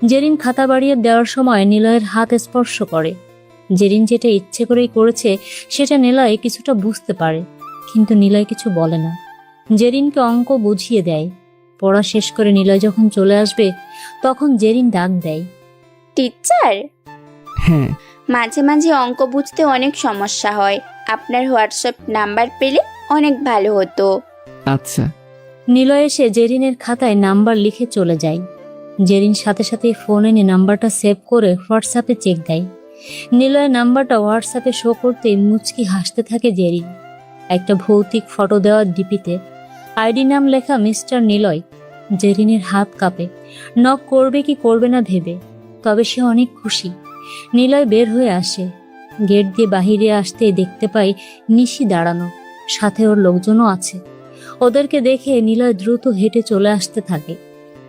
জেরিন খাতা বাড়িয়ে দেওয়ার সময় নিলয়ের হাত স্পর্শ করে। জেরিন যেটা ইচ্ছে করেই করেছে সেটা নিলয় কিছুটা বুঝতে পারে, কিন্তু নিলয় কিছু বলে না। জেরিনকে অঙ্ক বুঝিয়ে দেয়। পড়া শেষ করে নিলয় যখন চলে আসবে তখন জেরিন ডাক দেয়, টিচার, হ্যাঁ। মাঝে মাঝে অঙ্ক বুঝতে অনেক সমস্যা হয়, আপনার হোয়াটসঅ্যাপ নাম্বার পেলে অনেক ভালো হতো। আচ্ছা। নিলয় এসে জেরিনের খাতায় নাম্বার লিখে চলে যায়। জেরিন সাথে সাথে ফোন এনে নাম্বারটা সেভ করে হোয়াটসঅ্যাপে চেক দেয়। নিলয়ের নাম্বারটা হোয়াটসঅ্যাপে শো করতেই মুচকি হাসতে থাকে জেরিন। একটা ভৌতিক ফটো দেওয়া ডিপিতে আইডি নাম লেখা মিস্টার নিলয়। জেরিনের হাত কাঁপে, নক করবে কি করবে না ভেবে। তবে সে অনেক খুশি। নিলয় বের হয়ে আসে। গেট দিয়ে বাহিরে আসতেই দেখতে পাই নিশি দাঁড়ানো, সাথে ওর লোকজনও আছে। ওদেরকে দেখে নিলয় দ্রুত হেঁটে চলে আসতে থাকে।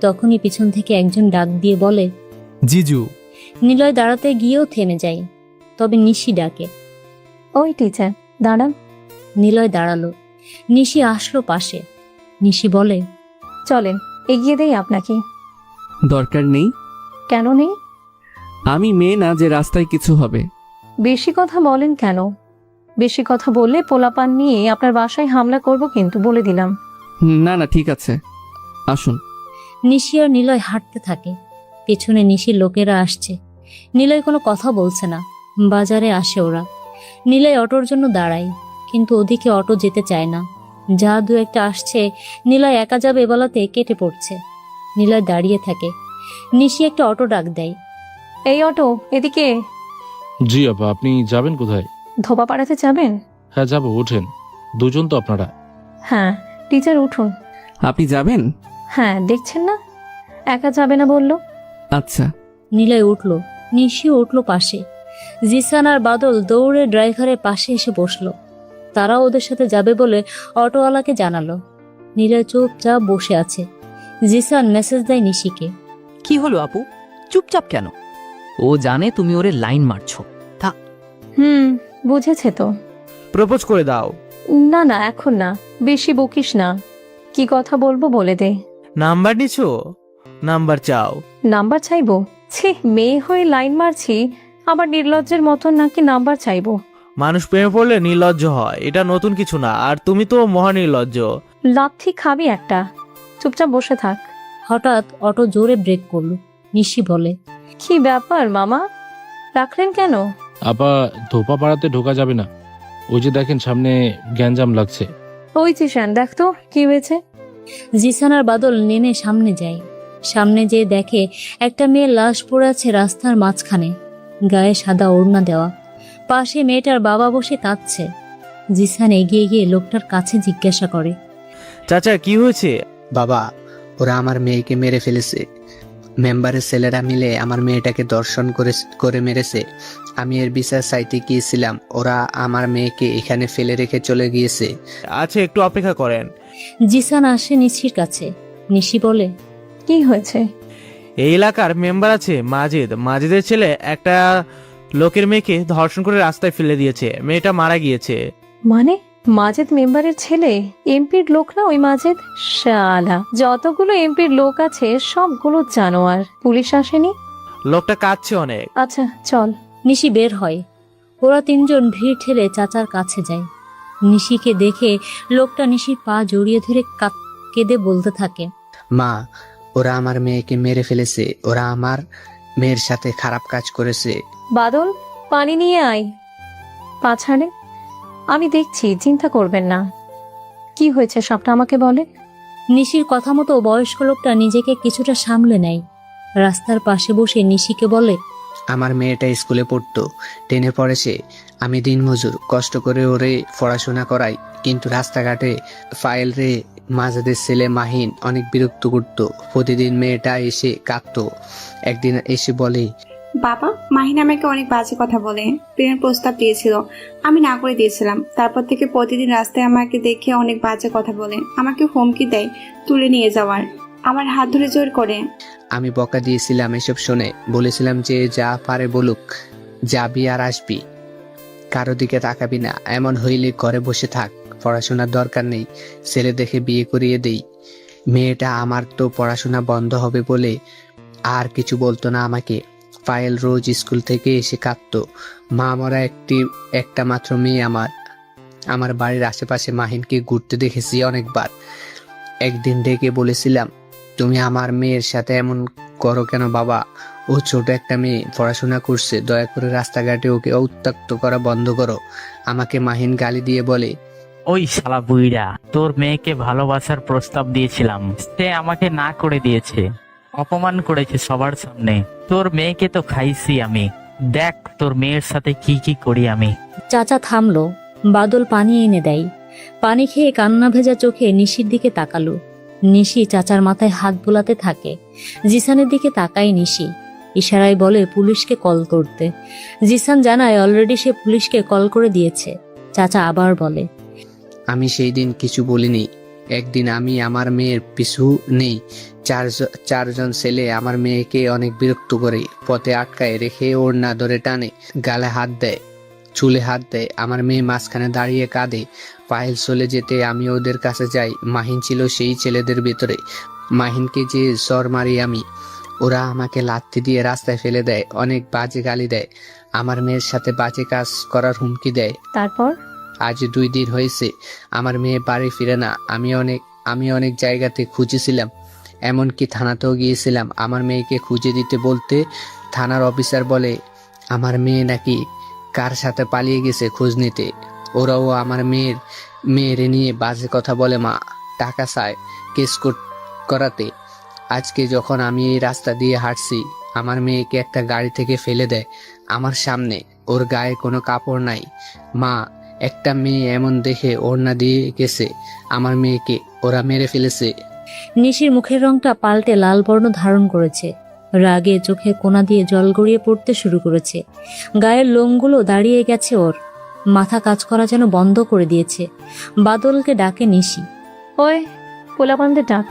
তখনই পিছন থেকে একজন ডাক দিয়ে বলে, জিজু। নিলয় দাঁড়াতে গিয়েও থেমে যায়। তবে নিশি ডাকে, ওই টিচার দাঁড়ান। নিলয় দাঁড়ালো। নিশি আসলো পাশে। নিশি বলে, চলেন এগিয়ে দেই আপনাকে। দরকার নেই। কেন নেই? আমি মেয়ে না যে রাস্তায় কিছু হবে। বেশি কথা বলেন কেন? বেশি কথা বললে পোলাপান নিয়ে আপনার বাসায় হামলা করব, কিন্তু বলে দিলাম। না না, ঠিক আছে, আসুন। নিশি আর নিলয় হাঁটতে থাকে। পেছনে নিশির লোকেরা আসছে। নিলয় কোনো কথা বলছে না। বাজারে আসে ওরা। নিলয় অটোর জন্য দাঁড়ায়, কিন্তু ওদিকে অটো যেতে চায় না। যা দু একটা আসছে নিলয় একা যাবে বলাতে কেটে পড়ছে। নিলয় দাঁড়িয়ে থাকে। নিশি একটা অটো ডাক দেয়। এই অটো, এদিকে। জি আপা, আপনি যাবেন কোথায়? ধোপা পাড়াতে যাবেন? হ্যাঁ যাবো, ওঠেন। দুজন তো আপনারা? হ্যাঁ টিচার উঠুন। আপনি যাবেন? হ্যাঁ, দেখছেন না একা যাবে না বললো। আচ্ছা। নিলয় উঠল। নিশিও উঠল পাশে। জিসান আর বাদল দৌড়ে ড্রাইভারের পাশে এসে বসলো। তারা ওদের সাথে যাবে বলে অটোওয়ালাকে জানালো। নিলয় চুপচাপ বসে আছে। জিসান মেসেজ দেয় নিশিকে। কি হলো আপু, চুপচাপ কেন? ও জানে তুমি ওরে লাইন মারছো। বুঝেছে তো। প্রপোজ করে দাও। না না, এখন না, বেশি বকিস না। কি কথা বলবো বলে দে। নাম্বার নিছো? নাম্বার চাও? নাম্বার চাইবো? ছি, মেয়ে হয়ে লাইন মারছি, আবার নির্লজ্জের মতন নাকি নাম্বার চাইবো? মানুষ প্রেমে পড়লে নির্লজ্জ হয়, এটা নতুন কিছু না। আর তুমি তো মহা নির্লজ্জ। লাথি খাবি একটা, চুপচাপ বসে থাক। হঠাৎ অটো জোরে ব্রেক করলো। নিশি বলে, কি ব্যাপার মামা, রাখলেন কেন? আপা, ধোপা পাড়াতে ঢোকা যাবে না। ওই যে দেখেন সামনে গ্যাঞ্জাম লাগছে। ওই জিশান, দেখ তো কি হয়েছে। জিসান আর বাদল নেমে সামনে যায়। সামনে যেয়ে দেখে একটা মেয়ের লাশ পড়ে আছে রাস্তার মাঝখানে, গায়ে সাদা ওড়না দেওয়া। পাশে মেয়েটার বাবা বসে কাঁদছে। জিসান এগিয়ে গিয়ে লোকটার কাছে জিজ্ঞাসা করে, চাচা কি হয়েছে? বাবা, ওরা আমার মেয়েকে মেরে ফেলেছে। মেম্বারের ছেলেরা মিলে আমার মেয়েটাকে দর্শন করে মেরেছে। আমি এর বিচার চাইতে গিয়েছিলাম, ওরা আমার মেয়েকে এখানে ফেলে রেখে চলে গিয়েছে। আচ্ছা, একটু অপেক্ষা করেন। জিসান আসে নিশির কাছে। নিশি বলে, কি হয়েছে? এই এলাকার মেম্বার আছে মাজিদ, মাজিদের ছেলে একটা লোকের মেয়েকে ধর্ষণ করে রাস্তায় ফেলে দিয়েছে। মেয়েটা মারা গিয়েছে। মানে মাজেদ মেম্বারের ছেলে? এমপির লোক না ওই মাজেদ? শালা, যতগুলো এমপির লোক আছে সবগুলো জানোয়ার। পুলিশ আসেনি? লোকটা কাঁদছে অনেক। আচ্ছা চল। নিশি বের হয়। ওরা তিনজন ভিড় ঠেলে চাচার কাছে যায়। নিশিকে দেখে লোকটা নিশির পা জড়িয়ে ধরে কেঁদে বলতে থাকে, মা, ওরা আমার মেয়েকে মেরে ফেলেছে। ওরা আমার মেয়ের সাথে খারাপ কাজ করেছে। বাদল, পানি নিয়ে আয়। পাছাড়ে আমি দেখছি, চিন্তা করবেন না। কি হয়েছে সবটা আমাকে বলে। নিশির কথা মতো বয়স্ক লোকটা নিজেকে কিছুটা সামলে নেয়। রাস্তার পাশে বসে নিশিকে বলে, আমার মেয়েটা স্কুলে পড়তো, 10-এ পড়েছে। আমি দিনমজুর, কষ্ট করে ওরে পড়াশোনা করাই। কিন্তু রাস্তাঘাটে ফাইল রে মাঝেদের ছেলে মাহিন অনেক বিরক্ত করতো। প্রতিদিন মেয়েটা এসে কাঁদতো। একদিন এসে বলে, বাবা, মাহিন আমাকে অনেক বাজে কথা বলে, প্রেমের প্রস্তাব দিয়েছিল, আমি না করে দিয়েছিলাম। তারপর থেকে প্রতিদিন রাস্তায় আমাকে দেখে অনেক বাজে কথা বলে, আমাকে হুমকি দেয় তুলে নিয়ে যাওয়ার, আমার হাত ধরে জোর করে। আমি বকা দিয়েছিলাম এসব শুনে। বলেছিলাম যে যা পারে বলুক, যাবি আর আসবি, কারো দিকে তাকাবি না। এমন হইলে ঘরে বসে থাক, পড়াশোনার দরকার নেই, ছেলে দেখে বিয়ে করিয়ে দেই। মেয়েটা আমার তো পড়াশোনা বন্ধ হবে বলে আর কিছু বলতো না আমাকে। পায়েল রোজ স্কুল থেকে এসে কাঁদতো। মা মরা একটা মাত্র মেয়ে আমার বাড়ির আশেপাশে মাহিনকে ঘুরতে দেখেছি অনেকবার। একদিন ডেকে বলেছিলাম, তুমি আমার মেয়ের সাথে এমন করো কেন বাবা? ও ছোট একটা মেয়ে, পড়াশোনা করছে, দয়া করে রাস্তাঘাটে ওকে উত্ত্যক্ত করা বন্ধ করো। আমাকে মাহিন গালি দিয়ে বলে, ওই শালা বুইড়া, তোর মেয়েকে ভালোবাসার প্রস্তাব দিয়েছিলাম, সে আমাকে না করে দিয়েছে, অপমান করেছে সবার সামনে। তোর মেয়েকে তো খাইছি আমি, দেখ তোর মেয়ের সাথে কি কি করি আমি। চাচা থামলো। বাদল পানি এনে দেয়। পানি খেয়ে কান্না ভেজা চোখে নিশির দিকে তাকালো। নিশি চাচার মাথায় হাত বোলাতে থাকে। জিসানের দিকে তাকায় নিশি। ইশারায় বলে পুলিশকে কল করতে। জিসান জানায় অলরেডি সে পুলিশকে কল করে দিয়েছে। চাচা আবার বলে, আমি সেই দিন কিছু বলিনি। একদিন আমি আমার মেয়ের পিছু নেই। চারজন ছেলে আমার মেয়েকে অনেক বিরক্ত করে, পথে আটকায় রেখে ওড়না ধরে টানে, গালে হাত দেয়, চুলে হাত দেয়। আমার মেয়ে মাঝখানে দাঁড়িয়ে কাঁদে। পায়েল চলে যেতে আমি ওদের কাছে যাই। মাহিন ছিল সেই ছেলেদের ভেতরে। মাহিনকে যে চর মারি আমি। ওরা আমাকে লাথি দিয়ে রাস্তায় ফেলে দেয়, অনেক বাজে গালি দেয়, আমার মেয়ের সাথে বাজে কাজ করার হুমকি দেয়। তারপর আজ 2 দিন হয়েছে আমার মেয়ে বাড়ি ফিরে না। আমি অনেক জায়গাতে খুঁজেছিলাম, এমনকি থানাতেও গিয়েছিলাম আমার মেয়েকে খুঁজে দিতে বলতে। থানার অফিসার বলে আমার মেয়ে নাকি কার সাথে পালিয়ে গেছে খোঁজ নিতে। ওরাও আমার মেয়েরে নিয়ে বাজে কথা বলে, মা টাকা চায় কেস করাতে। আজকে যখন আমি এই রাস্তা দিয়ে হাঁটছি, আমার মেয়েকে একটা গাড়ি থেকে ফেলে দেয় আমার সামনে। ওর গায়ে কোনো কাপড় নাই। মা, একটা মেয়ে এমন দেখে ওড়না দিয়ে গেছে, আমার মেয়েকে ওরা মেরে ফেলেছে। নিশির মুখের রংটা পাল্টে লাল বর্ণ ধারণ করেছে। রাগে চোখে কোনা দিয়ে জল গড়িয়ে পড়তে শুরু করেছে। গায়ের লোমগুলো দাঁড়িয়ে গেছে ওর। মাথা কাজ করা যেন বন্ধ করে দিয়েছে। বাদলকে ডাকে নিশি। ওই পোলাপানদের ডাক।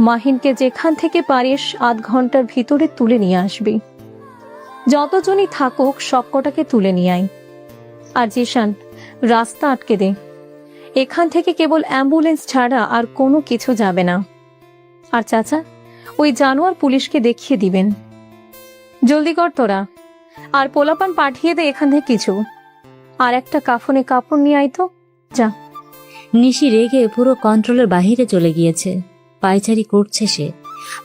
মাহিনকে যেখান থেকে পারিস 8 ঘন্টার ভিতরে তুলে নিয়ে আসবি। যতজনই থাকুক সবকটাকে তুলে নিয়ে আয়। আর জিশান, রাস্তা আটকে দে। এখান থেকে কেবল অ্যাম্বুলেন্স ছাড়া আর কোনো কিছু যাবে না। আর চাচা, ওই জানোয়ার পুলিশকে দেখিয়ে দিবেন। জলদি কর তোরা। আর পোলাপান পাঠিয়ে দে এখান থেকে কিছু। আর একটা কাফনে কাপড় নিয়ে আয় তো, যা। নিশি রেগে পুরো কন্ট্রোলের বাহিরে চলে গিয়েছে। পায়চারি করছে সে।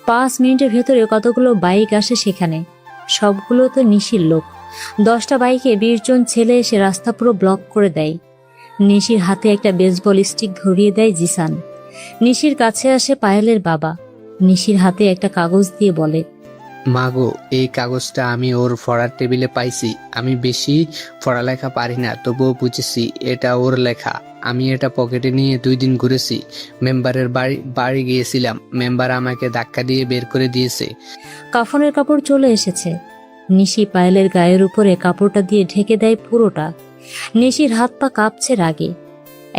5 মিনিটের ভেতরে কতগুলো বাইক আসে সেখানে। সবগুলো তো নিশির লোক। 10টা বাইকে 20 জন ছেলে এসে রাস্তা পুরো ব্লক করে দেয়। নিশির হাতে একটা বেসবল স্টিক ধরিয়ে দেয় জিসান। নিশির কাছে আসে পায়েলের বাবা। নিশির হাতে একটা কাগজ দিয়ে বলে, মাগো, এই কাগজটা আমি ওর পড়ার টেবিলে পাইছি। আমি বেশি পড়ালেখা পারি না, তবুও বুঝেছি এটা ওর লেখা। আমি এটা পকেটে নিয়ে 2 দিন ঘুরেছি। মেম্বারের বাড়ি গিয়েছিলাম, মেম্বার আমাকে ধাক্কা দিয়ে বের করে দিয়েছে। কাফনের কাপড় চলে এসেছে। নিশি পায়েলের গায়ের উপরে কাপড়টা দিয়ে ঢেকে দেয় পুরোটা। নিশির হাত পা কাঁপছে রাগে।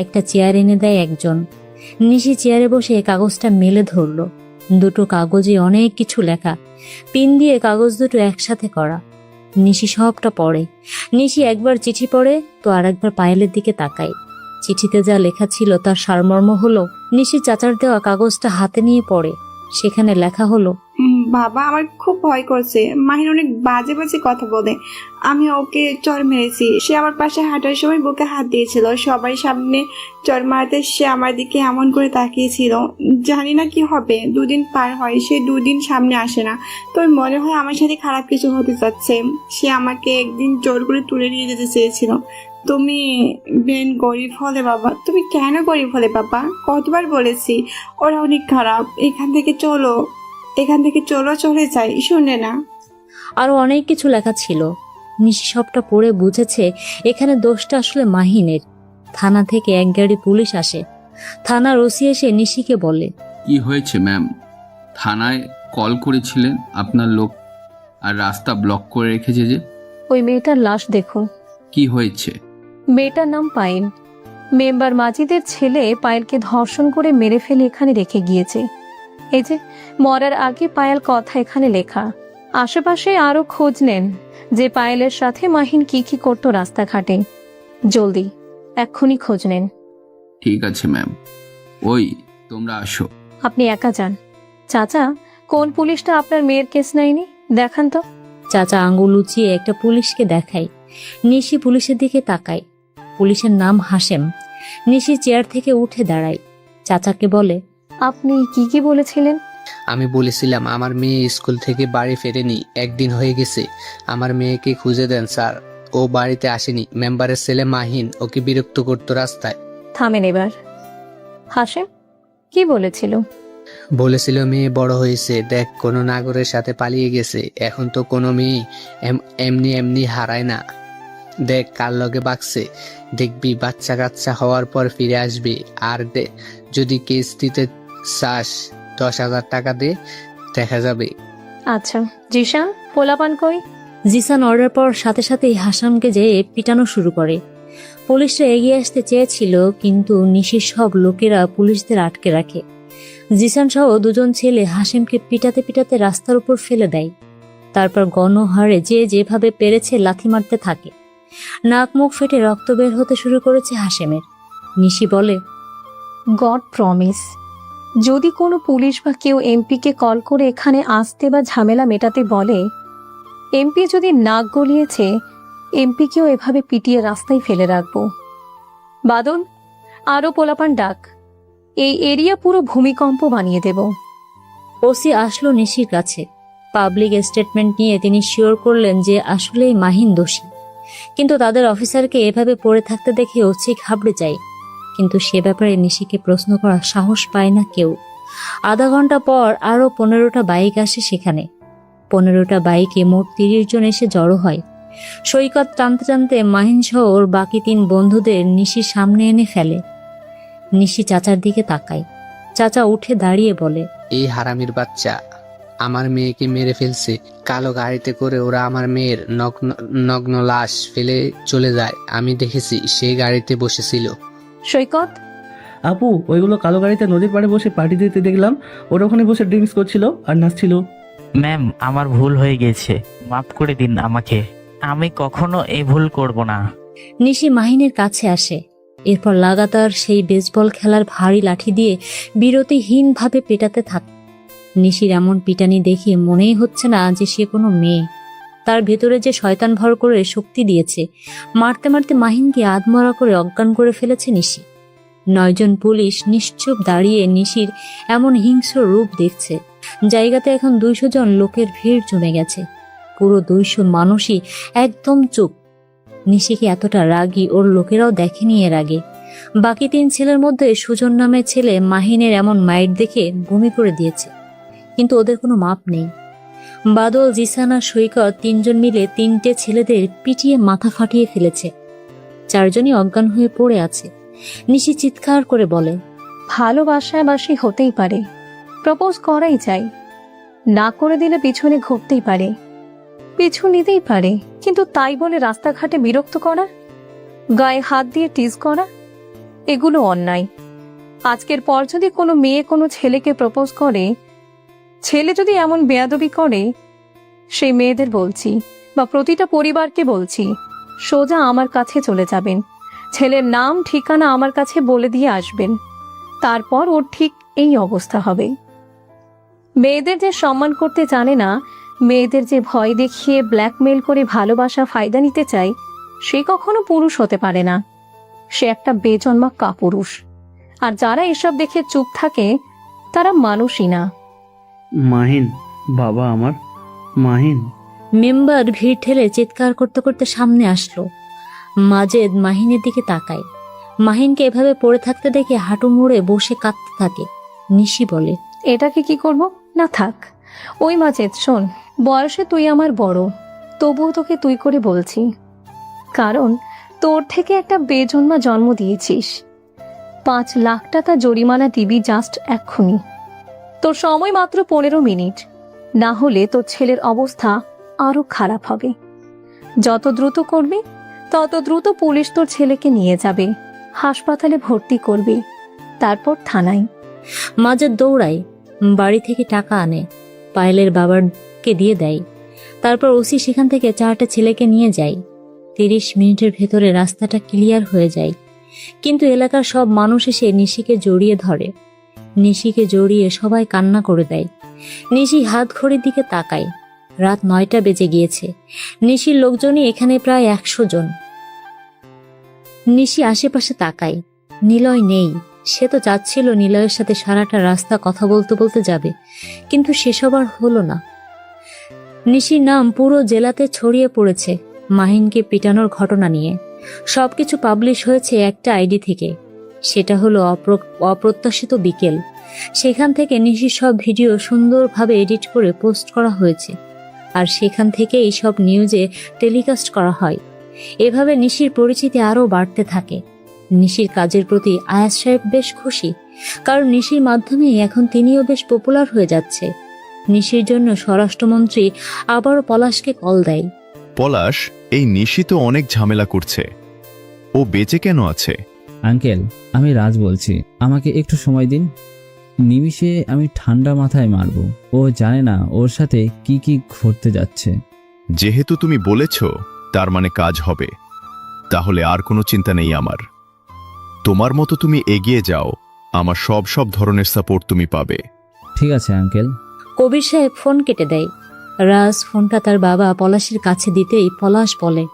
একটা চেয়ার এনে দেয় একজন। নিশি চেয়ারে বসে কাগজটা মেলে ধরল। 2টো কাগজে অনেক কিছু লেখা। পিন দিয়ে কাগজ দুটো একসাথে করা। নিশি সবটা পড়ে। নিশি একবার চিঠি পড়ে তো আরেকবার পায়েলের দিকে তাকায়। চিঠিতে যা লেখা ছিল তার সারমর্ম হলো, নিশি চাচার দেওয়া কাগজটা হাতে নিয়ে পড়ে। সেখানে লেখা হলো, বাবা, আমার খুব ভয় করছে। মাহিন অনেক বাজে বাজে কথা বলে। আমি ওকে চর মেরেছি। সে আমার পাশে হাঁটার সময় বুকে হাত দিয়েছিল। সবাই সামনে চর মারতে সে আমার দিকে এমন করে তাকিয়েছিল। জানি না কি হবে। 2 দিন পার হয়, সে 2 দিন সামনে আসে না। তোর মনে হয় আমার সাথে খারাপ কিছু হতে যাচ্ছে। সে আমাকে একদিন জোর করে তুলে নিয়ে যেতে চেয়েছিল। তুমি বেন গরিব হলে বাবা, তুমি কেন গরিব হলে বাবা? কতবার বলেছি ওরা অনেক খারাপ। এখান থেকে চলো, চলে যাই। শুনে না। আরো অনেক কিছু লেখা ছিল। নিশি সবটা পড়ে বুঝেছে এখানে দোষটা আসলে মাহিনের। থানা থেকে 1 গাড়ি পুলিশ আসে। থানার ওসি এসে নিশিকে বলে, কি হয়েছে ম্যাম? থানায় কল করেছিলেন আপনার লোক, আর রাস্তা ব্লক করে রেখেছে যে। ওই মেয়েটার লাশ দেখো। কি হয়েছে? মেয়েটার নাম পায়েল। মেম্বার মাজিদের ছেলে পায়েলকে ধর্ষণ করে মেরে ফেলে এখানে রেখে গিয়েছে। এই যে মরার আগে পায়েল কথা এখানে লেখা। আশেপাশে আরো খোঁজ নেন যে পায়েলের সাথে মাহিন কি কি করতো রাস্তাঘাটে। জলদি, এক্ষুনি খোঁজ নেন। ঠিক আছে ম্যাম। ওই তোমরা আসো। আপনি একা যান। চাচা, কোন পুলিশটা আপনার মেয়ের কেস নেয়নি দেখান তো। চাচা আঙ্গুল উঁচিয়ে একটা পুলিশকে দেখায়। নিশি পুলিশের দিকে তাকায়। পুলিশের নাম হাশেম। নিশি চেয়ার থেকে উঠে দাঁড়ায়। চাচাকে বলে, আপনি কি কি বলেছিলেন? আমি বলেছিলাম আমার মেয়ে স্কুল থেকে বাড়ি ফেরেনি, একদিন হয়ে গেছে। আমার মেয়েকে খুঁজে দেন স্যার, ও বাড়িতে আসেনি। মেম্বারের ছেলে মাহিন ওকে বিরক্ত করতো রাস্তায়। থামেন এবার। হাসেম কি বলেছিল? বলেছিল মেয়ে বড় হয়েছে, দেখ কোনো নাগরের সাথে পালিয়ে গেছে। এখন তো কোনো মেয়ে এমনি এমনি হারায় না। দেখ কার লগে বাগছে, দেখবি বাচ্চা কাচ্চা হওয়ার পর ফিরে আসবে। আর যদি কেস দিতে চাস 10,000 টাকা দে, দেখা যাবে। আচ্ছা জিশান, পোলাপান কই? জিসান অর্ডার পর সাথে সাথেই হাসামকে যেয়ে পিটানো শুরু করে। পুলিশরা এগিয়ে আসতে চেয়েছিল, কিন্তু নিশির সব লোকেরা পুলিশদের আটকে রাখে। জিসান সহ দুজন ছেলে হাসিমকে পিটাতে পিটাতে রাস্তার উপর ফেলে দেয়। তারপর গণহারে যে যেভাবে পেরেছে লাথি মারতে থাকে। নাক মুখ ফেটে রক্ত বের হতে শুরু করেছে হাসেমের। নিশি বলে, গড প্রমিস, যদি কোনো পুলিশ বা কেউ এমপিকে কল করে এখানে আসতে বা ঝামেলা মেটাতে বলে, এমপি যদি নাক গলিয়েছে, এমপিকেও এভাবে পিটিয়ে রাস্তায় ফেলে রাখবো। বাদল, আরো পোলাপান ডাক, এই এরিয়া পুরো ভূমিকম্প বানিয়ে দেব। ওসি আসলো নিশির কাছে। পাবলিক স্টেটমেন্ট নিয়ে তিনি শিওর করলেন যে আসলেই মাহিন দোষী। কিন্তু তাদের অফিসারকে এভাবে পড়ে থাকতে দেখে ওসি ঘাবড়ে যায়। কিন্তু সে ব্যাপারে নিশিকে প্রশ্ন করার সাহস পায় না কেউ। আধা ঘন্টা পর আরো 15টা বাইক আসে সেখানে। 15টা বাইকে মোট 30 জন এসে জড়ো হয়। সৈকত টানতে টানতে মাহিন সহ ওর বাকি 3 বন্ধুদের নিশির সামনে এনে ফেলে। নিশি চাচার দিকে তাকায়। চাচা উঠে দাঁড়িয়ে বলে, এই হারামির বাচ্চা আমার মেয়েকে মেরে ফেলছে। কালো গাড়িতে করে ওরা আমার মেয়ের নগ্ন লাশ ফেলে চলে যায়। আমি দেখেছি সেই গাড়িতে বসেছিল। সৈকত, আপু, ওইগুলো কালো গাড়িতে নদীর পাড়ে বসে পার্টি দিতে দেখলাম। ওরা ওখানে বসে ড্রিঙ্কস করছিল আর নাচছিল। ম্যাম, আমার ভুল হয়ে গেছে, মাফ করে দিন আমাকে। আমি কখনো এই ভুল করব না। নিশি মাহিনের কাছে আসে। এরপর লাগাতার সেই বেসবল খেলার ভারী লাঠি দিয়ে বিরতিহীনভাবে পেটাতে থাকে। নিশির এমন পিটানি দেখে মনেই হচ্ছে না যে সে কোনো মেয়ে। তার ভেতরে যে শয়তান ভর করে শক্তি দিয়েছে, মারতে মারতে মাহিনকে আধমরা করে অজ্ঞান করে ফেলেছে নিশি। 9 জন পুলিশ নিশ্চুপ দাঁড়িয়ে নিশির এমন হিংস্র রূপ দেখছে। জায়গাতে এখন 200 জন লোকের ভিড় জমে গেছে। পুরো 200 মানুষই একদম চুপ। নিশিকে এতটা রাগী ওর লোকেরাও দেখেনি এর আগে। বাকি 3 ছেলের মধ্যে সুজন নামের ছেলে মাহিনের এমন মাইট দেখে বমি করে দিয়েছে, কিন্তু ওদের কোনো মাপ নেই। বাদল, জিসান আর সৈকত 3 জন মিলে 3টে ছেলেদের পিটিয়ে মাথা ফাটিয়ে ফেলেছে। 4 জনই অজ্ঞান হয়ে পড়ে আছে। নিশি চিৎকার করে বলে, ভালোবাসায় বাসি হতেই পারে, প্রপোজ করাই চাই, না করে দিলে পিছনে ঘুরতেই পারে, পিছু নিতেই পারে, কিন্তু তাই বলে রাস্তাঘাটে বিরক্ত করা, গায়ে হাত দিয়ে টিজ করা, এগুলো অন্যায়। আজকের পর যদি কোনো মেয়ে কোনো ছেলেকে প্রপোজ করে, ছেলে যদি এমন বেয়াদবি করে, সেই মেয়েদের বলছি বা প্রতিটা পরিবারকে বলছি, সোজা আমার কাছে চলে যাবেন, ছেলের নাম ঠিকানা আমার কাছে বলে দিয়ে আসবেন। তারপর ওর ঠিক এই অবস্থা হবে। মেয়েদের যে সম্মান করতে জানে না, মেয়েদের যে ভয় দেখিয়ে ব্ল্যাকমেল করে ভালোবাসা ফায়দা নিতে চায়, সে কখনো পুরুষ হতে পারে না। সে একটা বেজন্মা কাপুরুষ। আর যারা এসব দেখে চুপ থাকে, তারা মানুষই না। মাহিন, বাবা আমার মাহিন। মেম্বার ভিড় ঠেলে চিৎকার করতে করতে সামনে আসলো। মাজেদ মাহিনের দিকে তাকায়। মাহিনকে এভাবে পড়ে থাকতে দেখে হাঁটু মুড়ে বসে কাঁদতে থাকে। নিশি বলে, এটাকে কি করব? না থাক। ওই মাজেদ, শোন, বয়সে তুই আমার বড়, তবুও তোকে তুই করে বলছি, কারণ তোর থেকে একটা বেজন্মা জন্ম দিয়েছিস। 5 লাখ টাকা জরিমানা দিবি জাস্ট এক্ষুনি। তোর সময় মাত্র 15 মিনিট, না হলে তোর ছেলের অবস্থা আরো খারাপ হবে। যত দ্রুত করবি তত দ্রুত পুলিশ তোর ছেলেকে নিয়ে যাবে, হাসপাতালে ভর্তি করবি, তারপর থানায়। মাজেদ দৌড়ায়, বাড়ি থেকে টাকা আনে, পায়েলের বাবাকে দিয়ে দেয়। তারপর ওসি সেখান থেকে 4টে ছেলেকে নিয়ে যায়। 30 মিনিটের ভেতরে রাস্তাটা ক্লিয়ার হয়ে যায়। কিন্তু এলাকার সব মানুষ এসে নিশিকে জড়িয়ে ধরে। নিশিকে জড়িয়ে সবাই কান্না করে দেয়। নিশি হাত ঘড়ির দিকে তাকায়। রাত 9টা বেজে গিয়েছে। নিশির লোকজনই এখানে প্রায় 100 জন। নিশি আশেপাশে তাকায়, নিলয় নেই। সে তো চাচ্ছিল নিলয়ের সাথে সারাটা রাস্তা কথা বলতে বলতে যাবে, কিন্তু সেসব আর হলো না। নিশির নাম পুরো জেলাতে ছড়িয়ে পড়েছে মাহিনকে পিটানোর ঘটনা নিয়ে। সবকিছু পাবলিশ হয়েছে একটা আইডি থেকে, সেটা হলো অপ্রত্যাশিত বিকেল। সেখান থেকে নিশির সব ভিডিও সুন্দরভাবে এডিট করে পোস্ট করা হয়েছে, আর সেখান থেকে এই সব নিউজে টেলিকাস্ট করা হয়। এভাবে নিশির পরিচিতি আরও বাড়তে থাকে। নিশির কাজের প্রতি আয়াজ সাহেব বেশ খুশি, কারণ নিশির মাধ্যমেই এখন তিনিও বেশ পপুলার হয়ে যাচ্ছে। নিশির জন্য স্বরাষ্ট্রমন্ত্রী আবারও পলাশকে কল দেয়। পলাশ, এই নিশি তো অনেক ঝামেলা করছে, ও বেঁচে কেন আছে? আঙ্কেল, আমি রাজ বলছি, আমাকে একটু সময় দিন। নিমিষে আমি ঠান্ডা মাথায় মারব। ও জানে না ওর সাথে কি কি ঘটতে যাচ্ছে। যেহেতু তুমি বলেছ, তার মানে কাজ হবে। তাহলে আর কোনো চিন্তা নেই আমার। তোমার মতো তুমি এগিয়ে যাও, আমার সব ধরনের সাপোর্ট তুমি পাবে। ঠিক আছে আঙ্কেল। কবির সাহেব ফোন কেটে দেয়। রাজ ফোনটা তার বাবা পলাশের কাছে দিতেই পলাশ বলে,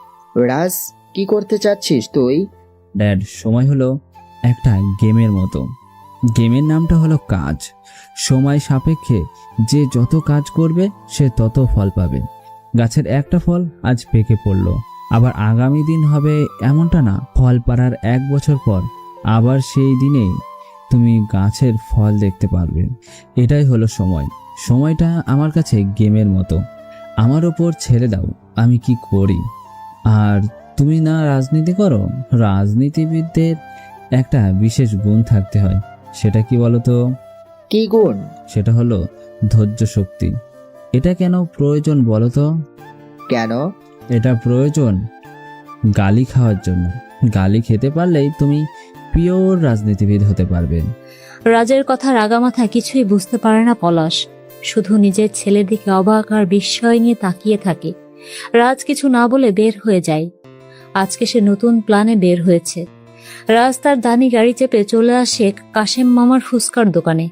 রাজ, কি করতে চাচ্ছিস তুই? ড্যাড, সময় হলো একটা গেমের মতো। গেমের নামটা হলো কাজ। সময় সাপেক্ষে যে যত কাজ করবে সে তত ফল পাবে। গাছের একটা ফল আজ পেকে পড়ল, আবার আগামী দিন হবে এমনটা না, ফল পাড়ার 1 বছর পর আবার সেই দিনেই তুমি গাছের ফল দেখতে পারবে। এটাই হলো সময়। সময়টা আমার কাছে গেমের মতো। আমার ওপর ছেড়ে দাও আমি কি করি। আর তুমি না রাজনীতি করো, রাজনীতিবিদদের একটা বিশেষ গুণ থাকতে হয়। সেটা কি বলো তো? কি গুণ? সেটা হলো ধৈর্য শক্তি। এটা কেন প্রয়োজন বলো তো? কেন? এটা প্রয়োজন গালি খাওয়ার জন্য। গালি খেতে পারলেই তুমি পিওর রাজনীতিবিদ হতে পারবে। রাজের কথা রাগামাথা কিছুই বুঝতে পারে না পলাশ, শুধু নিজের ছেলের দিকে অবাক আর বিস্ময় নিয়ে তাকিয়ে থাকে। রাজ কিছু না বলে বের হয়ে যায়। আজকে সে নতুন প্ল্যানে বের হয়েছে। রাজ তার দামি গাড়ি চেপে চলে আসে কাশেম মামার ফুচকার দোকানে।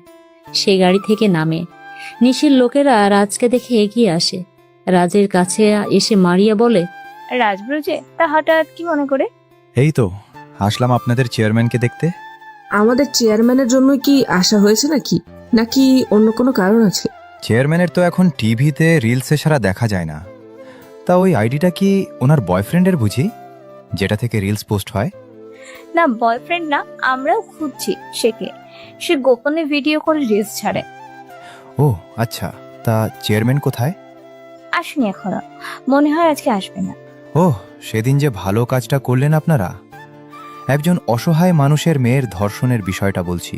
সে গাড়ি থেকে নামে। নিশির লোকেরা রাজকে দেখে এগিয়ে আসে। রাজের কাছে এসে মারিয়া বলে, রাজব্রজে তা হঠাৎ কি মনে করে? এই তো আসলাম আপনাদের চেয়ারম্যানকে দেখতে। আমাদের চেয়ারম্যানের জন্য কি আসা হয়েছে নাকি অন্য কোনো কারণ আছে? চেয়ারম্যানের তো এখন টিভিতে রিলসে সারা দেখা যায় না। তা ওই আইডিটা কি ওনার বয়ফ্রেন্ডের বুঝি, যেটা থেকে রিলস পোস্ট হয়? না, বয়ফ্রেন্ড না, আমরাও খুঁজছি সে গোপনে ভিডিও করে রিলস ছাড়ে। ও আচ্ছা, তা চেয়ারম্যান কোথায়? আসেনি এখনো, মনে হয় আজকে আসবে না। ওহ, সেদিন যে ভালো কাজটা করলেন আপনারা। একজন অসহায় মানুষের মেয়ের ধর্ষণের বিষয়টা বলছি।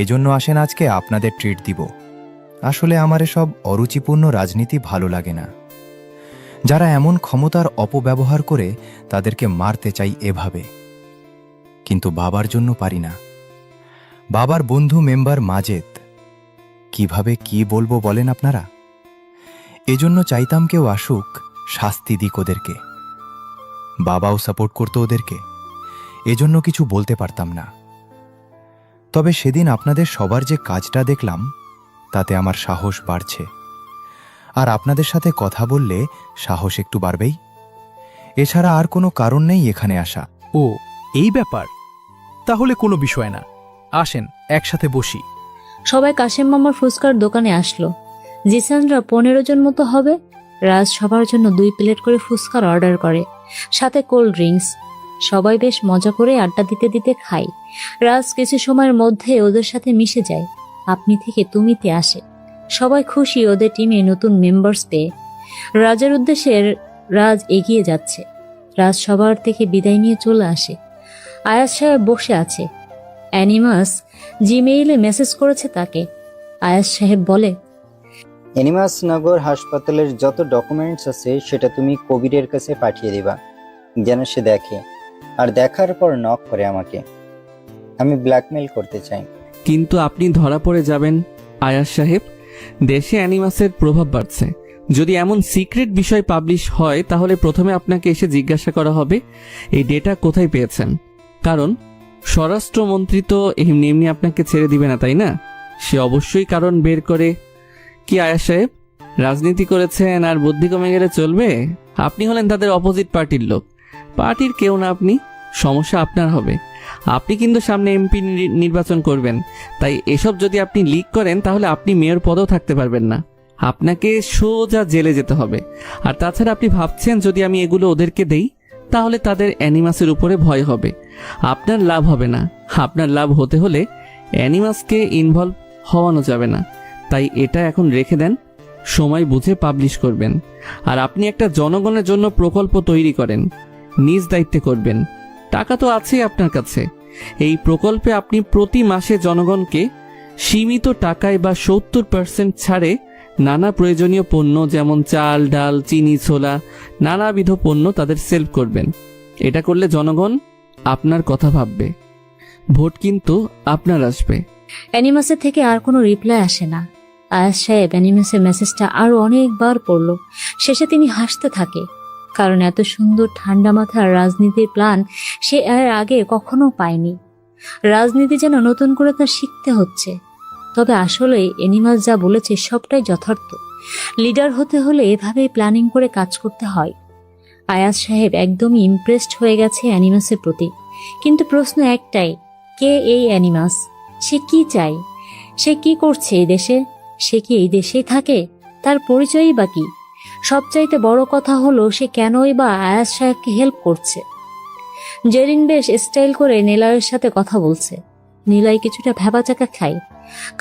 এজন্য আসেন আজকে আপনাদের ট্রিট দিব। আসলে আমার এসব অরুচিপূর্ণ রাজনীতি ভালো লাগে না। যারা এমন ক্ষমতার অপব্যবহার করে তাদেরকে মারতে চাই এভাবে, কিন্তু বাবার জন্য পারি না। বাবার বন্ধু মেম্বার মাজেদ, কিভাবে কি বলবো বলেন আপনারা? এজন্য চাইতাম কেউ আসুক, শাস্তি দিক ওদেরকে। বাবাও সাপোর্ট করতো ওদেরকে, এজন্য কিছু বলতে পারতাম না। তবে সেদিন আপনাদের সবার যে কাজটা দেখলাম, তাতে আমার সাহস বাড়ছে। আর আপনাদের সাথে কথা বললে সাহস একটু বাড়বেই। এছাড়া আর কোনো কারণ নেই এখানে আসা। ও এই ব্যাপার, তাহলে কোনো বিষয় না, আসেন একসাথে বসি। সবাই কাশেম মামার ফুচকার দোকানে আসলো। জিসানরা 15 জন মতো হবে। রাজ সবার জন্য 2 প্লেট করে ফুচকার অর্ডার করে, সাথে কোল্ড ড্রিঙ্কস। সবাই বেশ মজা করে আড্ডা দিতে দিতে খায়। রাজ কিছু সময়ের মধ্যে ওদের সাথে মিশে যায়, আপনি থেকে তুমিতে আসে। সবাই খুশি ওদের টিমে নতুন মেম্বার্স পেয়ে। রাজের উদ্দেশ্যে রাজ এগিয়ে যাচ্ছে। রাজ সবার থেকে বিদায় নিয়ে চলে আসে। আয়াজ সাহেব বসে আছে। অ্যানিমাস জিমেইলে মেসেজ করেছে তাকে। আয়াজ সাহেব বলে, অ্যানিমাস নগর হাসপাতালের যত ডকুমেন্টস আছে সেটা তুমি কবিরের কাছে পাঠিয়ে দিবা, যেন সে দেখে, আর দেখার পর নক করে আমাকে। আমি ব্ল্যাকমেল করতে চাই। কিন্তু আপনি ধরা পড়ে যাবেন আয়াজ সাহেব। দেশে অ্যানিমাসের প্রভাব বাড়ছে। যদি এমন সিক্রেট বিষয় পাবলিশ হয়, তাহলে প্রথমে আপনাকে এসে জিজ্ঞাসা করা হবে এই ডেটা কোথায় পেয়েছেন। কারণ স্বরাষ্ট্রমন্ত্রী তো এমনি এমনি আপনাকে ছেড়ে দিবে না, তাই না? সে অবশ্যই কারণ বের করে কি আয়াস সাহেব, রাজনীতি করেছেন আর বুদ্ধি কমে গেলে চলবে? আপনি হলেন তাদের অপোজিট পার্টির লোক, পার্টির কেউ না আপনি। সমস্যা আপনার হবে। আপনি কিন্তু সামনে এমপি নির্বাচন করবেন, তাই এসব যদি আপনি লিক করেন তাহলে আপনি মেয়র পদেও থাকতে পারবেন না। আপনাকে সোজা জেলে যেতে হবে। আর তাছাড়া আপনি ভাবছেন যদি আমি এগুলো ওদেরকে দেই তাহলে তাদের অ্যানিমাসের উপরে ভয় হবে, আপনার লাভ হবে না। আপনার লাভ হতে হলে অ্যানিমাসকে ইনভলভ হওয়ানো যাবে না। তাই এটা এখন রেখে দেন, সময় বুঝে পাবলিশ করবেন। আর আপনি একটা জনগণের জন্য প্রকল্প তৈরি করেন, নিজ দায়িত্বে করবেন। টাকা তো আছেই আপনার কাছে। এই প্রকল্পে আপনি প্রতি মাসে জনগণকে সীমিত টাকায় বা 70% ছাড়ে নানা প্রয়োজনীয় পণ্য যেমন চাল, ডাল, চিনি, ছোলা, নানাবিধ পণ্য তাদের সেল করবেন। এটা করলে জনগণ আপনার কথা ভাববে, ভোট কিন্তু আপনার আসবে। অ্যানিমাসের থেকে আর কোনো রিপ্লাই আসে না। আয়াস সাহেব অ্যানিমাসের মেসেজটা আরো অনেকবার পড়ল। শেষে তিনি হাসতে থাকে, কারণ এত সুন্দর ঠান্ডা মাথার রাজনীতির প্ল্যান সে এর আগে কখনো পায়নি। রাজনীতি যেন নতুন করে তার শিখতে হচ্ছে। তবে আসলে অ্যানিমাস যা বলেছে সবটাই যথার্থ। লিডার হতে হলে এভাবেই প্ল্যানিং করে কাজ করতে হয়। আয়াস সাহেব একদমই ইমপ্রেসড হয়ে গেছে অ্যানিমাসের প্রতি। কিন্তু প্রশ্ন একটাই, কে এই অ্যানিমাস? সে কি চায়? সে কি করছে এই দেশে? সে কি এই দেশেই থাকে? তার পরিচয়ই বা কি? সবচাইতে বড় কথা হলো সে কেনই বা আয়াস সাহেবকে হেল্প করছে। জেরিন বেশ স্টাইল করে নিলয়ের সাথে কথা বলছে। নিলয় কিছুটা ভ্যাবাচাকা খায়,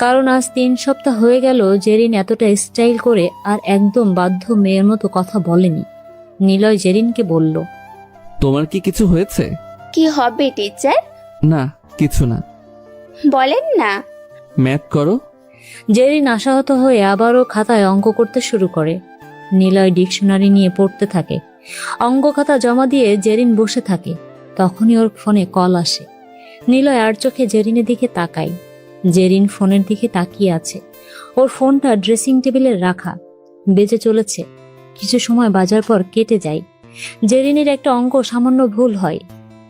কারণ আজ 3 সপ্তাহ হয়ে গেল জেরিন এতটা স্টাইল করে আর একদম বাধ্য মেয়ের মতো কথা বলেনি। নিলয় জেরিনকে বলল, তোমার কি কিছু হয়েছে? কি হবে টিচার? না, কিছু না। বলেন না। ম্যাথ করো। জেরিন আশাহত হয়ে আবারও খাতায় অঙ্ক করতে শুরু করে। নিলয় ডিকশনারি নিয়ে পড়তে থাকে। অঙ্ক খাতা জমা দিয়ে জেরিন বসে থাকে। তখনই ওর ফোনে কল আসে। নিলয় আর চোখে জেরিনের দিকে তাকায়। জেরিন ফোনের দিকে তাকিয়ে আছে। ওর ফোনটা ড্রেসিং টেবিলে রাখা। বেজে চলেছে। কিছু সময় বাজার পর কেটে যায়। জেরিনের একটা অঙ্ক সামান্য ভুল হয়।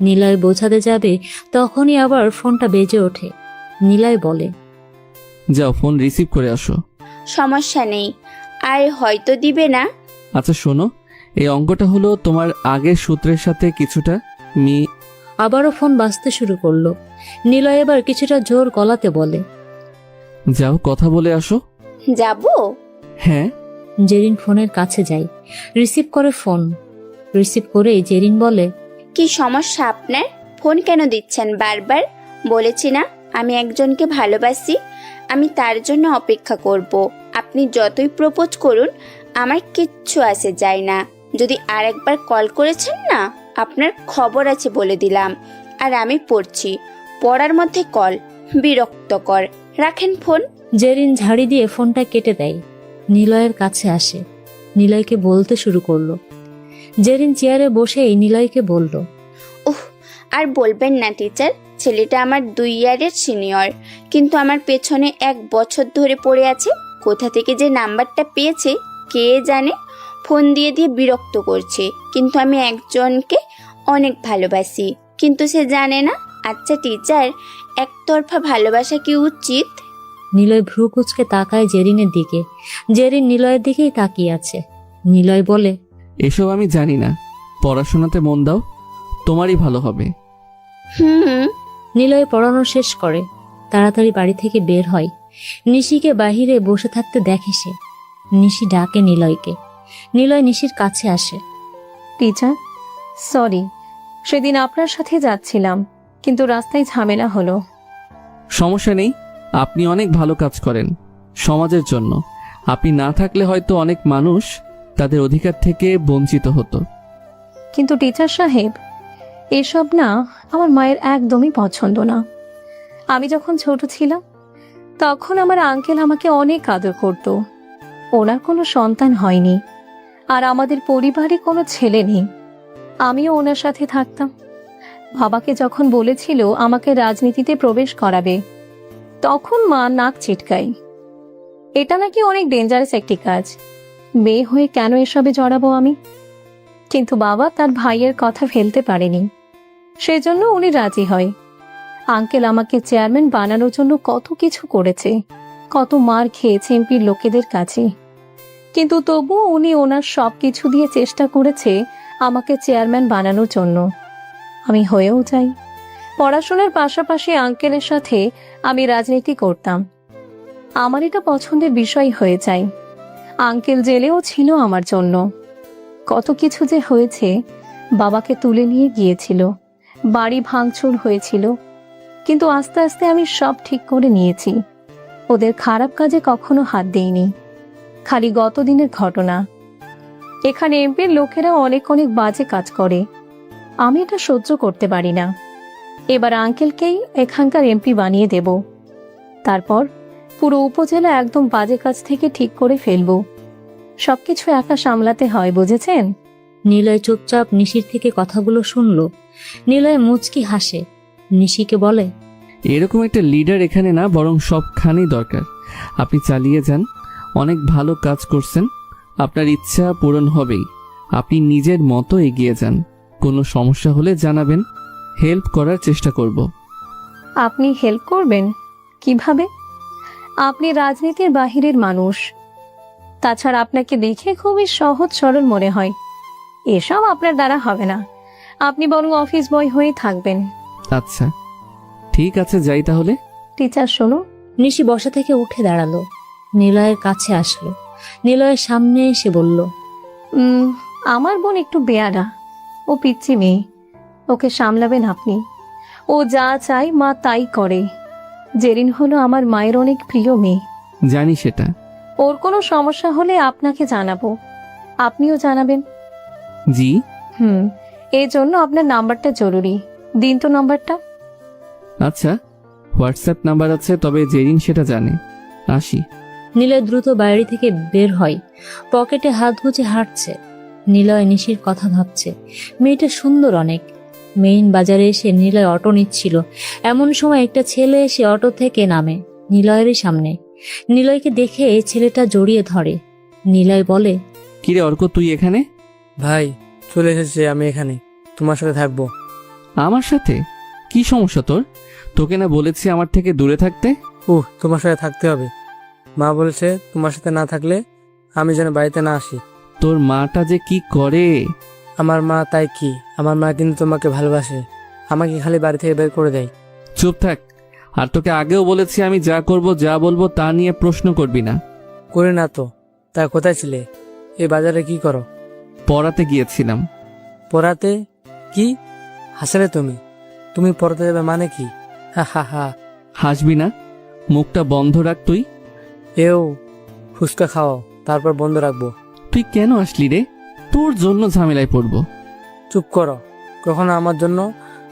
নিলয় বোঝাতে যাবে, তখনই আবার ফোনটা বেজে ওঠে। নিলয় বলে, যাও ফোন রিসিভ করে আসো। সমস্যা নেই, আর হয়তো দিবে না। আচ্ছা শোনো, এই অঙ্কটা হলো তোমার আগের সূত্রের সাথে কিছুটা আবারও ফোন বাজতে শুরু করলো। নিলয় এবার কিছুটা জোর গলাতে বলে, যাও কথা বলে আসো। যাবো? হ্যাঁ। জেরিন ফোনের কাছে যায়, রিসিভ করে ফোন। রিসিভ করেই জেরিন বলে, কি সমস্যা আপনার? ফোন কেন দিচ্ছেন বারবার? বলেছি না আমি একজনকে ভালোবাসি, আমি তার জন্য অপেক্ষা করব। আপনি যতই প্রপোজ করুন আমার কিচ্ছু আসে যায় না। যদি আরেকবার কল করেছেন না, আপনার খবর আছে বলে দিলাম। আর আমি পড়ছি, পড়ার মধ্যে কল, বিরক্তকর। রাখেন ফোন। জেরিন ঝাড়ি দিয়ে ফোনটা কেটে দেয়। নিলয়ের কাছে আসে, নিলয়কে বলতে শুরু করলো। জেরিন চেয়ারে বসেই নিলয়কে বলল, উহ, আর বলবেন না টিচার, ছেলেটা আমার 2 ইয়ারের সিনিয়র, কিন্তু আমার পেছনে 1 বছর ধরে পড়ে আছে। কোথা থেকে যে নাম্বারটা পেয়েছে কে জানে। ফোন দিয়ে দিয়ে বিরক্ত করছে, কিন্তু আমি একজনকে অনেক ভালোবাসি, কিন্তু সে জানে না। আচ্ছা টিচার, একতরফা ভালোবাসা কি উচিত? নিলয় ভ্রু কুচকে তাকায় জেরিনের দিকে। জেরিন নিলয়ের দিকেই তাকিয়ে আছে। নিলয় বলে, এসব আমি জানি না, পড়াশোনাতে মন দাও, তোমারই ভালো হবে। নিলয় পড়ানো শেষ করে তাড়াতাড়ি বাড়ি থেকে বের হয়। নিশিকে বাহিরে বসে থাকতে দেখে সে। নিশি ডাকে নিলয়কে। নিলয় নিশির কাছে আসে। টিচার, সরি, সেদিন আপনার সাথে যাচ্ছিলাম, কিন্তু রাস্তায় ঝামেলা হলো। সমস্যা নেই, আপনি অনেক ভালো কাজ করেন সমাজের জন্য। আপনি না থাকলে হয়তো অনেক মানুষ তাদের অধিকার থেকে বঞ্চিত হতো। কিন্তু টিচার সাহেব, এসব না আমার মায়ের একদমই পছন্দ না। আমি যখন ছোট ছিলাম তখন আমার আঙ্কেল আমাকে অনেক আদর করত। ওনার কোনো সন্তান হয়নি, আর আমাদের পরিবারে কোনো ছেলে নেই। আমিও ওনার সাথে থাকতাম। বাবাকে যখন বলেছিল আমাকে রাজনীতিতে প্রবেশ করাবে, তখন মা নাক চিটকাই। এটা নাকি অনেক ডেঞ্জারাস একটি কাজ, মেয়ে হয়ে কেন এসবে জড়াবো আমি। কিন্তু বাবা তার ভাইয়ের কথা ফেলতে পারেনি, সেজন্য উনি রাজি হয়। আঙ্কেল আমাকে চেয়ারম্যান বানানোর জন্য কত কিছু করেছে, কত মার খেয়েছে এমপির লোকেদের কাছে, কিন্তু তবুও উনি ওনার সব কিছু দিয়ে চেষ্টা করেছে আমাকে চেয়ারম্যান বানানোর জন্য। আমি হয়েও যাই। পড়াশোনার পাশাপাশি আঙ্কেলের সাথে আমি রাজনীতি করতাম। আমার এটা পছন্দের বিষয় হয়ে যায়। আঙ্কেল জেলেও ছিল আমার জন্য। কত কিছু যে হয়েছে, বাবাকে তুলে নিয়ে গিয়েছিল, বাড়ি ভাঙচুর হয়েছিল, কিন্তু আস্তে আস্তে আমি সব ঠিক করে নিয়েছি। ওদের খারাপ কাজে কখনো হাত দেইনি। খালি গত দিনের ঘটনা। এখানে এমপির লোকেরা অনেক অনেক বাজে কাজ করে, আমি এটা সহ্য করতে পারি না। এবার আঙ্কেলকেই এখানকার এমপি বানিয়ে দেব, তারপর পুরো উপজেলা একদম বাজে কাজ থেকে ঠিক করে ফেলবো। সবকিছু একা সামলাতে হয়, বুঝেছেন? নিলয় চুপচাপ নিশির থেকে কথাগুলো শুনল। নিলয় মুচকি হাসে। নিশিকে বলে, এরকম একটা লিডার এখানে না, বরং সবখানেই দরকার। আপনি চালিয়ে যান, অনেক ভালো কাজ করছেন, আপনার ইচ্ছা পূরণ হবেই। আপনি নিজের মতো এগিয়ে যান, কোনো সমস্যা হলে জানাবেন, হেল্প করার চেষ্টা করব। আপনি হেল্প করবেন? কিভাবে? আপনি রাজনীতির বাহিরের মানুষ, তাছাড়া আপনাকে দেখে খুবই সহজ সরল মনে হয়। এসব আপনার দ্বারা হবে না। আপনি বরং অফিস বয় হয়ে থাকবেন। আচ্ছা ঠিক আছে, যাই তাহলে। টিচার শোনো। নিশি বসা থেকে উঠে দাঁড়ালো, নিলয়ের কাছে আসলো। নিলয়ের সামনে এসে বলল, আমার বোন একটু বেয়ারা, ও পিচ্চি মেয়ে, ওকে সামলাবেন আপনি। ও যা চাই মা তাই করে। জেরিন হলো আমার মায়ের অনেক প্রিয় মেয়ে। জানি সেটা। ওর কোনো সমস্যা হলে আপনাকে জানাবো, আপনিও জানাবেন। জি। এই জন্য আপনার নাম্বারটা জরুরি। দিন তো নাম্বারটা। আচ্ছা, হোয়াটসঅ্যাপ নাম্বার আছে, তবে জেরিন সেটা জানে। আসি। নিলয় দ্রুত বাইরে থেকে বের হয়, পকেটে হাত গুজে হাঁটছে। নিলয় নিশির কথা ভাবছে। মেয়েটা সুন্দর অনেক। মেইন বাজারে এসে নিলয় অটো নিচ্ছিল, এমন সময় একটা ছেলে এসে অটো থেকে নামে নিলয়েরই সামনে। নিলয়কে দেখে ছেলেটা জড়িয়ে ধরে। নিলয় বলে, কিরে অর্ক, তুই এখানে? ভাই চলে এসেছে, আমি এখানে তোমার সাথে থাকবো। আমার সাথে? কি সমস্যা তোর? তোকে না বলেছি আমার থেকে দূরে থাকতে? তোমার সাথে থাকতে হবে। মা বলেছে তোমার সাথে না থাকলে আমি যেন বাড়িতে না আসি। তোর মাটা যে কি করে! আমার মা তাই কি, আমার মা কিন্তু তোমাকে ভালোবাসে, আমাকে খালি বাড়ি থেকে বের করে দেয়। চুপ থাক। আর তোকে আগেও বলেছি, আমি যা করব যা বলবো তা নিয়ে প্রশ্ন করবি না। করে না তো। তা কোথায় ছিলে? এই বাজারে কি করো? পড়াতে গিয়েছিলাম। পড়াতে? কি হাসলে তুমি? তুমি পড়াতে যাবে মানে কি? হা হা হা। হাসবি না, মুখটা বন্ধ রাখ। তুই ফুচকা খাও, তারপর বন্ধ রাখবো। তুই কেন আসলি রে? তোর জন্য ঝামেলায় পড়বো। চুপ করো। কখনো আমার জন্য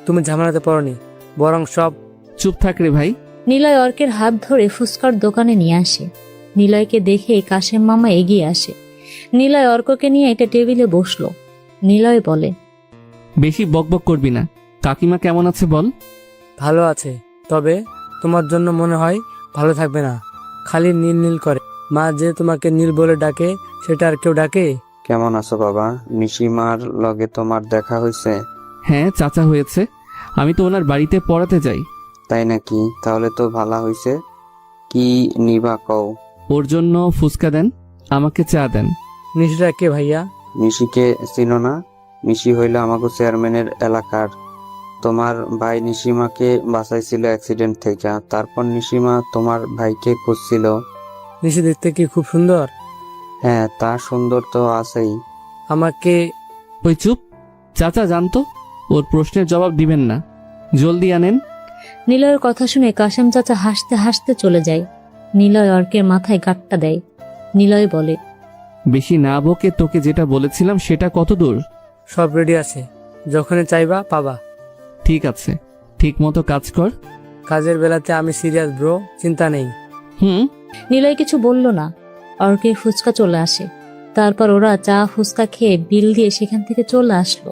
তুমি ঝামেলাতে পড়নি, বরং সব। চুপ থাক রে ভাই। নিলয় অর্কের হাত ধরে ফুচকার দোকানে নিয়ে আসে। নিলয়কে দেখে কাশেম মামা এগিয়ে আসে। নিলয় অর্ককে নিয়ে একটা টেবিলে বসলো। নিলয় বলে, বেশি বকবক করবি না। কাকিমা কেমন আছে বল? ভালো আছে, তবে তোমার জন্য মনে হয় ভালো থাকবে না। খালি নীল নীল করে। মা যে তোমাকে নীল বলে ডাকে, সেটা আর কেউ ডাকে? কেমন আছো বাবা? নিশিমার লগে তোমার দেখা হয়েছে? হ্যাঁ চাচা, হয়েছে। আমি তো ওনার বাড়িতে পড়াতে যাই। তাই নাকি? তাহলে তো ভালো হয়েছে। কি নিবা কও? ওর জন্য ফুচকা দেন, আমাকে চা দেন। নিশিটা কে ভাইয়া? নিশিকে চিনো না? নিশি হইল আমাকে চেয়ারম্যানের এলাকার। তোমার ভাই নিশিমাকে বাঁচাইছিল অ্যাক্সিডেন্ট থেকে, তারপর নিশিমা তোমার ভাইকে খুঁজছিল। নিশি দেখতে কি খুব সুন্দর? হ্যাঁ, তা সুন্দর তো আছেই। আমাকে। ওই চুপ। চাচা জানতো, ওর প্রশ্নের জবাব দিবেন না। জলদি আনেন। নিলয়ের কথা শুনে কাশেম চাচা হাসতে হাসতে চলে যায়। নিলয় অর্কের মাথায় গাঁটটা দেয়। নিলয় বলে, বেশি না বকে তোকে যেটা বলেছিলাম সেটা কত দূর? সব রেডি আছে, যখনই চাইবা পাবা। ঠিক আছে, ঠিক মতো কাজ কর। কাজের বেলাতে আমি সিরিয়াস ব্রো, চিন্তা নেই। নিলয় কিছু বলল না। অর্কের ফুচকা চলে আসে। তারপর ওরা চা ফুচকা খেয়ে বিল দিয়ে সেখান থেকে চলে আসলো।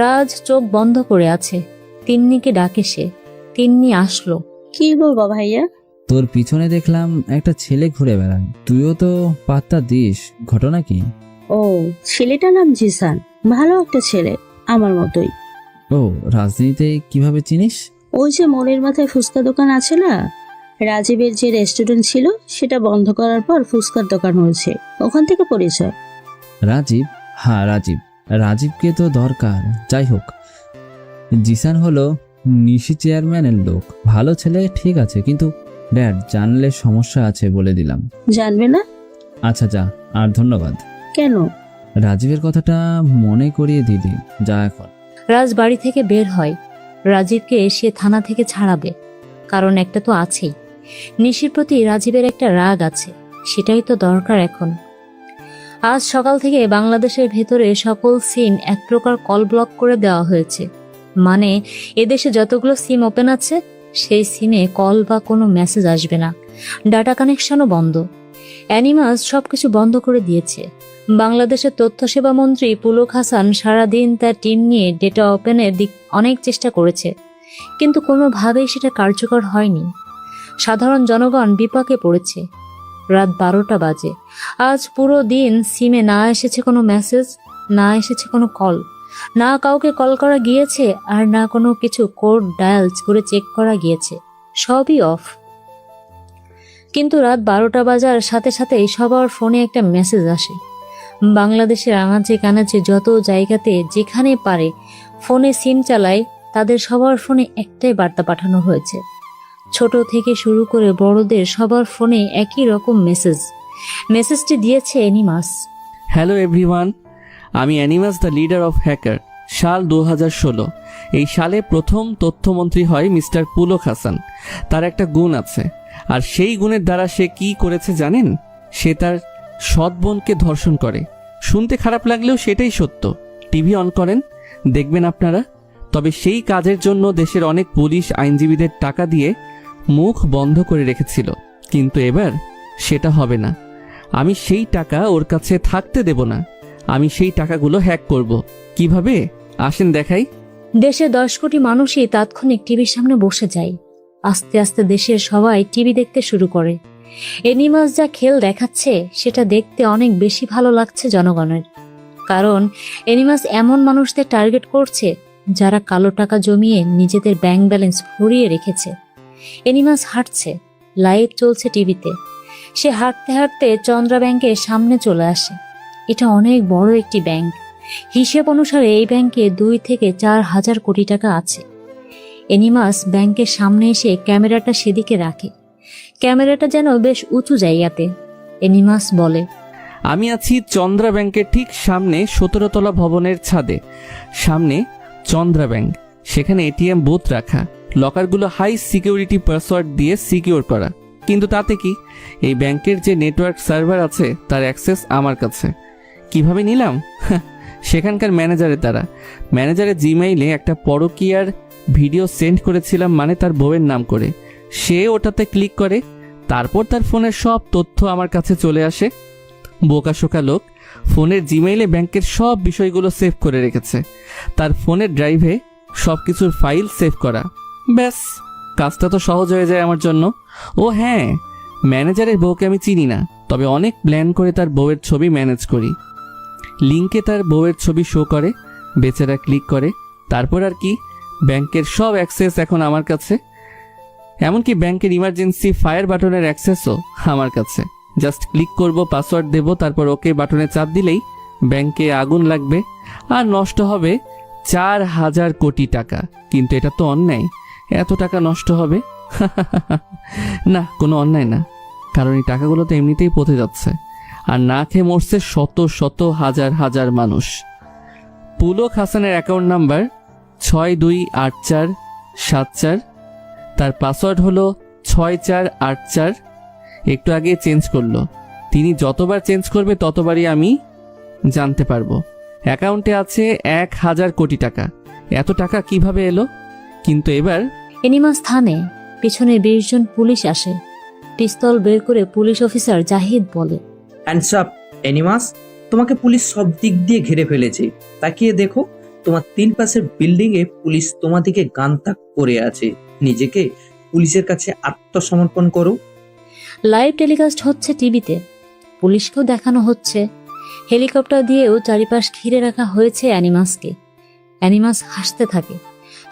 রাজ চোখ বন্ধ করে আছে। তিন্নিকে ডাকে সে। তিন্নি আসলো। কি বলবো ভাইয়া? তোর পিছনে দেখলাম একটা ছেলে ঘুরে বেড়ায়, তুইও তো পাত্তা দিস, ঘটনা কি? ও, ছেলেটার নাম জিসান, ভালো একটা ছেলে, আমার মতোই। ও, রাজনীতিতে কিভাবে চিনিস? ওই যে মোড়ের মাথায় ফুচকা দোকান আছে না, রাজীবের যে রেস্টুরেন্ট ছিল সেটা বন্ধ করার পর ফুচকার দোকান হয়েছে, ওখান থেকে পরিচয়। রাজীব? হ্যাঁ রাজীব, রাজীবকে তো দরকার। যাই হোক, জিসান হলো নিশি চেয়ারম্যানের লোক, ভালো ছেলে ঠিক আছে, কিন্তু ড্যাড জানলে সমস্যা আছে বলে দিলাম। জানবে না? আচ্ছা যা, আর ধন্যবাদ। কেন? রাজীবের কথাটা মনে করিয়ে দিলি, যা এখন। রাজ বাড়ি থেকে বের হয়। রাজীবকে সে থানা থেকে ছাড়াবে, কারণ একটা তো আছেই, নিশির প্রতি রাজীবের একটা রাগ আছে, সেটাই তো দরকার এখন। আজ সকাল থেকে বাংলাদেশের ভেতরে সকল সিম এক প্রকার কল ব্লক করে দেওয়া হয়েছে। মানে এদেশে যতগুলো সিম ওপেন আছে সেই সিমে কল বা কোনো মেসেজ আসবে না, ডাটা কানেকশনও বন্ধ। অ্যানিমাস সবকিছু বন্ধ করে দিয়েছে। বাংলাদেশের তথ্য সেবা মন্ত্রী পুলক হাসান সারাদিন তার টিম নিয়ে ডেটা ওপেনের দিক অনেক চেষ্টা করেছে, কিন্তু কোনোভাবেই সেটা কার্যকর হয়নি। সাধারণ জনগণ বিপাকে পড়েছে। রাত 12টা বাজে। আজ পুরো দিন সিমে না এসেছে কোনো মেসেজ, না এসেছে কোনো কল, না কাউকে কল করা গিয়েছে, আর না কোনো কিছু কোড ডায়াল করে চেক করা গিয়েছে, সবই অফ। কিন্তু রাত 12টা বাজার সাথে সাথেই সবার ফোনে একটা মেসেজ আসে। বাংলাদেশের আনাচে কানাচে যত জায়গাতে যেখানে পারে ফোনে সিম চালায়, তাদের সবার ফোনে একটাই বার্তা পাঠানো হয়েছে। ছোট থেকে শুরু করে বড়দের সবার ফোনে একই রকম মেসেজ। মেসেজটি দিয়েছে অ্যানিমাস। হ্যালো এভরিওয়ান, আমি অ্যানিমাস দ্য লিডার অফ হ্যাকার। সাল 2016। এই সালে প্রথম তথ্যমন্ত্রী হয় মিস্টার পুলক হাসান। তার একটা গুণ আছে, আর সেই গুণের দ্বারা সে কি করেছে জানেন? সে তার সৎ বোনকে ধর্ষণ করে। শুনতে খারাপ লাগলেও সেটাই সত্য। টিভি অন করেন, দেখবেন আপনারা। তবে সেই কাজের জন্য দেশের অনেক পুলিশ আইনজীবীদের টাকা দিয়ে মুখ বন্ধ করে রেখেছিল, কিন্তু এবার সেটা হবে না। আমি সেই টাকা ওর কাছে থাকতে দেব না। আমি সেই টাকাগুলো হ্যাক করব। কিভাবে আসেন দেখাই। দেশে 10 কোটি মানুষই তাৎক্ষণিক টিভির সামনে বসে যায়। আস্তে আস্তে দেশের সবাই টিভি দেখতে শুরু করে। অ্যানিমাস যা খেল দেখাচ্ছে সেটা দেখতে অনেক বেশি ভালো লাগছে জনগণের, কারণ অ্যানিমাস এমন মানুষদের টার্গেট করছে যারা কালো টাকা জমিয়ে নিজেদের ব্যাংক ব্যালেন্স ভরিয়ে রেখেছে। অ্যানিমাস হাঁটছে, লাইভ চলছে টিভিতে। সে হাঁটতে হাঁটতে চন্দ্রা ব্যাংকের সামনে চলে আসে। এটা অনেক বড় একটি ব্যাংক। হিসেব অনুসারে এই ব্যাংকে 2 থেকে 4 হাজার কোটি টাকা আছে। অ্যানিমাস ব্যাংকের সামনে এসে ক্যামেরাটা সেদিকে রাখে। ক্যামেরাটা যেন বেশ উঁচু জায়গাতে। অ্যানিমাস বলে, আমি আছি চন্দ্রা ব্যাংকের ঠিক সামনে 17 তলা ভবনের ছাদে। সামনে চন্দ্রা ব্যাংক, সেখানে এটিএম বুথ রাখা, লকারগুলো হাই সিকিউরিটি পাসওয়ার্ড দিয়ে সিকিউর করা। কিন্তু তাতে কি, এই ব্যাংকের যে নেটওয়ার্ক সার্ভার আছে তার অ্যাক্সেস আমার কাছে। কিভাবে নিলাম? সেখানকার ম্যানেজারের দ্বারা। ম্যানেজারের জিমেইলে একটা পরকীয়ার ভিডিও সেন্ড করেছিলাম, মানে তার বউয়ের নাম করে। সে ওটাতে ক্লিক করে, তারপর তার ফোনের সব তথ্য আমার কাছে চলে আসে। বোকাশোকা লোক ফোনের জিমেইলে ব্যাংকের সব বিষয়গুলো সেভ করে রেখেছে। তার ফোনের ড্রাইভে সব কিছুর ফাইল সেভ করা। ব্যাস, কাজটা তো সহজ হয়ে যায় আমার জন্য। ও হ্যাঁ, ম্যানেজারের বউকে আমি চিনি না, তবে অনেক প্ল্যান করে তার বউয়ের ছবি ম্যানেজ করি। লিঙ্কে তার বউয়ের ছবি শো করে, বেচারা ক্লিক করে। তারপর আর কি, ব্যাংকের সব অ্যাক্সেস এখন আমার কাছে। এমনকি ব্যাংকের ইমার্জেন্সি ফায়ার বাটনের অ্যাক্সেসও আমার কাছে। জাস্ট ক্লিক করব, পাসওয়ার্ড দেব, তারপর ওকে বাটনে চাপ দিলেই ব্যাংকে আগুন লাগবে আর নষ্ট হবে 4,000 কোটি টাকা। কিন্তু এটা তো অন্যায়, এত টাকা নষ্ট হবে। না, কোনো অন্যায় না, কারণ এই টাকাগুলো তো এমনিতেই পথে যাচ্ছে, আর না খেয়ে মরছে শত শত হাজার হাজার মানুষ। পুলক হাসানের অ্যাকাউন্ট নাম্বার 628474। তার পাসওয়ার্ড হলো 6484। একটু আগে চেঞ্জ করলো। তিনি যতবার চেঞ্জ করবে ততবারই আমি জানতে পারবো। অ্যাকাউন্টে আছে 1,000 কোটি টাকা। এত টাকা কিভাবে এলো? কিন্তু এবার অ্যানিমাস থানে। পিছনে 20 জন পুলিশ আসে। পিস্তল বের করে পুলিশ অফিসার জাহিদ বলে, হ্যান্ডস আপ অ্যানিমাস, তোমাকে পুলিশ সব দিক দিয়ে ঘিরে ফেলেছে। তাকিয়ে দেখো, তোমার 3 পাশের বিল্ডিং এ পুলিশ তোমার দিকে গান তাক করে আছে। নিজেকে পুলিশের কাছে আত্মসমর্পণ করো। লাইভ টেলিকাস্ট হচ্ছে টিভিতে, পুলিশকেও দেখানো হচ্ছে। হেলিকপ্টার দিয়েও চারিপাশ ঘিরে রাখা হয়েছে অ্যানিমাসকে। অ্যানিমাস হাসতে থাকে।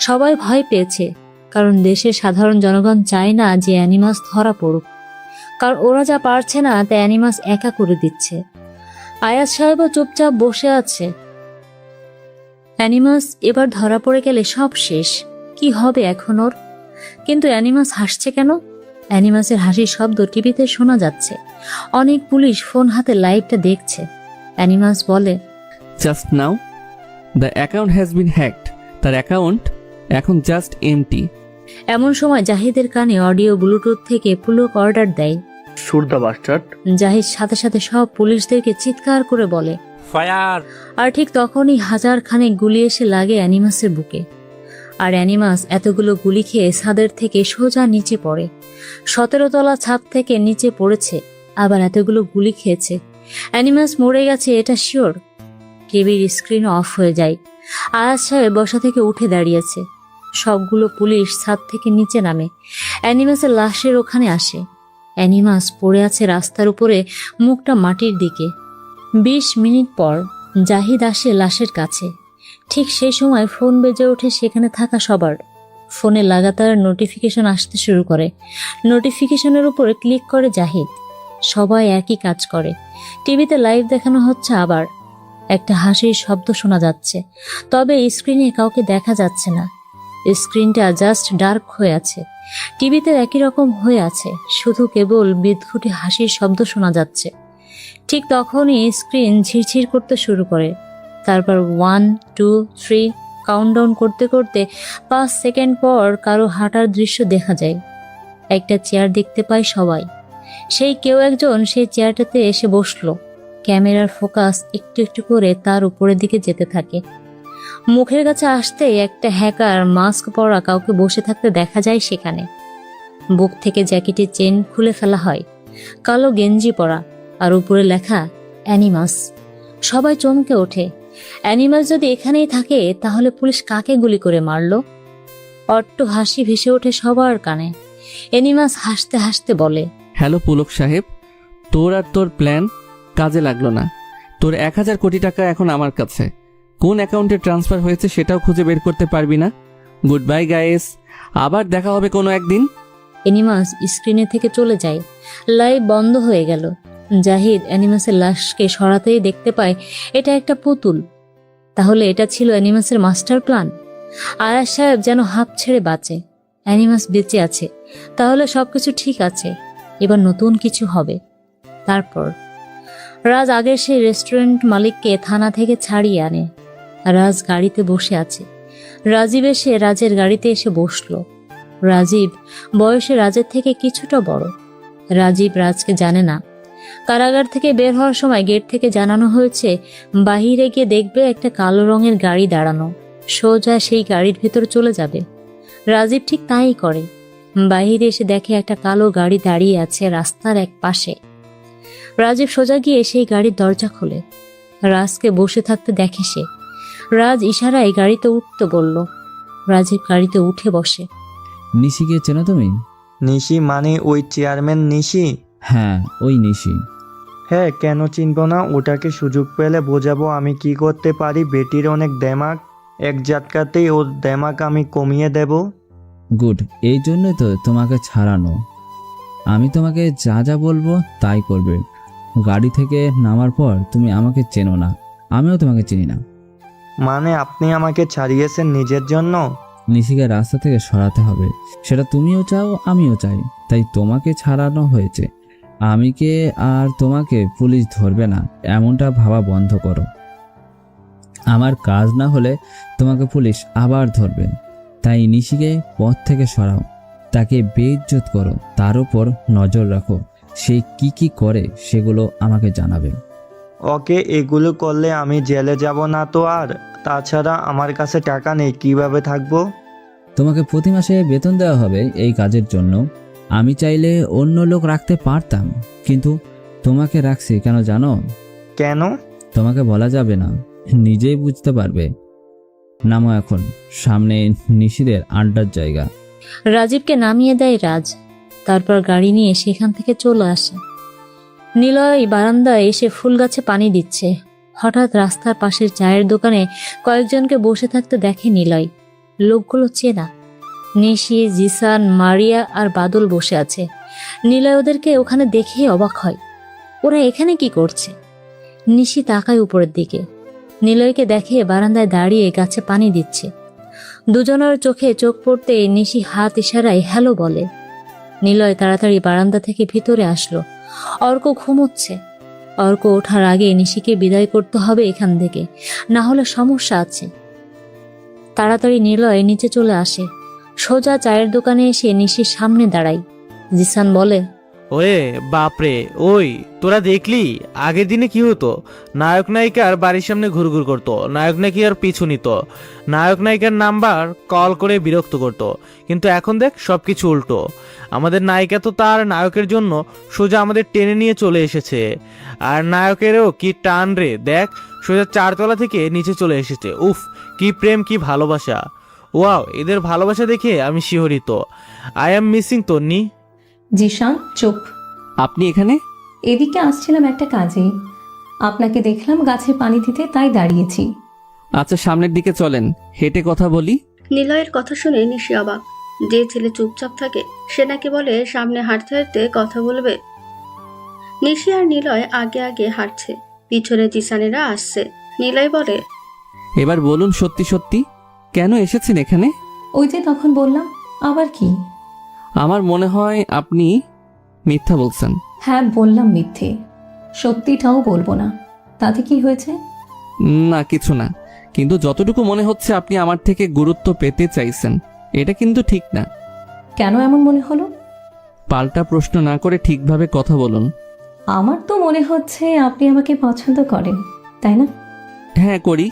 সবাই ভয় পেয়েছে। কারণ দেশের সাধারণ জনগণ চায় না যে অ্যানিমাস ধরা পড়ুক, কারণ ওরা যা পারছে না তা অ্যানিমাস একা করে দিচ্ছে। আয়াজ সাহেবও চুপচাপ বসে আছে। অ্যানিমাস এবার ধরা পড়ে গেলে সব শেষ, কি হবে এখন ওর? কিন্তু অ্যানিমাস হাসছে কেন? অ্যানিমাসের হাসির শব্দ টিভিতে শোনা যাচ্ছে। অনেক পুলিশ ফোন হাতে লাইভটা দেখছে। অ্যানিমাস বলে, just now the account has been hacked. তার অ্যাকাউন্ট এখন জাস্ট এমটি। এমন সময় জাহিদের কানে অডিও ব্লুটুথ থেকে পুলক অর্ডার দেয়। Shoot the bastard. জাহিদ সাথে সাথে সব পুলিশদেরকে চিৎকার করে বলে, ফায়ার! আর ঠিক তখনই হাজার খানেক গুলি এসে লাগে অ্যানিমাসের বুকে। আর অ্যানিমাস এতগুলো গুলি খেয়ে ছাদের থেকে সোজা নিচে পড়ে। 17 তলা ছাদ থেকে নিচে পড়েছে, আবার এতগুলো গুলি খেয়েছে। অ্যানিমাস মরে গেছে এটা শিওর। টিভির স্ক্রিন অফ হয়ে যায়। আয়াজ সাহেব বসা থেকে উঠে দাঁড়িয়েছে। সবগুলো পুলিশ ছাদ থেকে নিচে নামে। অ্যানিমাসের লাশের ওখানে আসে। অ্যানিমাস পড়ে আছে রাস্তার উপরে, মুখটা মাটির দিকে। 20 মিনিট পর জাহিদ আসে লাশের কাছে। ঠিক সেই সময় ফোন বেজে ওঠে সেখানে থাকা সবার। ফোনে লাগাতার নোটিফিকেশন আসতে শুরু করে। নোটিফিকেশনের উপরে ক্লিক করে জাহিদ। সবাই একই কাজ করে। টিভিতে লাইভ দেখানো হচ্ছে আবার। একটা হাসির শব্দ শোনা যাচ্ছে, তবে স্ক্রিনে কাউকে দেখা যাচ্ছে না। স্ক্রিনটা জাস্ট ডার্ক হয়ে আছে। টিভিতে একই রকম হয়ে আছে, শুধু কেবল বিদঘুটে হাসির শব্দ শোনা যাচ্ছে। ঠিক তখনই স্ক্রিন ঝিরঝির করতে শুরু করে। তারপর 1, 2, 3 কাউন্টডাউন করতে করতে 5 সেকেন্ড পর কারো হাঁটার দৃশ্য দেখা যায়। একটা চেয়ার দেখতে পায় সবাই। সেই কেউ একজন সেই চেয়ারটাতে এসে বসলো। ক্যামেরার ফোকাস একটু একটু করে তার উপরের দিকে যেতে থাকে। মুখের কাছে আসতেই একটা হ্যাকার মাস্ক পরা কাউকে বসে থাকতে দেখা যায় সেখানে। বুক থেকে জ্যাকেটের চেন খুলে ফেলা হয়। কালো গেঞ্জি পরা, আর উপরে লেখা অ্যানিমাস। সবাই চমকে ওঠে। অ্যানিমাস যদি এখানেই থাকে তাহলে পুলিশ কাকে গুলি করে মারলো? অট্ট হাসি ভেসে ওঠে সবার কানে। অ্যানিমাস হাসতে হাসতে বলে, হ্যালো পুলক সাহেব, তোর আর তোর প্ল্যান কাজে লাগলো না। তোর 1000 কোটি টাকা এখন আমার কাছে। কোন অ্যাকাউন্টে ট্রান্সফার হয়েছে সেটাও খুঁজে বের করতে পারবি না। গুড বাই গাইস, আবার দেখা হবে কোনো একদিন। অ্যানিমাস স্ক্রিনে থেকে চলে যায়। লাইভ বন্ধ হয়ে গেল। জাহিদ অ্যানিমাসের লাশকে সরাতেই দেখতে পায় এটা একটা পুতুল। তাহলে এটা ছিল অ্যানিমাসের মাস্টার প্ল্যান। আয়াজ সাহেব যেন হাঁপ ছেড়ে বাঁচে। অ্যানিমাস বেঁচে আছে, তাহলে সবকিছু ঠিক আছে। এবার নতুন কিছু হবে। তারপর রাজ আগের সেই রেস্টুরেন্ট মালিককে থানা থেকে ছাড়িয়ে আনে। রাজ গাড়িতে বসে আছে। রাজীব এসে রাজের গাড়িতে এসে বসলো। রাজীব বয়সে রাজের থেকে কিছুটা বড়। রাজীব রাজকে জানে না। কারাগার থেকে বের হওয়ার সময় গেট থেকে জানানো হয়েছে বাহিরে গিয়ে দেখবে একটা কালো রঙের গাড়ি দাঁড়ানো, সোজা সেই গাড়ির ভেতর চলে যাবে। রাজীব ঠিক তাই করে। বাহিরে এসে দেখে একটা কালো গাড়ি দাঁড়িয়ে আছে রাস্তার এক পাশে। রাজীব সোজা গিয়ে সেই গাড়ির দরজা খোলে। রাজকে বসে থাকতে দেখে সে। রাজ ইশারায় গাড়িতে উঠতে বলল। রাজীব গাড়িতে উঠে বসে। নিশিকে চেনো তুমি? নিশি মানে ওই চেয়ারম্যান নিশি? হ্যাঁ, ওই নিশি। হ্যাঁ, কেন চিনব না? ওটাকে সুযোগ পেলে বোঝাবো আমি কি করতে পারি। বেটির অনেক দেমাগ, এক ঝাটকাতেই ওর দেমাগ আমি কমিয়ে দেব। গুড, এই জন্যই তো তোমাকে ছাড়ানো। আমি তোমাকে যা যা বলবো তাই করবে। গাড়ি থেকে নামার পর তুমি আমাকে চেনো না, আমিও তোমাকে চিনি না। মানে আপনি আমাকে ছাড়িয়েছেন নিজের জন্য? নিশিকে রাস্তা থেকে সরাতে হবে, সেটা তুমিও চাও আমিও চাই, তাই তোমাকে ছাড়ানো হয়েছে। আমি কে আর তোমাকে পুলিশ ধরবে না এমনটা ভাবা বন্ধ করো। আমার কাজ না হলে তোমাকে পুলিশ আবার ধরবে। তাই নিশিকে পথ থেকে সরাও, তাকে বেইজ্জত করো, তার উপর নজর রাখো। সে কি কি করে সেগুলো আমাকে জানাবে। ওকে, এগুলো করলে আমি জেলে যাব না তো? আর তাছাড়া আমার কাছে টাকা নেই, কিভাবে থাকবো? তোমাকে প্রতি মাসে বেতন দেওয়া হবে এই কাজের জন্য। আমি চাইলে অন্য লোক রাখতে পারতাম, কিন্তু তোমাকে রাখছি কেন জানো? কেন? তোমাকে বলা যাবে না, নিজেই বুঝতে পারবে। নামো এখন, সামনে নিশিদের আড্ডার জায়গা। রাজীবকে নামিয়ে দেয় রাজ। তারপর গাড়ি নিয়ে সেখান থেকে চলে আসে। নিলয় বারান্দায় এসে ফুল গাছে পানি দিচ্ছে। হঠাৎ রাস্তার পাশের চায়ের দোকানে কয়েকজনকে বসে থাকতে দেখে নিলয়। লোকগুলো চেনা। নিশি, জিসান, মারিয়া আর বাদল বসে আছে। নিলয় ওদেরকে ওখানে দেখে অবাক হয়। ওরা এখানে কি করছে? নিশি তাকায় উপরের দিকে। নিলয়কে দেখে বারান্দায় দাঁড়িয়ে গাছে পানি দিচ্ছে। দুজনের চোখে চোখ পড়তে নিশি হাত ইশারায় হ্যালো বলে। নিলয় তাড়াতাড়ি বারান্দা থেকে ভিতরে আসলো। অর্ক ঘুমোচ্ছে। অর্ক ওঠার আগে নিশিকে বিদায় করতে হবে এখান থেকে, না হলে সমস্যা আছে। তাড়াতাড়ি নিলয় নিচে চলে আসে। সোজা চায়ের দোকানে এসে নিশির সামনে দাঁড়ায়। জিসান বলে, ওরে বাপরে, ওই তোরা দেখলি আগের দিনে কি হতো? নায়ক নায়িকার বাড়ির সামনে ঘুরঘুর করতো, নায়ক নায়িকার পিছু নিত, নায়ক নায়িকার নাম্বার কল করে বিরক্ত করত। কিন্তু এখন দেখ সবকিছু উল্টো। আমাদের নায়িকা তো তার নায়কের জন্য সোজা আমাদের টেনে নিয়ে চলে এসেছে। আর নায়কেরও কি টান রে, দেখ সোজা 4 তলা থেকে নিচে চলে এসেছে। উফ, কি প্রেম, কি ভালোবাসা! ওয়াও, এদের ভালোবাসা দেখে আমি শিহরিত। আই অ্যাম মিসিং তন্নি। জিশান চুপ। আপনি এখানে? এদিকে আসছিলাম একটা কাজে, আপনাকে দেখলাম গাছে পানি দিতে, তাই দাঁড়িয়েছি। আচ্ছা, সামনের দিকে চলেন, হেঁটে কথা বলি। নিলয়ের কথা শুনে নিশি অবাক। যে ছেলে চুপচাপ থাকে সে নাকি বলে সামনে হাঁটতে হাঁটতে কথা বলবে। নিশি আর নিলয় আগে আগে হাঁটছে, পিছনে জিসানেরা আসছে। নিলয় বলে, এবার বলুন সত্যি সত্যি কেন এসেছেন এখানে? ওই যে তখন বললাম, আবার কি? আমার মনে হয় আপনি মিথ্যা বলছেন। হ্যাঁ বললাম মিথ্যে, সত্যিটাও বলবো না, তাতে কি হয়েছে? না কিছু না, কিন্তু যতটুকু মনে হচ্ছে আপনি আমার থেকে গুরুত্ব পেতে চাইছেন, এটা কিন্তু ঠিক না। কেন এমন মনে হলো? পাল্টা প্রশ্ন না করে ঠিকভাবে কথা বলুন। আমার তো মনে হচ্ছে আপনি আমাকে পছন্দ করেন, তাই না? হ্যাঁ করি,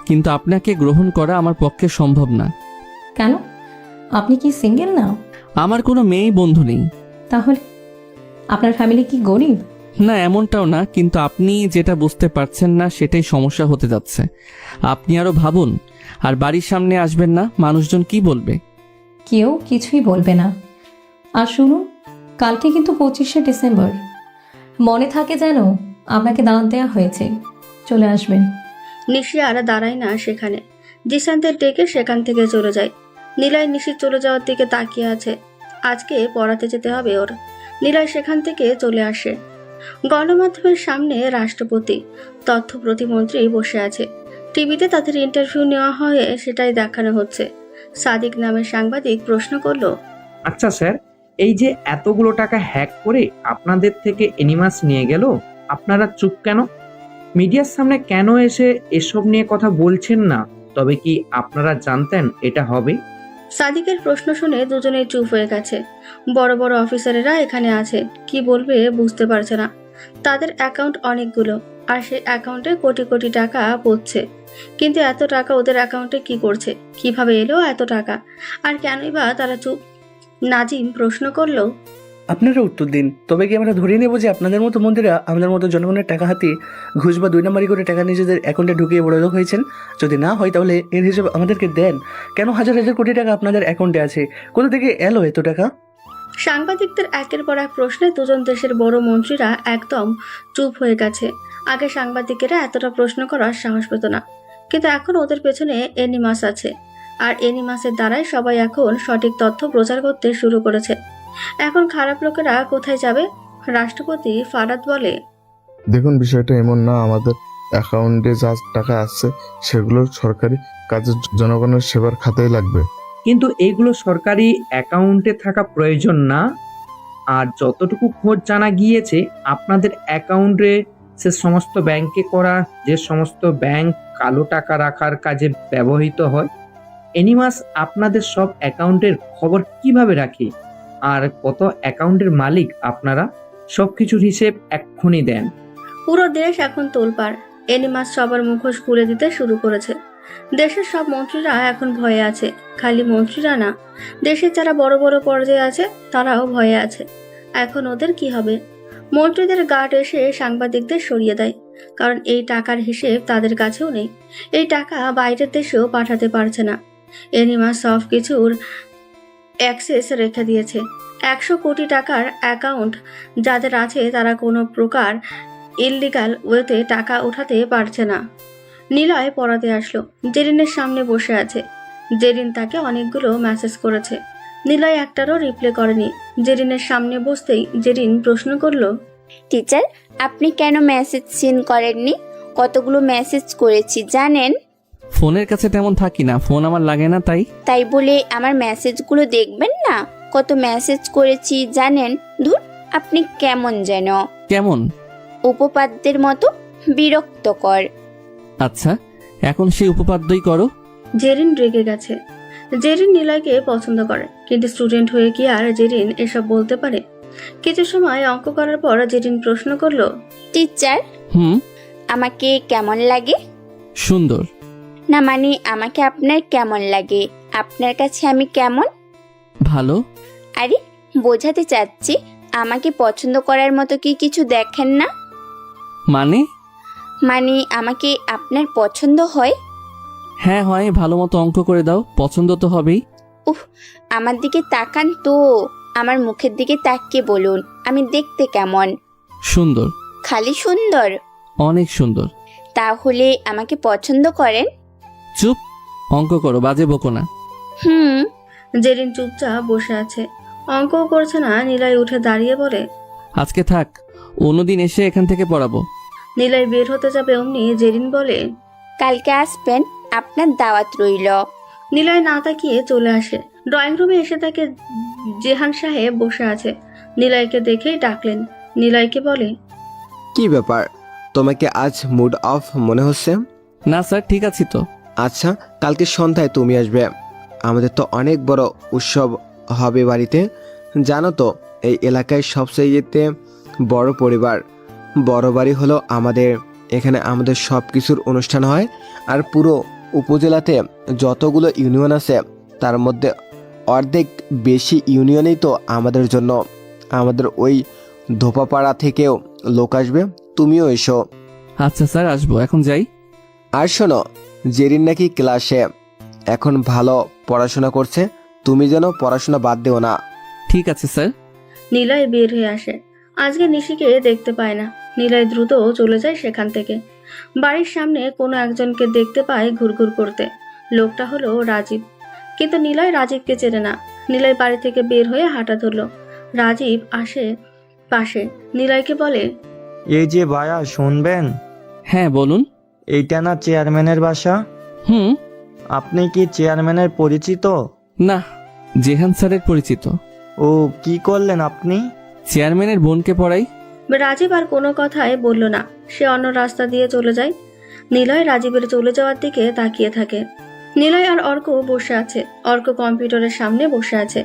কিন্তু আপনাকে গ্রহণ করা আমার পক্ষে সম্ভব না। কেন? আপনি কি সিঙ্গেল না? আমার কোনো মেয়ে বন্ধু নেই। তাহলে আপনার ফ্যামিলি কি গরিব? না এমনটাও না, কিন্তু আপনি যেটা বুঝতে পারছেন না সেটাই সমস্যা হতে যাচ্ছে। আপনি আরো ভাবুন, আর বাড়ির সামনে আসবেন না, মানুষজন কি বলবে? কেউ কিছুই বলবে না। আর শুনুন, কালকে কিন্তু 25শে ডিসেম্বর, মনে থাকে যেন, আপনাকে দাওয়াত দেওয়া হয়েছে, চলে আসবেন। নিশি আর দাঁড়ায় না সেখানে, জিসানদের ডেকে সেখান থেকে চলে যায়। নিলয় নিশি চলে যাওয়ার দিকে তাকিয়ে আছে। আজকে পড়াতে যেতে হবে ওর। নিলয় সেখান থেকে চলে আসে। গণমাধ্যমের সামনে রাষ্ট্রপতি, তথ্য প্রতিমন্ত্রী বসে আছে। টিভিতে তাদের ইন্টারভিউ নেওয়া হয়, সেটাই দেখানো হচ্ছে। সাদিক নামের সাংবাদিক প্রশ্ন করলো, আচ্ছা স্যার, এই যে এতগুলো টাকা হ্যাক করে আপনাদের থেকে এনিমাস নিয়ে গেল, আপনারা চুপ কেন? মিডিয়ার সামনে কেন এসে এসব নিয়ে কথা বলছেন না? তবে কি আপনারা জানতেন এটা হবে? সাদিকের প্রশ্ন শুনে দুজনেই চুপ হয়ে গেছে। বড় বড় অফিসারেরা এখানে আছে, কি বলবে বুঝতে পারছে না। তাদের অ্যাকাউন্ট অনেকগুলো, আর সেই অ্যাকাউন্টে কোটি কোটি টাকা পড়ছে। কিন্তু এত টাকা ওদের অ্যাকাউন্টে কি করছে? কিভাবে এলো এত টাকা? আর কেনই বা তারা চুপ? নাজিম প্রশ্ন করলো, আপনারা উত্তর দিন। তবে কি আমরা ধরিয়ে নেব যে আপনাদের মতো মন্ত্রীরা আমাদের মতো জনগণের টাকা হাতিয়ে ঘুষ বা 2 নম্বরি করে টাকা নিজেদের অ্যাকাউন্টে ঢুকিয়ে বড়লোক হয়েছেন? যদি না হয় তাহলে এর হিসেবে আমাদেরকে দেন। কেন হাজার হাজার কোটি টাকা আপনাদের অ্যাকাউন্টে আছে? কোথা থেকে এলো এত টাকা? সাংবাদিকদের একের পর এক প্রশ্নে দুজন দেশের বড় মন্ত্রীরা একদম চুপ হয়ে গেছে। আগে সাংবাদিকেরা এতটা প্রশ্ন করার সাহস পেত না, কিন্তু এখন ওদের পেছনে এনিমাস আছে, আর এনিমাসের দ্বারাই সবাই এখন সঠিক তথ্য প্রচার করতে শুরু করেছে। এখন খারাপ লোকেরা কোথায় যাবে? রাষ্ট্রপতি ফারাদ বলে, দেখুন, বিষয়টা এমন না, আমাদের অ্যাকাউন্টে যা টাকা আসছে সেগুলো সরকারি কাজের জনগণের সেবার খাতেই লাগবে। কিন্তু এইগুলো সরকারি অ্যাকাউন্টে থাকা প্রয়োজন না। আর যতটুকু খোঁজ জানা গিয়েছে, আপনাদের অ্যাকাউন্টে সে সমস্ত ব্যাংকে করা যে সমস্ত ব্যাংক কালো টাকা রাখার কাজে ব্যবহৃত হয়, এনিমাস আপনাদের সব অ্যাকাউন্টের খবর কিভাবে রাখে আর কত অ্যাকাউন্টের মালিক আপনারা, সবকিছুর হিসেব এক্ষুনি দেন। পুরো দেশ এখন তোলপাড়। এনিমাস সবার মুখোশ খুলে দিতে শুরু করেছে। দেশের সব মন্ত্রীরা এখন ভয়ে আছে। খালি মন্ত্রীরা না, দেশের যারা বড় বড় পর্যায়ে আছে তারাও ভয়ে আছে। এখন ওদের কি হবে? মন্ত্রীদের গার্ড এসে সাংবাদিকদের সরিয়ে দেয়, কারণ এই টাকার হিসেব তাদের কাছেও নেই। এই টাকা বাইরের দেশেও পাঠাতে পারছে না। এনিমাস সব কিছুর অ্যাক্সেস রেখে দিয়েছে। 100 কোটি টাকার অ্যাকাউন্ট যাদের আছে তারা কোনো প্রকার ইললিগাল ওয়েতে টাকা উঠাতে পারছে না। নিলয় পড়াতে আসলো। জেরিনের সামনে বসে আছে। জেরিন তাকে অনেকগুলো মেসেজ করেছে, নিলয় একটারও রিপ্লাই করেনি। জেরিনের সামনে বসতেই জেরিন প্রশ্ন করলো, টিচার, আপনি কেন মেসেজ সেন্ড করেননি? কতগুলো মেসেজ করেছি জানেন? ফোনের কাছে তেমন থাকি না, ফোন আমার লাগে না তাই। তাই বলে আমার মেসেজগুলো দেখবেন না? কত মেসেজ করেছি জানেন? ধুর, আপনি কেমন যেন কেমন? উপপাদ্যের মতো বিরক্তকর। আচ্ছা, এখন সেই উপপাদ্যই করো। জেরিন রেগে গেছে। জেরিন নিলয়কে পছন্দ করে, কিন্তু স্টুডেন্ট হয়ে কি আর জেরিন এসব বলতে পারে? কিছু সময় অঙ্ক করার পর জেরিন প্রশ্ন করলো, টিচার, আমাকে কেমন লাগে? সুন্দর। না মানে আমাকে আপনার কেমন লাগে? আপনার কাছে আমি কেমন? ভালো। আরে, বোঝাতে চাচ্ছি আমাকে পছন্দ করার মতো কি কিছু দেখেন না? মানে আমাকে আপনার পছন্দ হয়? হ্যাঁ হয়, ভালো মতো অঙ্ক করে দাও, পছন্দ তো হবেই। আমার দিকে তাকান তো, আমার মুখের দিকে তাকিয়ে বলুন আমি দেখতে কেমন? সুন্দর। খালি সুন্দর? অনেক সুন্দর। তাহলে আমাকে পছন্দ করেন? চুপ, অঙ্ক করো, বাজে বকো না। জেরিন চুপচাপ বসে আছে, অঙ্কও করছে না। নিলয় উঠে দাঁড়িয়ে বলে, আজকে থাক, অন্যদিন এসে এখান থেকে পড়াবো। নিলয় বের হতে যাবে অমনি জেরিন বলে, কালকে আসবেন, আপনার দাওয়াত রইল। নিলয় না তাকিয়ে চলে আসে। ড্রয়িং রুমে এসে তাকে জেহান সাহেব বসে আছে। নিলয়কে দেখেই ডাকলেন। নিলয়কে বলে, কি ব্যাপার, তোমাকে আজ মুড অফ মনে হচ্ছে? না স্যার, ঠিক আছি তো। আচ্ছা, কালকে সন্ধ্যায় তুমি আসবে, আমাদের তো অনেক বড় উৎসব হবে বাড়িতে। জানো তো, এই এলাকায় সবচেয়ে বড় পরিবার, বড় বাড়ি হলো আমাদের। এখানে আমাদের সব কিছুর অনুষ্ঠান হয়। আর পুরো উপজেলাতে যতগুলো ইউনিয়ন আছে তার মধ্যে অর্ধেক বেশি ইউনিয়নেই তো আমাদের জন্য। আমাদের ওই ধোপাপাড়া থেকেও লোক আসবে, তুমিও এসো। আচ্ছা স্যার, আসবো, এখন যাই। আর শোনো, জেরিন নাকি ক্লাসে এখন ভালো পড়াশোনা করছে, তুমি যেন পড়াশোনা বাদ দিও না। ঠিক আছে স্যার। নিলয় বের হয়ে আসে। আজকে নিশিকে দেখতে পায় না। নিলয় দ্রুত চলে যায় সেখান থেকে। বাড়ির সামনে কোনো একজনকে দেখতে পায় ঘুরঘুর করতে। লোকটা হলো রাজীব, কিন্তু নিলয় রাজীবকে চেনে না। নিলয় বাড়ি থেকে বের হয়ে হাঁটা ধরলো। রাজীব আসে পাশে, নিলয়কে বলে, এই যে ভাইয়া, শুনবেন? হ্যাঁ বলুন। এইটা না চেয়ারম্যানের বাসা? আপনি কি চেয়ারম্যানের পরিচিত? না, জেহান স্যারের পরিচিত। ও, কি করলেন আপনি? চেয়ারম্যানের বোনকে পড়াই। রাজীব আর কোনো কথাই বলল না, সে অন্য রাস্তা দিয়ে চলে যায়। নিলয় রাজীবের চলে যাওয়ার দিকে তাকিয়ে থাকে। নিলয় আর অর্ক বসে আছে। অর্ক কম্পিউটারের সামনে বসে আছে,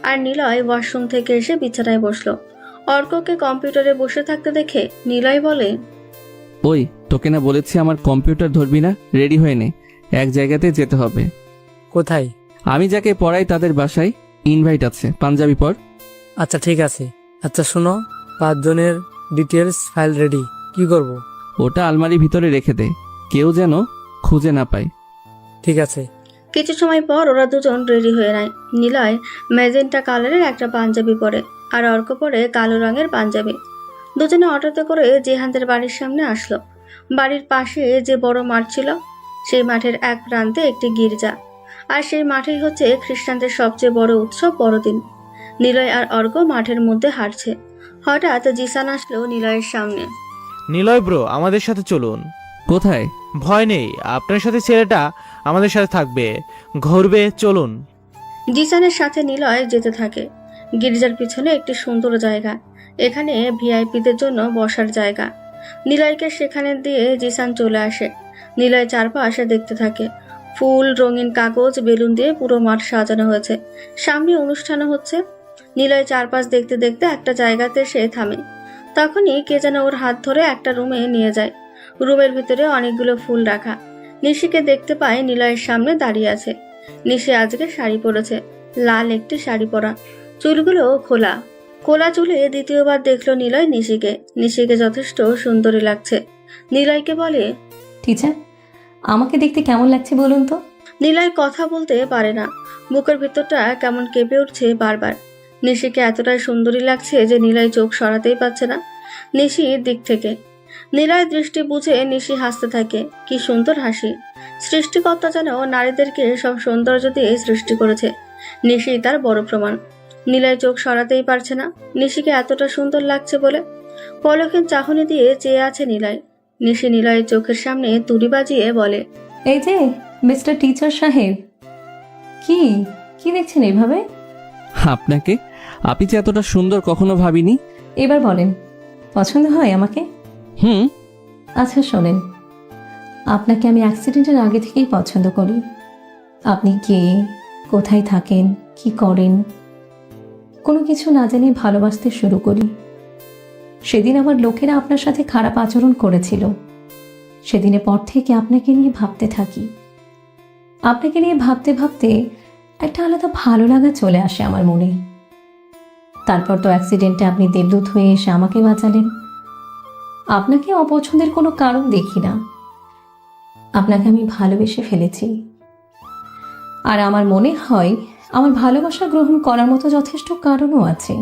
আর নিলয় ওয়াশরুম থেকে এসে বিছানায় বসলো। অর্ককে কম্পিউটারে বসে থাকতে দেখে নিলয় বলে, ওই, তোকে না বলেছি আমার কম্পিউটার ধরবি না, রেডি হয়ে নে, এক জায়গাতে যেতে হবে। কোথায়? আমি যাকে পড়াই তাদের বাসায়, ইনভাইট আছে, পাঞ্জাবি পর। আচ্ছা ঠিক আছে। আচ্ছা শোনো, 5 জনের ডিটেলস ফাইল রেডি, কি করব? ওটা আলমারির ভিতরে রেখে দে, কেউ যেন খুঁজে না পায়। ঠিক আছে। কিছু সময় পর ওরা দুজন রেডি হয়ে নেয়। নিলয় ম্যাজেন্টা কালারের একটা পাঞ্জাবি পরে, আর অর্ক পরে কালো রঙের পাঞ্জাবি। দুজনে অটোতে করে জেহানদের বাড়ির সামনে আসলো। বাড়ির পাশে যে বড় মাঠ ছিল, সেই মাঠের এক প্রান্তে একটি গির্জা, আর সেই মাঠেই হচ্ছে খ্রিস্টানদের সবচেয়ে বড় উৎসব বড়দিন। নিলয় আর অর্ক মাঠের মধ্যে হাঁটছে। হঠাৎ জিসান আসলো নিলয়ের সামনে। নিলয় ব্রো, আমাদের সাথে চলুন। কোথায়? ভয় নেই, আপনার সাথে ছেলেটা আমাদের সাথে থাকবে, ঘুরবে, চলুন। জিসানের সাথে নিলয় যেতে থাকে। গির্জার পিছনে একটি সুন্দর জায়গা, এখানে ভিআইপিদের জন্য বসার জায়গা। নিলয়কে সেখানে দিয়ে জিসান চলে আসে। নিলয় চারপাশে দেখতে থাকে। ফুল, রঙিন কাগজ, বেলুন দিয়ে পুরো মাঠ সাজানো হয়েছে। সামনে অনুষ্ঠানও হচ্ছে। নিলয় চারপাশ দেখতে দেখতে একটা জায়গাতে সে থামে। তখনই কে যেন ওর হাত ধরে একটা রুমে নিয়ে যায়। রুমের ভিতরে অনেকগুলো ফুল রাখা। নিশিকে দেখতে পায় নিলয়ের সামনে দাঁড়িয়ে আছে। নিশি আজকে শাড়ি পরেছে, লাল একটি শাড়ি পরা, চুলগুলো খোলা। খোলা চুলে দ্বিতীয়বার দেখলো নিলয় নিশিকে। নিশিকে যথেষ্ট সুন্দরী লাগছে। নিলয়কে বলে, টিচার, আমাকে দেখতে কেমন লাগছে বলুন তো? নিলয় কথা বলতে পারে না, বুকের ভিতরটা কেমন কেঁপে উঠছে বারবার। নিশিকে এতটাই সুন্দরী লাগছে যে নিলয় চোখ সরাতেই পারছে না নিশির দিক থেকে। নিলয়ের দৃষ্টি বুঝে নিশি হাসতে থাকে। কি সুন্দর হাসি! সৃষ্টিকর্তা যেন নারীদেরকে সব সৌন্দর্য দিয়ে সৃষ্টি করেছে। নিশি তার বড় প্রমাণ। নিলয় চোখ সরাতেই পারছে না নিশিকে এতটা সুন্দর লাগছে বলে। পলকের চাহনি দিয়ে চেয়ে আছে নিলয়। নিশি নিলয়ের চোখের সামনে তুড়ি বাজিয়ে বলে, এই যে মিস্টার টিচার সাহেব, কি কি দেখছেন এইভাবে? আপনাকে? আপনি যে এতটা সুন্দর কখনো ভাবিনি। এবার বলেন, পছন্দ হয় আমাকে? হুম। আচ্ছা শোনেন, আপনাকে আমি অ্যাক্সিডেন্টের আগে থেকেই পছন্দ করি। আপনি কে, কোথায় থাকেন, কি করেন, কোনো কিছু না জেনে ভালোবাসতে শুরু করি। সেদিন আমার লোকেরা আপনার সাথে খারাপ আচরণ করেছিল। সেদিনের পর থেকে আপনাকে নিয়ে ভাবতে থাকি। আপনাকে নিয়ে ভাবতে ভাবতে একটা আলাদা ভালো লাগা চলে আসে আমার মনে। তারপর তো অ্যাক্সিডেন্টে আপনি দেবদূত হয়ে এসে আমাকে বাঁচালেন। আপনাকে অপছন্দের কোনো কারণ দেখি না। আপনাকে আমি ভালোবেসে ফেলেছি। আর আমার মনে হয় আমার ভালোবাসা গ্রহণ করার মতো যথেষ্ট কারণও আছে,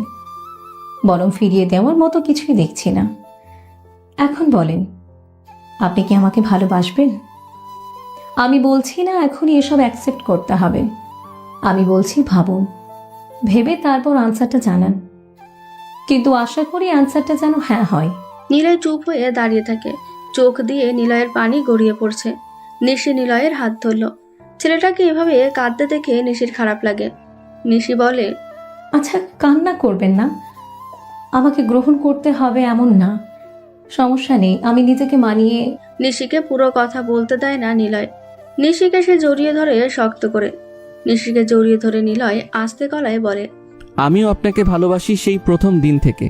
বরং ফিরিয়ে দেওয়ার মতো কিছুই দেখছি না। এখন বলেন, আপনি কি আমাকে ভালোবাসবেন? আমি বলছি না এখনই এসব অ্যাকসেপ্ট করতে হবে। আমি বলছি ভাবুন, ভেবে তারপর আনসারটা জানান। কিন্তু আশা করি আনসারটা যেন হ্যাঁ হয়। নিলয় চুপ হয়ে দাঁড়িয়ে থাকে। চোখ দিয়ে নিলয়ের পানি গড়িয়ে পড়ছে। নিশি নিলয়ের হাত ধরল। ছেলেটাকে এভাবে কাঁদতে দেখে নিশির খারাপ লাগে। নিশি বলে, আচ্ছা কান্না করবেন না, আমাকে গ্রহণ করতে হবে এমন না, সমস্যা নেই, আমি নিজেকে মানিয়ে। নিশিকে পুরো কথা বলতে দেয় না নিলয়। নিশিকে সে জড়িয়ে ধরে শক্ত করে। নিশিকে জড়িয়ে ধরে নিলয় আস্তে গলায় বলে, আমিও আপনাকে ভালোবাসি সেই প্রথম দিন থেকে,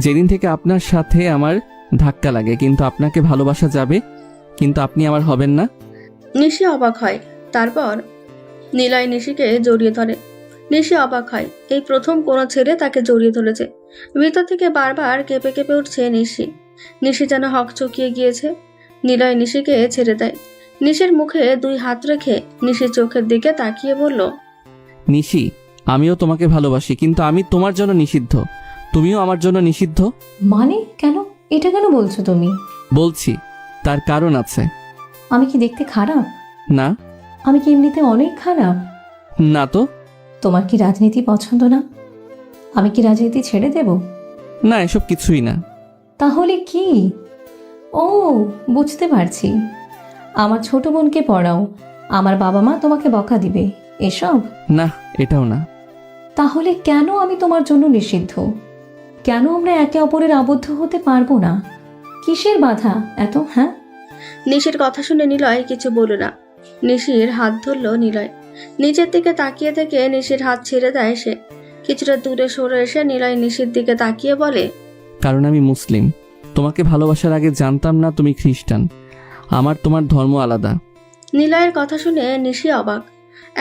যেদিন থেকে আপনার সাথে আমার ধাক্কা লাগে। কিন্তু আপনাকে ভালোবাসা যাবে, কিন্তু আপনি আমার হবেন না। নিশি অবাক হয়। তারপর নিলয় নিশিকে জড়িয়ে ধরে। নিশি অবাক হয়, এই প্রথম কোনো ছেলে তাকে জড়িয়ে ধরেছে। ভিতর থেকে বারবার কেঁপে কেঁপে উঠছে নিশি। নিশি যেন হকচকিয়ে গিয়েছে। নিলয় নিশিকে ছেড়ে দেয়। নিশির মুখে দুই হাত রেখে নিশির চোখের দিকে তাকিয়ে বলল, নিশি, আমিও তোমাকে ভালোবাসি, কিন্তু আমি তোমার জন্য নিষিদ্ধ, তুমিও আমার জন্য নিষিদ্ধ। মানে কেন? এটা কেন বলছো তুমি? বলছি, তার কারণ আছে। আমি কি দেখতে খারাপ? না। আমি কি এমনিতে অনেক খারাপ? না তো। তোমার কি রাজনীতি পছন্দ না? আমি কি রাজনীতি ছেড়ে দেব? না, এসব কিছুই না। তাহলে কি? ও, বুঝতে পারছি। আমার ছোট বোনকে পড়াও, আমার বাবা মা তোমাকে বকা দিবে, এসব? না, এটাও না। তাহলে কেন আমি তোমার জন্য নিষিদ্ধ? কেন আমরা একে অপরের আবদ্ধ হতে পারবো না? কিসের বাধা এত? হ্যাঁ। নিশির কথা শুনে নিলয় কিছু বলল না। নিশির হাত ধরল নিলয়। নিচের দিকে তাকিয়ে থেকে নিশির হাত ছেড়ে দেয় সে। কিছুটা দূরে সরে এসে নিলয় নিশির দিকে তাকিয়ে বলে, কারণ আমি মুসলিম। তোমাকে ভালোবাসার আগে জানতাম না তুমি খ্রিস্টান। আমার তোমার ধর্ম আলাদা। নিলয়ের কথা শুনে নিশি অবাক।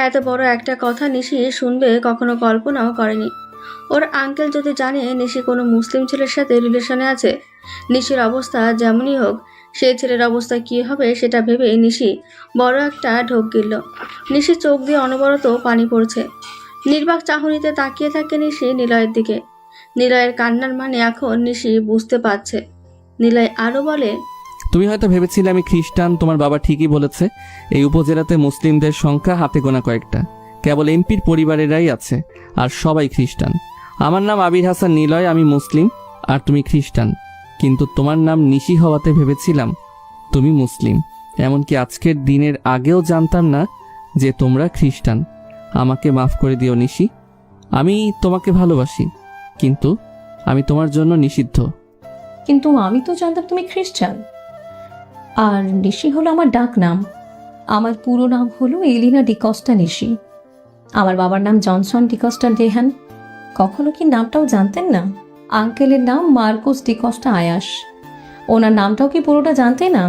এত বড় একটা কথা নিশি শুনবে কখনো কল্পনাও করেনি। ওর আঙ্কেল যদি জানে নিশি কোনো মুসলিম ছেলের সাথে রিলেশনে আছে, নিশির অবস্থা যেমনই হোক, সেই ছেলের অবস্থা কি হবে সেটা ভেবে নিশি বড় একটা ঢোক গিলল। নিশির চোখ দিয়ে অনবরত পানি পড়ছে। নির্বাক চাহনিতে তাকিয়ে থাকে নিশি নিলয়ের দিকে। নিলয়ের কান্নার মানে এখন নিশি বুঝতে পারছে। নিলয় আরো বলে, তুমি হয়তো ভেবেছিলে আমি খ্রিস্টান। তোমার বাবা ঠিকই বলেছে, এই উপজেলাতে মুসলিমদের সংখ্যা হাতে গোনা কয়েকটা। কেবল এমপির পরিবারেরাই আছে, আর সবাই খ্রিস্টান। আমার নাম আবির হাসান নিলয়, আমি মুসলিম আর তুমি খ্রিস্টান। কিন্তু তোমার নাম নিশি হওয়াতে ভেবেছিলাম তুমি মুসলিম। এমনকি আজকের দিনের আগেও জানতাম না যে তোমরা খ্রিস্টান। আমাকে মাফ করে দিও নিশি। আমি তোমাকে ভালোবাসি, কিন্তু আমি তোমার জন্য নিষিদ্ধ। কিন্তু আমি তো জানতাম তুমি খ্রিস্টান। আর নিশি হলো আমার ডাক নাম। আমার পুরো নাম হলো এলিনা ডিকস্টা নিশি। আমার বাবার নাম জনসন ডিকস্টা ডেহান। কখনো কি নামটাও জানতেন না? আঙ্কেলের নাম মার্কোস ডিকস্টা আয়াস। ওনার নামটাও কি পুরোটা জানতে না?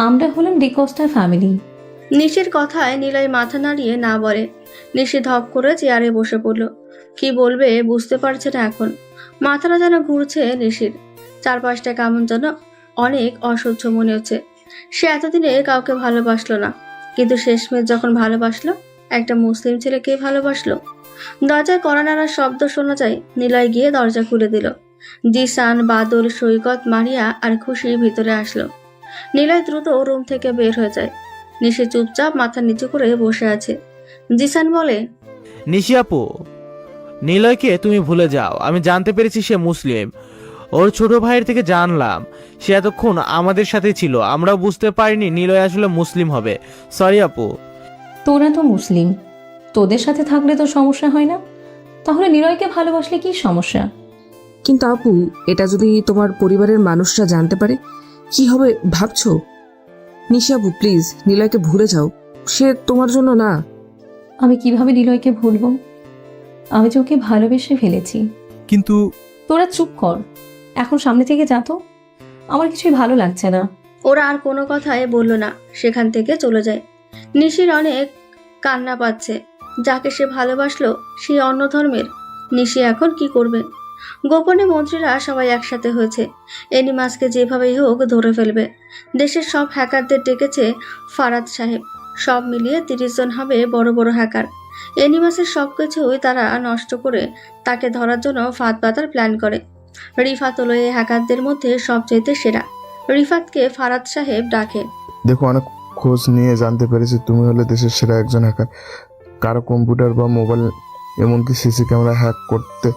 আমরা হলাম ডিকস্টা ফ্যামিলি। নিশির কথায় নিলয় মাথা নাড়িয়ে না বলে। নিশি ধপ করে চেয়ারে বসে পড়ল। কি বলবে বুঝতে পারছে না এখন। মাথাটা যেন ঘুরছে নিশির। চারপাশটা কেমন যেন অনেক অসহ্য মনে হচ্ছে। সে এতদিনে কাউকে ভালোবাসলো না, কিন্তু শেষমেশ যখন ভালোবাসলো, একটা মুসলিম ছেলেকে ভালোবাসলো। দরজায় কড়া নাড়ার শব্দ শোনা যায়। নিলয় গিয়ে দরজা খুলে দিল। জিসান, বাদল, সৈকত, মারিয়া আর খুশি ভিতরে আসলো। নিলয় দ্রুত রুম থেকে বের হয়ে যায়। নিশি চুপচাপ মাথা নিচু করে বসে আছে। জিসান বলে, নিশি আপু, নিলয়কে তুমি ভুলে যাও। আমি জানতে পেরেছি সে মুসলিম। ওর ছোট ভাইয়ের থেকে জানলাম সে এতক্ষণ আমাদের সাথে ছিল। আমরাও বুঝতে পারিনি নিলয় আসলে মুসলিম হবে। সরি আপু। তোরা তো মুসলিম, তোদের সাথে থাকলে তো সমস্যা হয় না, তাহলে নিলয়কে ভালোবাসলে কি সমস্যা? কিন্তু আপু, এটা যদি তোমার পরিবারের মানুষরা জানতে পারে, কি হবে ভাবছো? নিশি আপু প্লিজ, নিলয়কে ভুলে যাও, সে তোমার জন্য না। আমি কিভাবে নিলয়কে ভুলবো? আমি যে ওকে ভালোবেসে ফেলেছি। কিন্তু তোরা চুপ কর, এখন সামনে থেকে যা তো, আমার কিছুই ভালো লাগছে না। ওরা আর কোনো কথাই বলল না, সেখান থেকে চলে যায়। নিশির অনেক কান্না পাচ্ছে। যাকে সে ভালোবাসলো সে অন্য ধর্মের। নিশি এখন কি করবে? গোপনে মন্ত্রীরা সবাই একসাথে হয়েছে। এনিমাসকে যেভাবেই হোক ধরে ফেলবে। দেশের সব হ্যাকারদের ডেকেছে ফারাদ সাহেব। সব মিলিয়ে 30 জন হবে বড় বড় হ্যাকার। এনিমাসের সবকিছুই তারা নষ্ট করে তাকে ধরার জন্য ফাঁদ পাতার প্ল্যান করে। রিফাত হলো এই হ্যাকারদের মধ্যে সবচেয়ে সেরা। রিফাতকে ফারাদ সাহেব ডাকে। দেখো, অনেক খোঁজ নিয়ে জানতে পেরেছি তুমি হলে দেশের সেরা একজন হ্যাকার। কারো কম্পিউটার বা মোবাইল, এমনকি সিসি ক্যামেরা হ্যাক করতে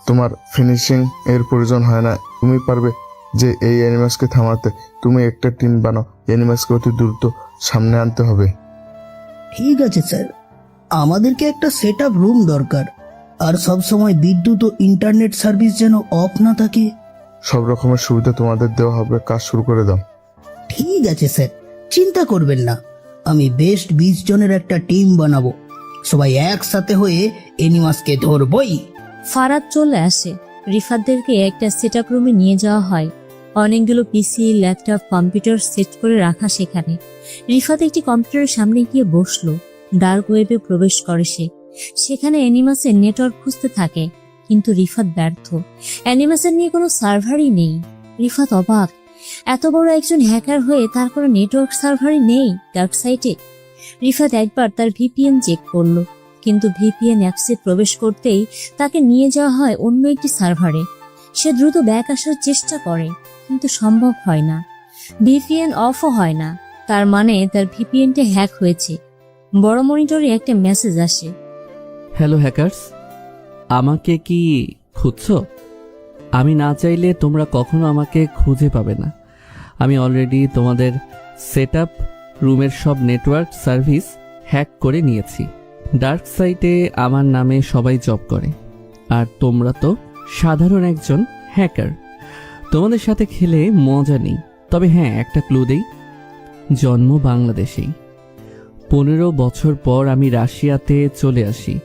তোমার ফিনিশিং এর প্রয়োজন হয় না। তুমি পারবে যে এই অ্যানিমাসকে থামাতে। তুমি একটা টিম বানাও, অ্যানিমাসকে অতি দ্রুত সামনে আনতে হবে। ঠিক আছে স্যার, আমাদেরকে একটা সেট আপ রুম দরকার, আর সব সময় বিদ্যুৎ ও ইন্টারনেট সার্ভিস যেন অফ না থাকে। সব রকমের সুবিধা তোমাদের দেওয়া হবে, কাজ শুরু করে দাও। ঠিক আছে স্যার, চিন্তা করবেন না, আমি বেস্ট 20 জনের একটা টিম বানাবো। সবাই একসাথে হয়ে এনিমাসকে ধরবই। ফারাদ চলে আসে। রিফাতদেরকে একটা সেট আপ রুমে নিয়ে যাওয়া হয়। অনেকগুলো পিসি, ল্যাপটপ, কম্পিউটার সেট করে রাখা সেখানে। রিফাত একটি কম্পিউটারের সামনে গিয়ে বসলো। ডার্ক ওয়েবে প্রবেশ করে সে। সেখানে অ্যানিমাসের নেটওয়ার্ক খুঁজতে থাকে, কিন্তু রিফাত ব্যর্থ। অ্যানিমাসের নিয়ে কোনো সার্ভারই নেই। রিফাত অবাক, এত বড় একজন হ্যাকার হয়ে তার কোনো নেটওয়ার্ক সার্ভারই নেই ডার্ক সাইটে। রিফাত একবার তার ভিপিএন চেক করলো, কিন্তু ভিপিএন অ্যাপসে প্রবেশ করতেই তাকে নিয়ে যাওয়া হয় অন্য একটি সার্ভারে। সে দ্রুত ব্যাক আসার চেষ্টা করে, কিন্তু সম্ভব হয় না। ভিপিএন অফও হয় না। তার মানে তার ভিপিএনটা হ্যাক হয়েছে। বড় মনিটরে একটা মেসেজ আসে। হ্যালো হ্যাকার্স, আমাকে কি খুঁজছো? আমি না চাইলে তোমরা কখনো আমাকে খুঁজে পাবে না। আমি অলরেডি তোমাদের সেট আপ রুমের সব নেটওয়ার্ক সার্ভিস হ্যাক করে নিয়েছি। ডার্ক সাইটে আমার নামে সবাই জব করে, আর তোমরা তো সাধারণ একজন হ্যাকার। তোমাদের সাথে খেলে মজা নেই। তবে হ্যাঁ, একটা ক্লু দেই, জন্ম বাংলাদেশেই। 15 বছর পর আমি রাশিয়াতে চলে আসি।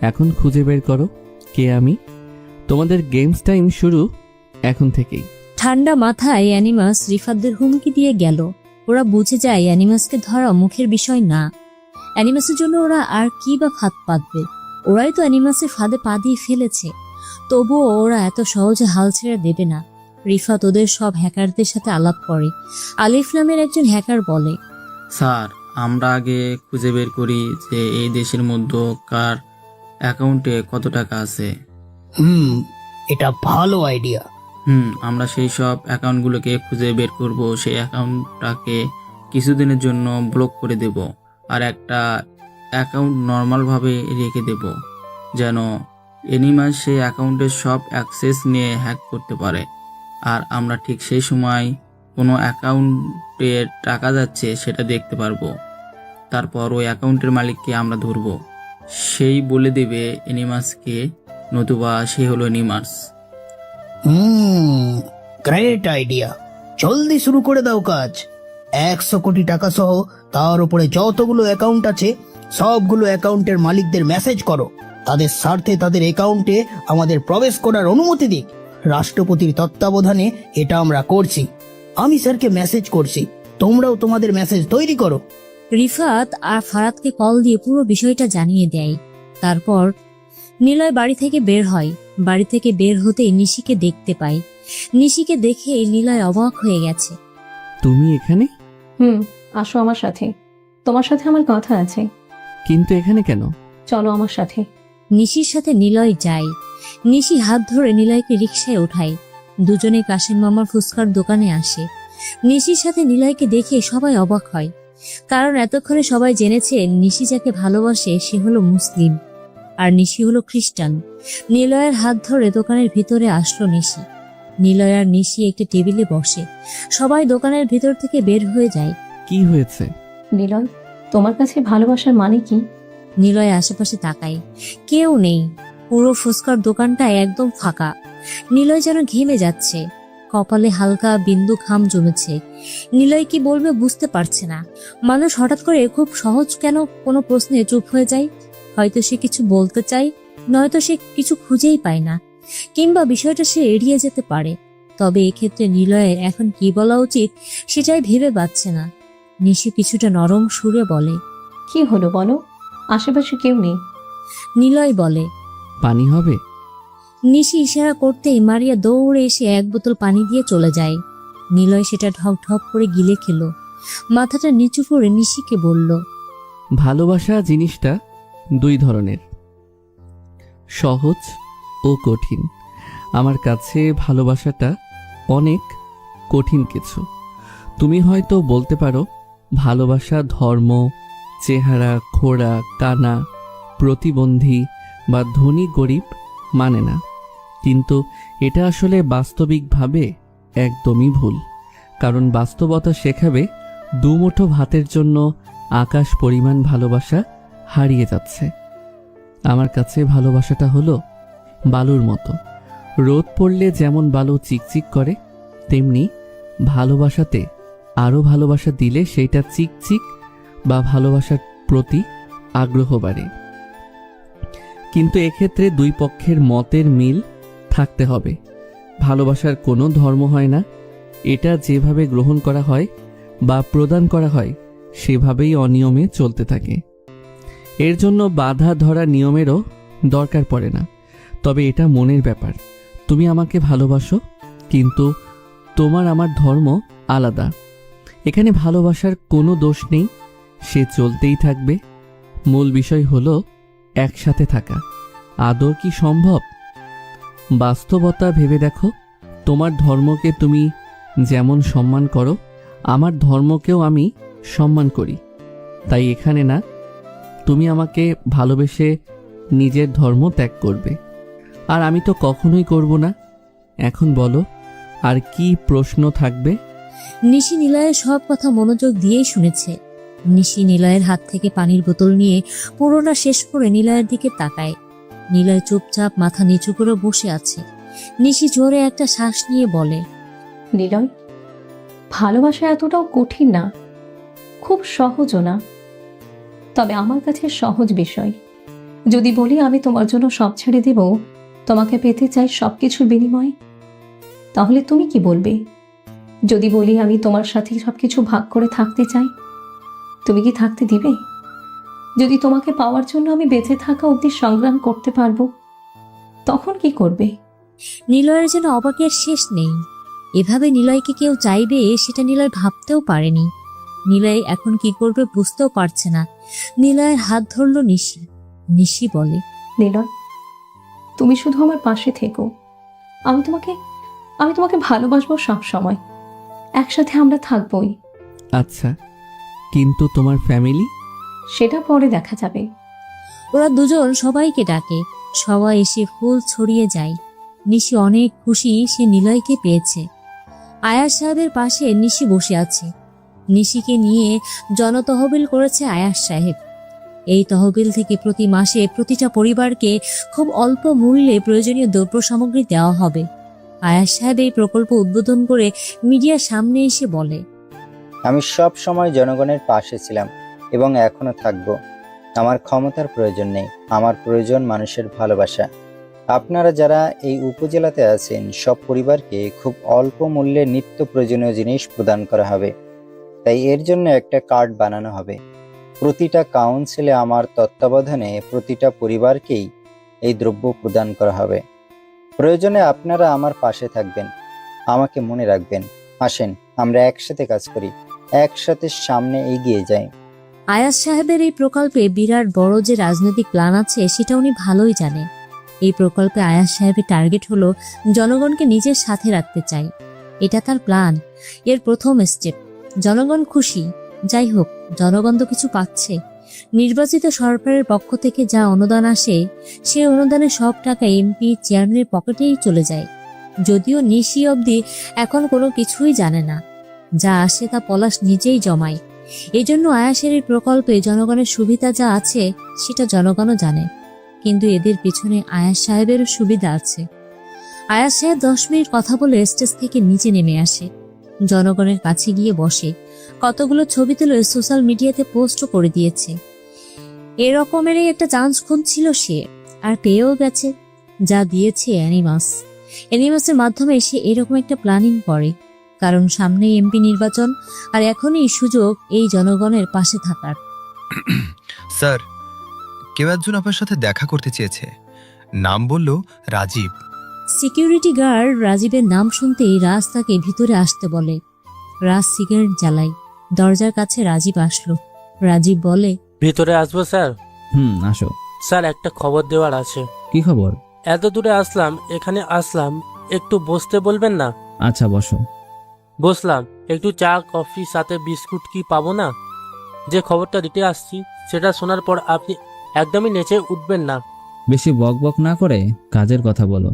এখন খুঁজে বের করো কে আমি। তোমাদের গেমস টাইম শুরু এখন থেকেই। ঠান্ডা মাথায় অ্যানিমাস রিফাতদের হুমকি দিয়ে গেল। ওরা বুঝে যায় অ্যানিমাসকে ধরা মুখের বিষয় না। অ্যানিমাসের জন্য ওরা আর কি বা ফাঁদ পাতবে? ওরাই তো অ্যানিমাসের ফাঁদে পা দিয়ে ফেলেছে। তবুও ওরা এত সহজে হাল ছেড়ে দেবে না। রিফাত ওদের সব হ্যাকারদের সাথে আলাপ করে। আলিফ নামের একজন হ্যাকার বলে, স্যার, আমরা আগে খুঁজে বের করি যে এই দেশের মধ্যে কার অ্যাকাউন্টে কত টাকা আছে। এটা ভালো আইডিয়া। আমরা সেই সব অ্যাকাউন্টগুলোকে খুঁজে বের করব। সেই অ্যাকাউন্টটাকে কিছুদিনের জন্য ব্লক করে দেব, আর একটা অ্যাকাউন্ট নর্মালভাবে রেখে দেব, যেন এনিমাস সেই অ্যাকাউন্টের সব অ্যাক্সেস নিয়ে হ্যাক করতে পারে। আর আমরা ঠিক সেই সময় কোনো অ্যাকাউন্টে টাকা যাচ্ছে সেটা দেখতে পারবো। তারপর ওই অ্যাকাউন্টের মালিককে আমরা ধরবো। সেই বলে দেবে এনিমাসকে, নতুবা সে হলো এনিমাস। গ্রেট আইডিয়া, জলদি শুরু করে দাও কাজ। 100 কোটি টাকা সহ তার উপরে যতগুলো অ্যাকাউন্ট আছে সবগুলো অ্যাকাউন্টের মালিকদের মেসেজ করো, তাদের স্বার্থে তাদের অ্যাকাউন্টে আমাদের প্রবেশ করার অনুমতি দিক। রাষ্ট্রপতির তত্ত্বাবধানে এটা আমরা করছি। আমি স্যারকে মেসেজ করছি, তোমরাও তোমাদের মেসেজ তৈরি করো। রিফাত আর ফারাদকে কল দিয়ে পুরো বিষয়টা জানিয়ে দেয়। তারপর নিলয় বাড়ি থেকে বের হয়। বাড়ি থেকে বের হতেই নিশিকে দেখতে পায়। নিশিকে দেখে নিলয় অবাক হয়ে গেছে। তুমি এখানে? আসো আমার সাথে, তোমার সাথে আমার কথা আছে। কিন্তু এখানে কেন? চলো আমার সাথে। নিশির সাথে নিলয় যায়। নিশি হাত ধরে নিলয়কে রিকশায় ওঠায়। দুজনে কাশেম মামার ফুচকার দোকানে আসে। নিশির সাথে নিলয়কে দেখে সবাই অবাক হয়, কারণ এতক্ষণে সবাই জেনেছে নিশি যাকে ভালোবাসে সে হলো মুসলিম আর নিশি হলো খ্রিস্টান। নিলয়ের হাত ধরে দোকানের ভিতরে আসলো নিশি। নিলয় আর নিশি একটি টেবিলে বসে। সবাই দোকানের ভিতর থেকে বের হয়ে যায়। কি হয়েছে? নিলয়, তোমার কাছে ভালোবাসার মানে কি? নিলয় আশেপাশে তাকায়, কেউ নেই। পুরো ফুচকার দোকানটা একদম ফাঁকা। নিলয় যেন ঘেমে যাচ্ছে, কপালে হালকা বিন্দু ঘাম জমেছে। নিলয় কি বলবে বুঝতে পারছে না। মানুষ হঠাৎ করে খুব সহজ কেন কোনো প্রশ্নে চুপ হয়ে যায়? হয়তো সে কিছু বলতে চায়, নয়তো সে কিছু খুঁজেই পায় না, কিংবা বিষয়টা সে এড়িয়ে যেতে পারে। তবে এক্ষেত্রে নিলয়ের এখন কি বলা উচিত সেটাই ভেবে পাচ্ছে না। নিশি কিছুটা নরম সুরে বলে, কি হলো বলো, আশেপাশে কেউ নেই। নিলয় বলে, পানি হবে? নিশি ইশারা করতেই মারিয়া দৌড়ে এসে এক বোতল পানি দিয়ে চলে যায়। নিলয় সেটা ঢক ঢক করে গিলে খেল। মাথাটা নিচু করে নিশিকে বলল, ভালোবাসা জিনিসটা দুই ধরনের, সহজ ও কঠিন। আমার কাছে ভালোবাসাটা অনেক কঠিন কিছু। তুমি হয়তো বলতে পারো ভালোবাসা ধর্ম, চেহারা, খোড়া, কানা, প্রতিবন্ধী বা ধনী গরিব মানে না, কিন্তু এটা আসলে বাস্তবিকভাবে একদমই ভুল। কারণ বাস্তবতা শেখাবে দুমুঠো ভাতের জন্য আকাশ পরিমাণ ভালোবাসা হারিয়ে যাচ্ছে। আমার কাছে ভালোবাসাটা হলো বালুর মতো। রোদ পড়লে যেমন বালু চিকচিক করে, তেমনি ভালোবাসাতে আরও ভালোবাসা দিলে সেইটা চিকচিক বা ভালোবাসার প্রতি আগ্রহ বাড়ে। কিন্তু এক্ষেত্রে দুই পক্ষের মতের মিল থাকতে হবে। ভালোবাসার কোনো ধর্ম হয় না, এটা যেভাবে গ্রহণ করা হয় বা প্রদান করা হয় সেভাবেই অনিয়মে চলতে থাকে। এর জন্য বাধা ধরা নিয়মেরও দরকার পড়ে না। তবে এটা মনের ব্যাপার। তুমি আমাকে ভালোবাসো, কিন্তু তোমার আমার ধর্ম আলাদা। এখানে ভালোবাসার কোনো দোষ নেই, সে চলতেই থাকবে। মূল বিষয় হলো একসাথে থাকা। আদৌ কি সম্ভব? বাস্তবতা ভেবে দেখো, তোমার ধর্মকে তুমি যেমন সম্মান করো, আমার ধর্মকেও আমি সম্মান করি। তাই এখানে না তুমি আমাকে ভালোবেসে নিজের ধর্ম ত্যাগ করবে, আর আমি তো কখনোই করব না। এখন বলো, আর কি প্রশ্ন থাকবে? নিশি নিলয়ের সব কথা মনোযোগ দিয়েই শুনেছে। নিশি নিলয়ের হাত থেকে পানির বোতল নিয়ে পুরোটা শেষ করে নিলয়ের দিকে তাকায়। নিলয় চুপচাপ মাথা নিচু করে বসে আছে। নিশি জোরে একটা শ্বাস নিয়ে বলে, নিলয়, ভালোবাসা এতটাও কঠিন না, খুব সহজও না। তবে আমার কাছে সহজ বিষয়। যদি বলি আমি তোমার জন্য সব ছেড়ে দেব, তোমাকে পেতে চাই সবকিছুর বিনিময়ে, তাহলে তুমি কি বলবে? যদি বলি আমি তোমার সাথে সবকিছু ভাগ করে থাকতে চাই, তুমি কি থাকতে দিবে? যদি তোমাকে পাওয়ার জন্য আমি বেঁচে থাকা অবধি সংগ্রাম করতে পারবো, তখন কি করবে? নিলয়ের যেন অবাকের শেষ নেই। এভাবে নিলয়কে কেউ চাইবে সেটা নিলয় ভাবতেও পারেনি। নিলয় এখন কি করবে বুঝতেও পারছে না। নিলয়ের হাত ধরল নিশি। নিশি বলে, নিলয়, তুমি শুধু আমার পাশে থেকো। আমি তোমাকে ভালোবাসবো সব সময়। একসাথে আমরা থাকবোই। আচ্ছা, কিন্তু তোমার ফ্যামিলি? সেটা পরে দেখা যাবে। ওরা দুজন সবাইকে ডাকে। সবাই এসে ফুল ছড়িয়ে যায়। নিশি অনেক খুশি সে নিলয়কে পেয়েছে। আয়াস সাহেবের পাশে নিশি বসে আছে। নিশিকে নিয়ে জনতহবিল করেছে আয়াস সাহেব। এই তহবিল থেকে প্রতি মাসে প্রতিটা পরিবারকে খুব অল্প মূল্যে প্রয়োজনীয় দ্রব্য সামগ্রী দেওয়া হবে। আয়াস সাহেব এই প্রকল্প উদ্বোধন করে মিডিয়ার সামনে এসে বলে, আমি সব সময় জনগণের পাশে ছিলাম এবং এখনো থাকব। আমার ক্ষমতার প্রয়োজন নেই, আমার প্রয়োজন মানুষের ভালোবাসা। আপনারা যারা এই উপজেলাতে আছেন সব পরিবারকে খুব অল্প মূল্যে নিত্য প্রয়োজনীয় জিনিস প্রদান করা হবে। তাই এর জন্য একটা কার্ড বানানো হবে। প্রতিটা কাউন্সিলে আমার তত্ত্বাবধানে প্রতিটা পরিবারকেই এই দ্রব্য প্রদান করা হবে। প্রয়োজনে আপনারা আমার পাশে থাকবেন, আমাকে মনে রাখবেন। আসেন আমরা একসাথে কাজ করি, একসাথে সামনে এগিয়ে যাই। আয়াস সাহেবের এই প্রকল্পে বিরাট বড় যে রাজনৈতিক প্ল্যান আছে সেটা উনি ভালোই জানে। এই প্রকল্পে আয়াস সাহেবের টার্গেট হলো জনগণকে নিজের সাথে রাখতে চাই। এটা তার প্ল্যান, এর প্রথম স্টেপ। জনগণ খুশি, যাই হোক জনগণ তো কিছু পাচ্ছে। নির্বাচিত সরকারের পক্ষ থেকে যা অনুদান আসে সে অনুদানের সব টাকা এমপি চেয়ারম্যানের পকেটেই চলে যায়। যদিও নিশি অবধি এখন কোনো কিছুই জানে না, যা আসে তা পলাশ নিজেই জমায়। এই জন্য আয়াসের এই প্রকল্পে জনগণের সুবিধা যা আছে সেটা জনগণও জানে, কিন্তু এদের পিছনে আয়াস সাহেবেরও সুবিধা আছে। আয়াস সাহেব 10 মিনিট কথা বলে স্টেজ থেকে নিচে নেমে আসে, জনগণের কাছে গিয়ে বসে, কতগুলো ছবি তুলে সোশ্যাল মিডিয়াতে পোস্টও করে দিয়েছে। এরকমেরই একটা চান্স খুঁজছিল সে, আর পেয়েও গেছে। যা দিয়েছে অ্যানিমাসের মাধ্যমে সে এরকম একটা প্ল্যানিং করে, কারণ সামনে এমপি নির্বাচন, আর এখনই সুযোগ এই জনগণের পাশে থাকার। স্যার, কেউ একজন আপনার সাথে দেখা করতে চেয়েছে, নাম বলল রাজীব। সিকিউরিটি গার্ড রাজীবের নাম শুনতেই রাজ তাকে ভিতরে আসতে বলে। রাজ সিগারেট জ্বালায়। দরজার কাছে রাজীব আসলো। রাজীব বলে, ভিতরে আসবো স্যার? আসো। স্যার, একটা খবর দেওয়ার আছে। কি খবর? এত দূরে আসলাম, এখানে আসলাম, একটু বসতে বলবেন না? আচ্ছা বসো। বসলাম। একটু চা কফি সাথে বিস্কুট কি পাবো না? যে খবরটা দিতে আসছি সেটা শোনার পর আপনি একদমই নেচে উঠবেন না। বেশি বকবক না করে কাজের কথা বলো।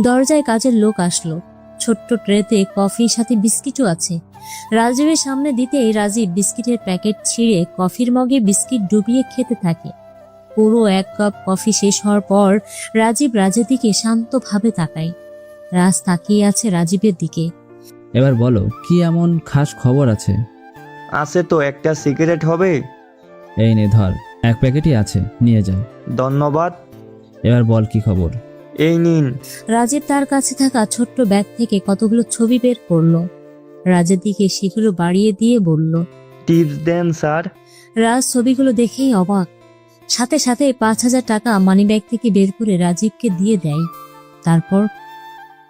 দরজায় কাজের লোক আসলো। ছোট্ট ট্রেতে কফির সাথে বিস্কিটও আছে। রাজীবের সামনে দিতেই রাজীব বিস্কিটের প্যাকেট ছিঁড়ে কফির মগে বিস্কিট ডুবিয়ে খেতে থাকে। পুরো 1 কাপ কফি শেষ হওয়ার পর রাজীব রাজের দিকে শান্তভাবে তাকায়। রাজ তাকিয়ে আছে রাজীবের দিকে। এবার বলো, কি এমন খাস খবর আছে? আছে তো, একটা সিগারেট হবে? এই নে ধর, 1 প্যাকেটই আছে, নিয়ে যা। ধন্যবাদ। এবার বল কি খবর? এই নিন। রাজীব তার কাছে থাকা ছোট্ট ব্যাগ থেকে কতগুলো ছবি বের করলো। রাজের দিকে সেগুলো বাড়িয়ে দিয়ে বলল, টিপস দেন স্যার। রাজ ছবিগুলো দেখেই অবাক। সাথে সাথে 5,000 টাকা মানিব্যাগ থেকে বের করে রাজীবকে দিয়ে দেয়। তারপর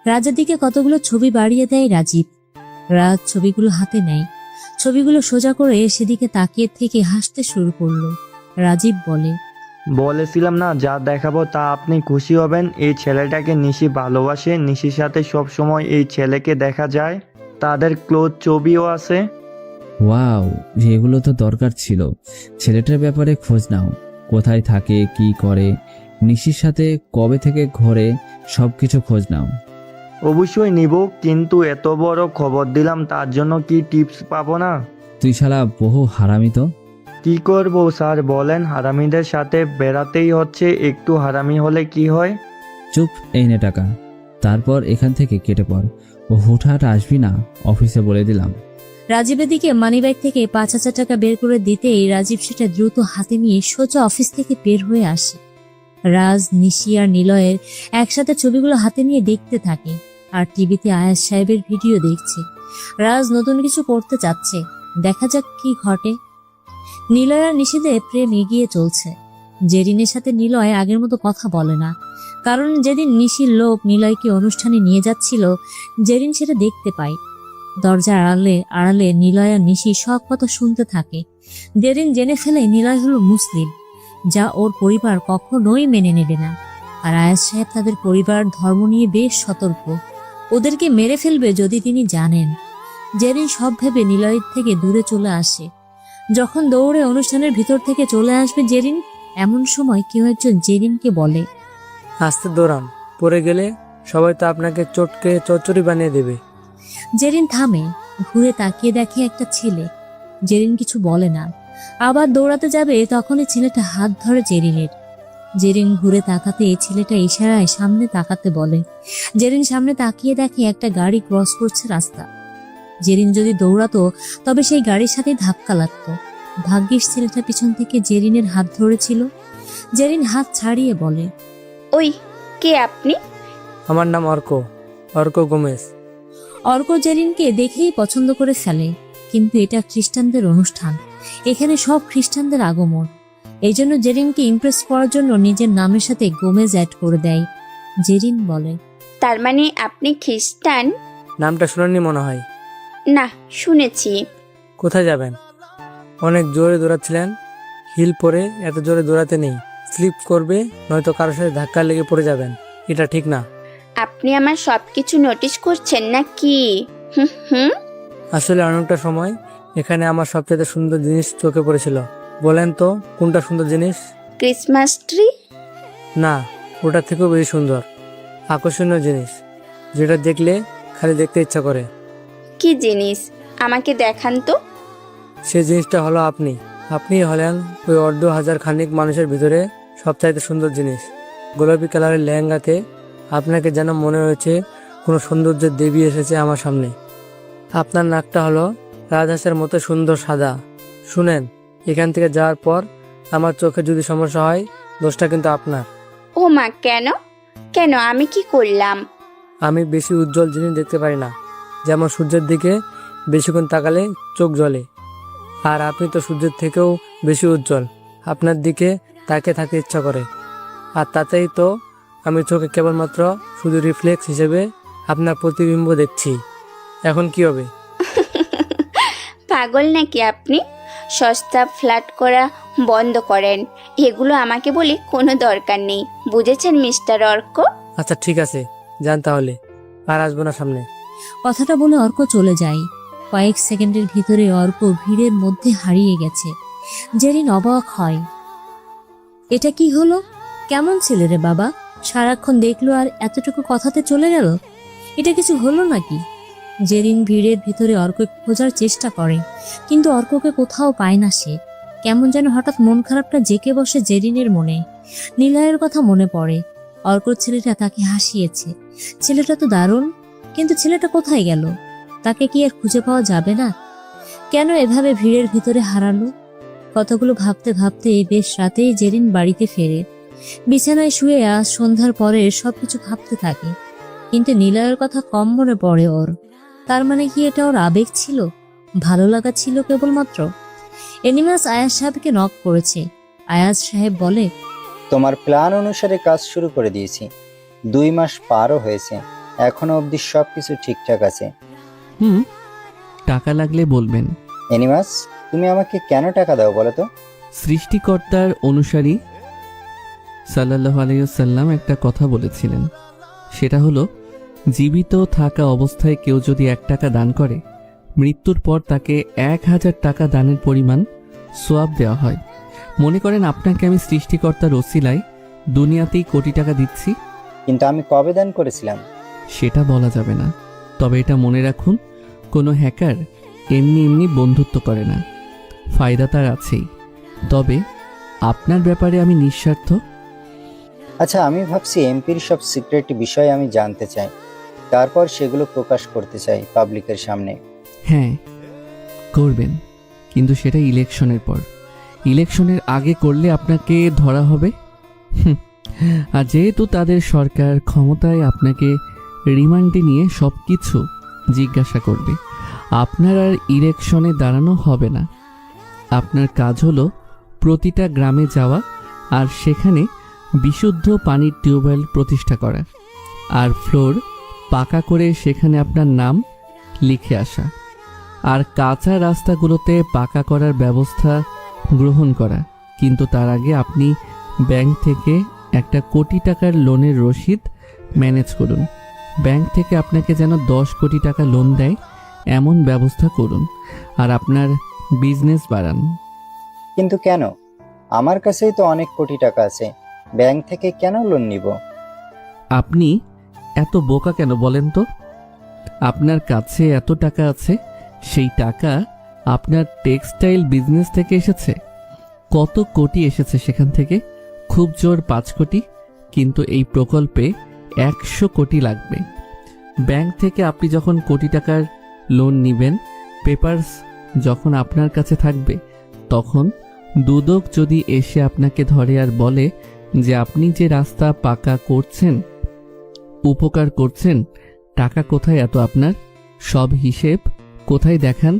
রাজের দিকে কতগুলো ছবি বাড়িয়ে দেয় রাজীব। রাজ ছবিগুলো হাতে নেয়। ছবিগুলো সোজা করে সেদিকে তাকিয়ে থেকে হাসতে শুরু করলো। রাজীব বলে, বলেছিলাম না, যা দেখাবো তা আপনি খুশি হবেন। এই ছেলেটাকে নিশি ভালোবাসে। নিশির সাথে সব সময় এই ছেলেকে দেখা যায়। তাদের ক্লোজ ছবিও আছে। ওয়াও, এগুলো তো দরকার ছিল। ছেলেটার ব্যাপারে খোঁজ নাও, কোথায় থাকে, কি করে, নিশির সাথে কবে থেকে ঘরে, সবকিছু খোঁজ নাও। অবশ্যই নিব, কিন্তু এত বড় খবর দিলাম, তার জন্য কি টিপস পাবো না? তুই শালা বহু হারামি তো। কি করবো স্যার বলেন, হারামিদের সাথে বেড়াতেই হচ্ছে। একটু হারামি হলে কি হয়? চুপ, এই নে টাকা, তারপর এখান থেকে কেটে পড়। ও হুটহাট আসবি না, অফিসে বলে দিলাম। রাজীবের দিকে মানিব্যাগ থেকে 5,000 টাকা বের করে দিতেই রাজীব সেটা দ্রুত হাতে নিয়ে সোজা অফিস থেকে বের হয়ে আসে। রাজ, নিশি আর নিলয়ের একসাথে ছবিগুলো হাতে নিয়ে দেখতে থাকে, আর টিভিতে আয়াস সাহেবের ভিডিও দেখছে। রাজ নতুন কিছু করতে চাচ্ছে, দেখা যাক কি ঘটে। নিলয় আর নিশিদের প্রেম এগিয়ে চলছে। জেরিনের সাথে নিলয় আগের মতো কথা বলে না, কারণ যেদিন নিশির লোক নিলয়কে অনুষ্ঠানে নিয়ে যাচ্ছিল জেরিন সেটা দেখতে পায়। দরজার আড়ালে আড়ালে নিলয় আর নিশি সব কথা শুনতে থাকে। জেরিন জেনে ফেলে নিলয় হলো মুসলিম, যা ওর পরিবার কখনোই মেনে নেবে না। আর আয়াস সাহেব তাদের পরিবার ধর্ম নিয়ে বেশ সতর্ক, ওদেরকে মেরে ফেলবে যদি তিনি জানেন। জেরিন সব ভেবে নিলয়ের থেকে দূরে চলে আসে। যখন দৌড়ে অনুষ্ঠানের ভিতর থেকে চলে আসবে জেরিন, এমন সময় কেউ একজন জেরিনকে বলে, আস্তে দৌড়ান, পড়ে গেলে সবাই তো আপনাকে চটকে চচ্চড়ি বানিয়ে দেবে। জেরিন থামে, ঘুরে তাকিয়ে দেখে একটা ছেলে। জেরিন কিছু বলে না। আবার দৌড়াতে যাবে তখনই ছেলেটা হাত ধরে জেরিনের। জেরিন ঘুরে তাকাতে ছেলেটা ইশারায় সামনে তাকাতে বলে। জেরিন সামনে তাকিয়ে দেখে একটা গাড়ি ক্রস করছে রাস্তা। জেরিন যদি দৌড়াতো তবে সেই গাড়ির সাথে ধাক্কা লাগতো। ভাগ্যিস ছেলেটা পিছন থেকে জেরিনের হাত ধরেছিল। জেরিন হাত ছাড়িয়ে বলে, ওই কে আপনি? আমার নাম অর্ক গোমেজ। অর্ক জেরিনকে দেখেই পছন্দ করে ফেলে, কিন্তু এটা খ্রিস্টানদের অনুষ্ঠান, এখানে সব খ্রিস্টানদের আগমন। এই জন্য জেরিনকে ইমপ্রেস করার জন্য নিজের নামের সাথে গোমেজ অ্যাড করে দেয়। জেরিন বলে, তার মানে আপনি খ্রিস্টান? নামটা শুনেননি মনে হয়। না, শুনেছি। কোথায় যাবেন? অনেক জোরে দৌড়াচ্ছিলেন। হিল পরে এত জোরে দৌড়াতে নেই, স্লিপ করবে, নয়তো কারোর সাথে ধাক্কা লেগে পড়ে যাবেন। এটা ঠিক না। আপনি আমার সব কিছু নোটিশ করছেন না কি? হুম হুম। আসলে অনেকটা সময় এখানে আমার সবচেয়ে সুন্দর জিনিস চোখে পড়েছিল। বলেন তো কোনটা সুন্দর জিনিস? Christmas tree? না, ওটার থেকেও বেশি সুন্দর, আকর্ষণীয় জিনিস, যেটা দেখলে খালি দেখতে ইচ্ছা করে। কি জিনিস? আমাকে দেখান তো। সেই জিনিসটা হলো আপনি। আপনি হলেন ওই হাজার খানিক মানুষের ভিতরে সবচাইতে সুন্দর জিনিস। গোলাপি কালারের লেহেঙ্গাতে আপনাকে যেন মনে হয়েছে কোনো সৌন্দর্যের দেবী এসেছে আমার সামনে। আপনার নাকটা হলো রাজহাঁসের মতো সুন্দর সাদা। শুনেন, এখান থেকে যাওয়ার পর আমার চোখে যদি সমস্যা হয়, দোষটা কিন্তু আপনার। ও মা, কেন? কেন আমি কি করলাম? আমি বেশি উজ্জ্বল জিনিস দেখতে পারি না, যেমন সূর্যের দিকে বেশিক্ষণ তাকালে চোখ জ্বলে। আর আপনি তো সূর্যের থেকেও বেশি উজ্জ্বল, আপনার দিকে তাকে থাকতে ইচ্ছা করে। আর তাতেই তো আমি চোখে কেবলমাত্র শুধু রিফ্লেক্স হিসেবে আপনার প্রতিবিম্ব দেখছি। এখন কি হবে? পাগল নাকি আপনি? সস্তা ফ্ল্যাট করা বন্ধ করেন। এগুলো আমাকে বলে কোনো দরকার নেই, বুঝেছেন মিস্টার অর্ক? আচ্ছা ঠিক আছে, যান তাহলে, আর আসবো না সামনে। কথাটা বলে অর্ক চলে যায়। কয়েক সেকেন্ডের ভিতরে অর্ক ভিড়ের মধ্যে হারিয়ে গেছে। জেরিন অবাক হয়। এটা কি হলো? কেমন ছেলে রে বাবা? সারাক্ষণ দেখলো আর এতটুকু কথাতে চলে গেল। এটা কিছু হলো নাকি? জেরিন ভিড়ের ভিতরে অর্ককে খোঁজার চেষ্টা করে, কিন্তু অর্ককে কোথাও পায় না সে। কেমন যেন হঠাৎ মন খারাপটা জেঁকে বসে জেরিনের মনে। নিলয়ের কথা মনে পড়ে। অর্কর ছেলেটা তাকে হাসিয়েছে। ছেলেটা তো দারুণ, কিন্তু ছেলেটা কোথায় গেল? তাকে কি আর খুঁজে পাওয়া যাবে না? কেন এভাবে ভিড়ের ভিতরে হারালো? কতগুলো ভাবতে ভাবতে বেশ রাতেই জেরিন বাড়িতে ফেরে। বিছানায় শুয়ে আজ সন্ধ্যার পরে সবকিছু ভাবতে থাকে, কিন্তু নিলয়ের কথা কম মনে পড়ে ওর। তার মানে কি এটা ওর আবেগ ছিল, ভালো লাগা ছিল কেবলমাত্র? এনিমাস আয়াজ সাহেবকে নক করেছে। আয়াজ সাহেব বলে, তোমার প্ল্যান অনুসারে কাজ শুরু করে দিয়েছি। 2 মাস পারও হয়েছে, এখনো অবধি সবকিছু ঠিকঠাক আছে। টাকা লাগলে বলবেন। এনিমাস, তুমি আমাকে কেন টাকা দাও বলো তো? সৃষ্টিকর্তার অনুসারী সাল্লাল্লাহু আলাইহি ওয়াসাল্লাম একটা কথা বলেছিলেন, সেটা হলো জীবিত থাকা অবস্থায় কেউ যদি 1 টাকা দান করে, মৃত্যুর পর তাকে 1000 টাকা দানের পরিমাণ সোয়াব দেওয়া হয়। মনে করেন আপনাকে আমি সৃষ্টিকর্তার ওসিলায় দুনিয়াতেই কোটি টাকা দিচ্ছি। কিন্তু আমি কবে দান করেছিলাম? সেটা বলা যাবে না। তবে এটা মনে রাখুন, কোনো হ্যাকার এমনি এমনি বন্ধুত্ব করে না, ফায়দা তার আছেই। তবে আপনার ব্যাপারে আমি নিঃস্বার্থ। আচ্ছা, আমি ভাবছি এমপির সব সিক্রেট বিষয় আমি জানতে চাই, তারপর সেগুলো প্রকাশ করতে চাই পাবলিকের সামনে। হ্যাঁ করবেন, কিন্তু সেটা ইলেকশনের পর। ইলেকশনের আগে করলে আপনাকে ধরা হবে। আর যেহেতু তাদের সরকার ক্ষমতায়, আপনাকে রিমান্ডে নিয়ে সব কিছু জিজ্ঞাসা করবে। আপনার আর ইলেকশনে দাঁড়ানো হবে না। আপনার কাজ হলো প্রতিটা গ্রামে যাওয়া আর সেখানে বিশুদ্ধ পানির টিউবওয়েল প্রতিষ্ঠা করা, আর ফ্লোর পাকা করে সেখানে আপনার নাম লিখে আসা, আর কাঁচা রাস্তাগুলোতে পাকা করার ব্যবস্থা গ্রহণ করা। কিন্তু তার আগে আপনি ব্যাংক থেকে 1 কোটি টাকার লোনের রসিদ ম্যানেজ করুন। ব্যাংক থেকে আপনাকে যেন 10 কোটি টাকা লোন দেয় এমন ব্যবস্থা করুন, আর আপনার বিজনেস বাড়ান। কিন্তু কেন? আমার কাছেই তো অনেক কোটি টাকা আছে, ব্যাংক থেকে কেন লোন নিব? আপনি এত বোকা কেন বলেন তো? আপনার কাছে এত টাকা আছে, সেই টাকা আপনার টেক্সটাইল বিজনেস থেকে এসেছে। কত কোটি এসেছে সেখান থেকে? খুব জোর 5 কোটি, কিন্তু এই প্রকল্পে 100 কোটি লাগবে। ব্যাংক থেকে আপনি যখন কোটি টাকার লোন নেবেন, পেপারস যখন আপনার কাছে থাকবে, তখন দুদক যদি এসে আপনাকে ধরে আর বলে যে আপনি যে রাস্তা পাকা করছেন, উপকার করছেন, টাকা কোথায় এত আপনার, সব হিসেব কোথায় দেখান,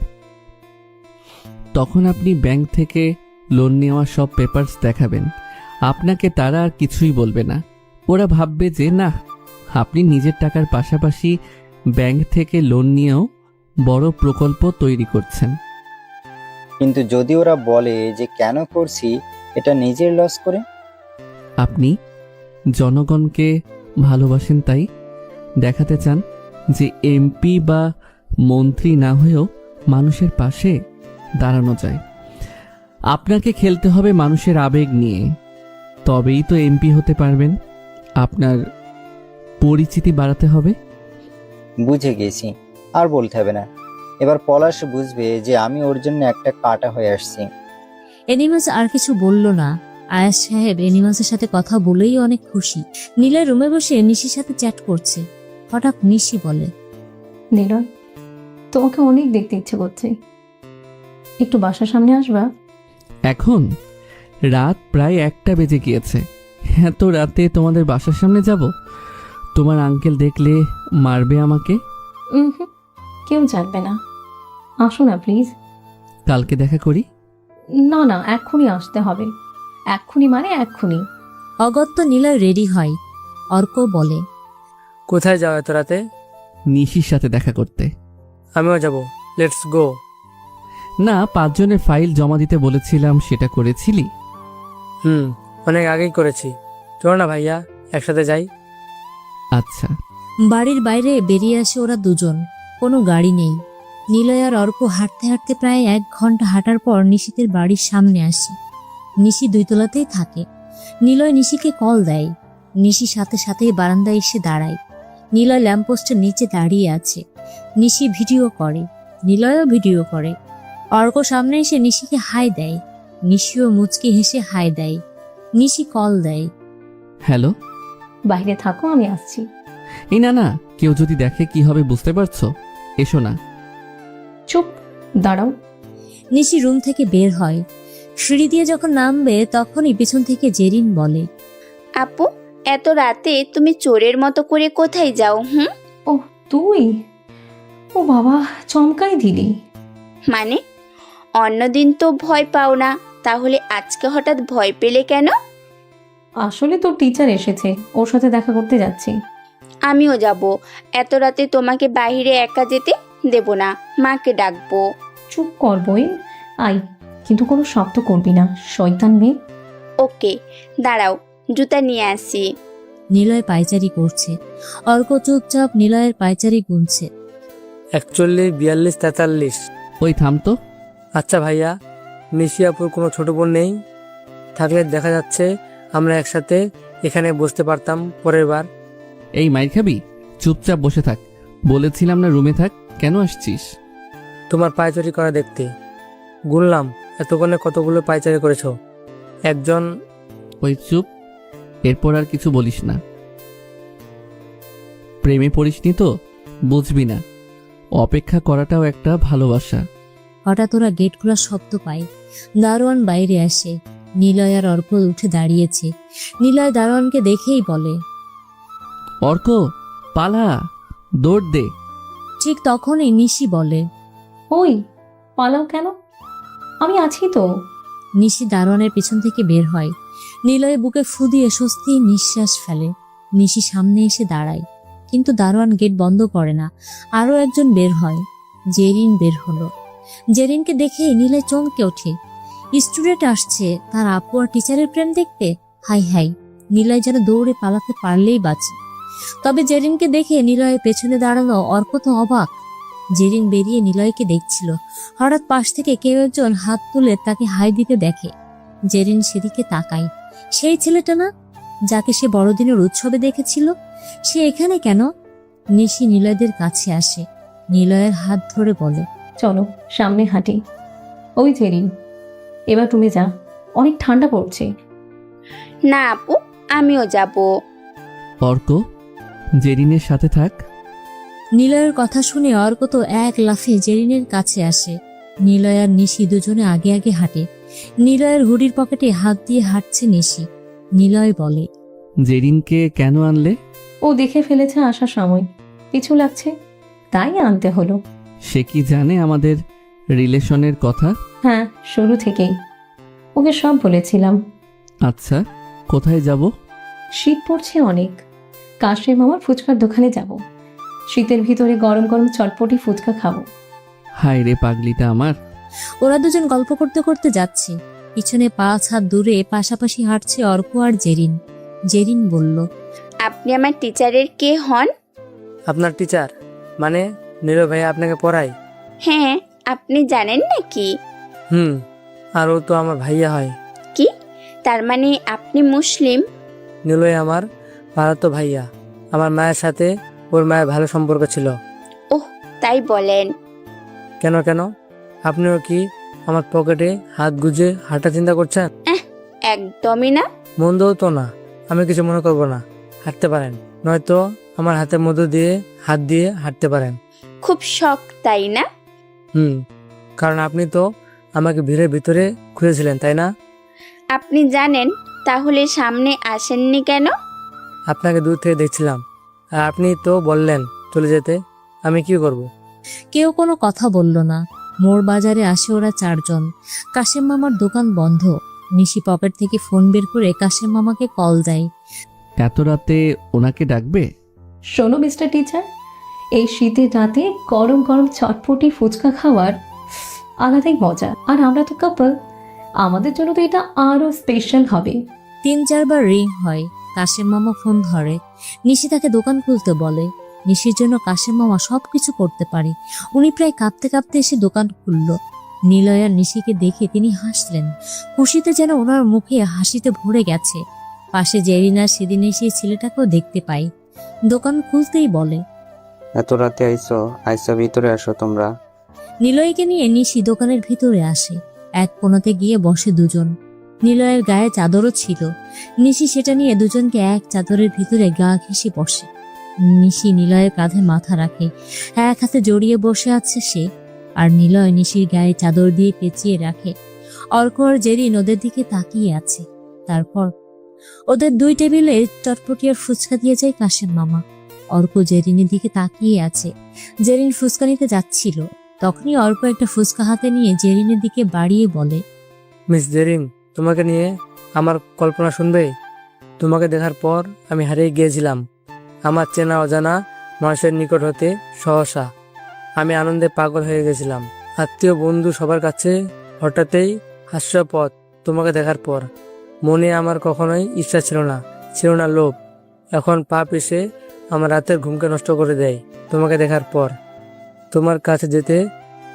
তখন আপনি ব্যাংক থেকে লোন নেওয়া সব পেপারস দেখাবেন। আপনাকে তারা আর কিছুই বলবে না। ওরা ভাববে যে না, আপনি নিজের টাকার পাশাপাশি ব্যাংক থেকে লোন নিয়েও বড় প্রকল্প তৈরি করছেন। কিন্তু যদি ওরা বলে যে কেন করছি, এটা নিজের লস করে? আপনি জনগণকে ভালোবাসেন, তাই দেখাতে চান যে এমপি বা মন্ত্রী না হয়েও মানুষের পাশে দাঁড়ানো যায়। আপনাকে খেলতে হবে মানুষের আবেগ নিয়ে, তবেই তো এমপি হতে পারবেন। আপনার পরিচিতি বাড়াতে হবে। বুঝে গেছি, আর বলতে হবে না। এবার পলাশ বুঝবে যে আমি ওর জন্য একটা কাটা হয়ে আসছি। এনিমাস আর কিছু বলল না। আয়াস সাহেব এনিমাসের সাথে কথা বলেই অনেক খুশি। নীলয় রুমে বসে নিশির সাথে চ্যাট করছে। হঠাৎ নিশি বলে, নিলয়, তোমাকে অনেক দেখতে ইচ্ছে করছে, একটু বাসার সামনে আসবা? এখন রাত প্রায় 1টা বেজে গিয়েছে। এত রাতে তোমাদের বাসার সামনে যাব? তোমার আঙ্কেল দেখলে মারবে আমাকে। কেউ জানবে না, আসো না প্লিজ। কালকে দেখা করি। না না, এক্ষুনি আসতে হবে। এক্ষুনি মানে এক্ষুনি। অগত্য নীলয় রেডি হয়। অর্ক বলে, কোথায় যাও এত রাতে? নিশির সাথে দেখা করতে। আমিও যাব, লেটস গো। না, 5 জনের ফাইল জমা দিতে বলেছিলাম, সেটা করেছিলি? অনেক আগেই করেছি। চলো না ভাইয়া, একসাথে যাই। আচ্ছা। বাড়ির বাইরে বেরিয়ে আসে ওরা দুজন। কোনো গাড়ি নেই। নীলয় আর অর্ক হাঁটতে হাঁটতে প্রায় 1 ঘন্টা হাঁটার পর নিশিতের বাড়ির সামনে আসে। নিশি 2 তলাতেই থাকে। নীলয় নিশিকে কল দেয়। নিশি সাথে সাথেই বারান্দায় এসে দাঁড়ায়। নীলয় ল্যাম্পপোস্টের নিচে দাঁড়িয়ে আছে। নিশি ভিডিও করে, নীলয়ও ভিডিও করে। অর্ক সামনে এসে নিশিকে হাই দেয়। নিশিও মুচকি হেসে হাই দেয়। নিশি কল দেয়। হ্যালো। বাইরে থাকো, আমি আসছি। এই না না, কেউ যদি দেখে কি হবে বুঝতে পারছো? এসো না। চুপ, দাঁড়াও। নিশি রুম থেকে বের হয়। সিঁড়ি দিয়ে যখন নামবে তখনই পিছন থেকে জেরিন বলে, আপু, এত রাতে তুমি চোরের মতো করে কোথায় যাও? ও তুই? ও বাবা, চমকাই দিলি। মানে অন্যদিন তো ভয় পাও না, তাহলে আজকে হঠাৎ ভয় পেলে কেন? আসলে তোর টিচার এসেছে, ওর সাথে দেখা করতে যাচ্ছি। আমিও যাব। এত রাতে তোমাকে বাইরে একা যেতে দেব না, মাকে ডাকবো। চুপ কর বই, আই, কিন্তু কোনো শব্দ করবি না, শয়তান মেয়ে। ওকে, দাঁড়াও, জুতা নিয়ে আসি। নীলয় পায়চারি করছে। অর্ক চুপচাপ নীলয়ের পায়চারি গুনছে। 41, 42, 43। ওই থামতো। আচ্ছা ভাইয়া, নিশিয়াপুর কোনো ছোট বোন নেই? থাকলে দেখা যাচ্ছে আমরা একসাথে এখানে বসতে পারতাম পরের বার। এই মাইর খাবি? চুপচাপ বসে থাক। বলেছিলাম না রুমে থাক, কেন আসছিস? তোমার পায়চারি করা দেখতে। গুনলাম এতক্ষণে কতগুলো পায়চারি করেছো। একজন। ওই চুপ, এরপর আর কিছু বলিস না। প্রেমে পড়িসনি তো, বুঝবি না। অপেক্ষা করাটাও একটা ভালোবাসা। হঠাৎ ওরা গেট খোলার শব্দ পায়। দারোয়ান বাইরে আসে। নীলয় আর অর্ক উঠে দাঁড়িয়েছে। নীলয় দারোয়ানকে দেখেই বলে, অর্ক পালা, দৌড় দে। ঠিক তখনই নিশি বলে, ওই পালাও কেন? আমি আছি তো। নিশি দারোয়ানের পিছন থেকে বের হয়। নীলয় বুকে ফু দিয়ে স্বস্তির নিঃশ্বাস ফেলে। নিশি সামনে এসে দাঁড়ায়, কিন্তু দারোয়ান গেট বন্ধ করে না। আরো একজন বের হয়। জেরিন বের হলো। জেরিনকে দেখে নীলয় চমকে ওঠে। স্টুডেন্ট আসছে, তার আপু আর টিচারের প্রেম দেখতে। হাই হাই, নীলয় যেন দৌড়ে পালাতে পারলেই বাঁচে। তবে জেরিনকে দেখে নীলয়ের পেছনে দাঁড়ানো অর্ক তো অবাক। জেরিন বেরিয়ে নীলয়কে দেখছিল। হঠাৎ পাশ থেকে কেউ একজন হাত তুলে তাকে হাই দিতে দেখে। জেরিন সেদিকে তাকায়। সেই ছেলেটা না, যাকে সে বড়দিনের উৎসবে দেখেছিল? সে এখানে কেন? নিশি নীলয়দের কাছে আসে। নীলয়ের হাত ধরে বলে, চলো সামনে হাঁটি। ওই জেরিন, এবার তুমি যা, অনেক ঠান্ডা পড়ছে। না আপু, আমিও যাব। অর্ক, জেরিনের সাথে থাক। নীলয়ের কথা শুনে অর্ক তো এক লাফে জেরিনের কাছে আসে। নীলয় আর নিশি দুজনে আগে আগে হাঁটে। নীলয়ের হুডির পকেটে হাত দিয়ে হাঁটছে নিশি। নীলয় বলে, জেরিনকে কেন আনলে? ও দেখে ফেলেছে আসার সময়, পিছু লাগছে, তাই আনতে হলো। সে কি জানে আমাদের রিলেশনের কথা? হ্যাঁ, শুরু থেকেই ওকে সব বলেছিলাম। আচ্ছা, কোথায় যাব? শীত পড়ছে অনেক, কাশেম মামার ফুচকার দোকানে যাব। শীতের ভিতরে গরম গরম চটপটি ফুচকা খাবো। হায় রে পাগলিটা আমার। ওরা দুজন গল্প করতে করতে যাচ্ছে। পিছনে 5 হাত দূরে পাশাপাশি হাঁটছে অর্ক আর জেরিন। জেরিন বলল, আপনি আমার টিচারের কে হন? আপনার টিচার মানে নীরব ভাইয়া আপনাকে পড়ায়? হ্যাঁ, আপনি জানেন নাকি? আর ও তো আমার ভাইয়া হয়। কি, তার মানে আপনি মুসলিম? নীলয় আমার ভারত ভাইয়া। আমার মায়ের সাথে ওর মায়ের ভালো সম্পর্ক ছিল। ওহ, তাই বলেন? কেন কেন আপনিও কি আমার পকেটে হাত গুজে হাঁটা চিন্তা করছেন? একদমই না। মন্দও তো না, আমি কিছু মনে করব না। হাঁটতে পারেন, নয়তো আমার হাতের মধ্যে দিয়ে হাত দিয়ে হাঁটতে পারেন। খুব শখ, তাই না? কারণ আপনি তো আমাকে ভিড়ের ভিতরে খুঁজেছিলেন, তাই না? আপনি জানেন, তাহলে সামনে আসেননি কেন? আপনাকে দূর থেকে দেখছিলাম, আর আপনি তো বললেন চলে যেতে। আমি কি করব? কেউ কোনো কথা বলল না। মোড় বাজারে আসে ওরা 4 জন। কাশেম মামার দোকান বন্ধ। নিশি পকেট থেকে ফোন বের করে কাশেম মামাকে কল দেয়। এত রাতে ওনাকে ডাকবে? শোনো মিস্টার টিচার, এই শীতের রাতে গরম গরম চটপটি ফুচকা খাওয়ার আলাদাই মজা। আর আমরা তো কাপল, আমাদের জন্য তো এটা আরো স্পেশাল হবে। 3-4 বার রিং হয়। কাশেম মামা ফোন ধরে। নিশি তাকে দোকান খুলতে বলে। নিশির জন্য কাশেম মামা সবকিছু করতে পারে। উনি প্রায় কাঁপতে কাঁপতে এসে দোকান খুলল। নিলয় আর নিশিকে দেখে তিনি হাসলেন। খুশিতে যেন ওনার মুখে হাসিতে ভরে গেছে। পাশে জেরিনা সেদিন এসে ছেলেটাকেও দেখতে পাই। দোকান খুলতেই বলে, এত রাতে আইসো ভিতরে আসো তোমরা। নিলয়কে নিয়ে নিশি দোকানের ভিতরে আসে। এক কোণাতে গিয়ে বসে দুজন। নিলয়ের গায়ে চাদরও ছিল। নিশি সেটা নিয়ে দুজনকে এক চাদরের ভিতরে গা ঘেঁষে বসে। নিশি নিলয়ের কাঁধে মাথা রাখে। এক হাতে জড়িয়ে বসে আছে সে, আর নিলয় নিশির গায়ে চাদর দিয়ে পেঁচিয়ে রাখে। অর্ক আর জেরিন ওদের দিকে তাকিয়ে আছে। তারপর ওদের 2 টেবিলে চটপটি আর ফুচকা দিয়ে যায় কাশেম মামা। অর্ক জেরিনের দিকে তাকিয়ে আছে। জেরিন ফুচকা নিতে যাচ্ছিল। তখনই অর্ক একটা ফুচকা হাতে নিয়ে জেরিনের দিকে বাড়িয়ে বলে, মিস জেরিন, তোমাকে নিয়ে আমার কল্পনা শুনবে? তোমাকে দেখার পর আমি হারিয়ে গিয়েছিলাম আমার চেনা অজানা মানুষের নিকট হতে। সহসা আমি আনন্দে পাগল হয়ে গেছিলাম। আত্মীয় বন্ধু সবার কাছে হঠাৎই হাস্যপদ তোমাকে দেখার পর। মনে আমার কখনোই ইচ্ছা ছিল না লোভ। এখন পাপ এসে আমার রাতের ঘুমকে নষ্ট করে দেয়। তোমাকে দেখার পর তোমার কাছে যেতে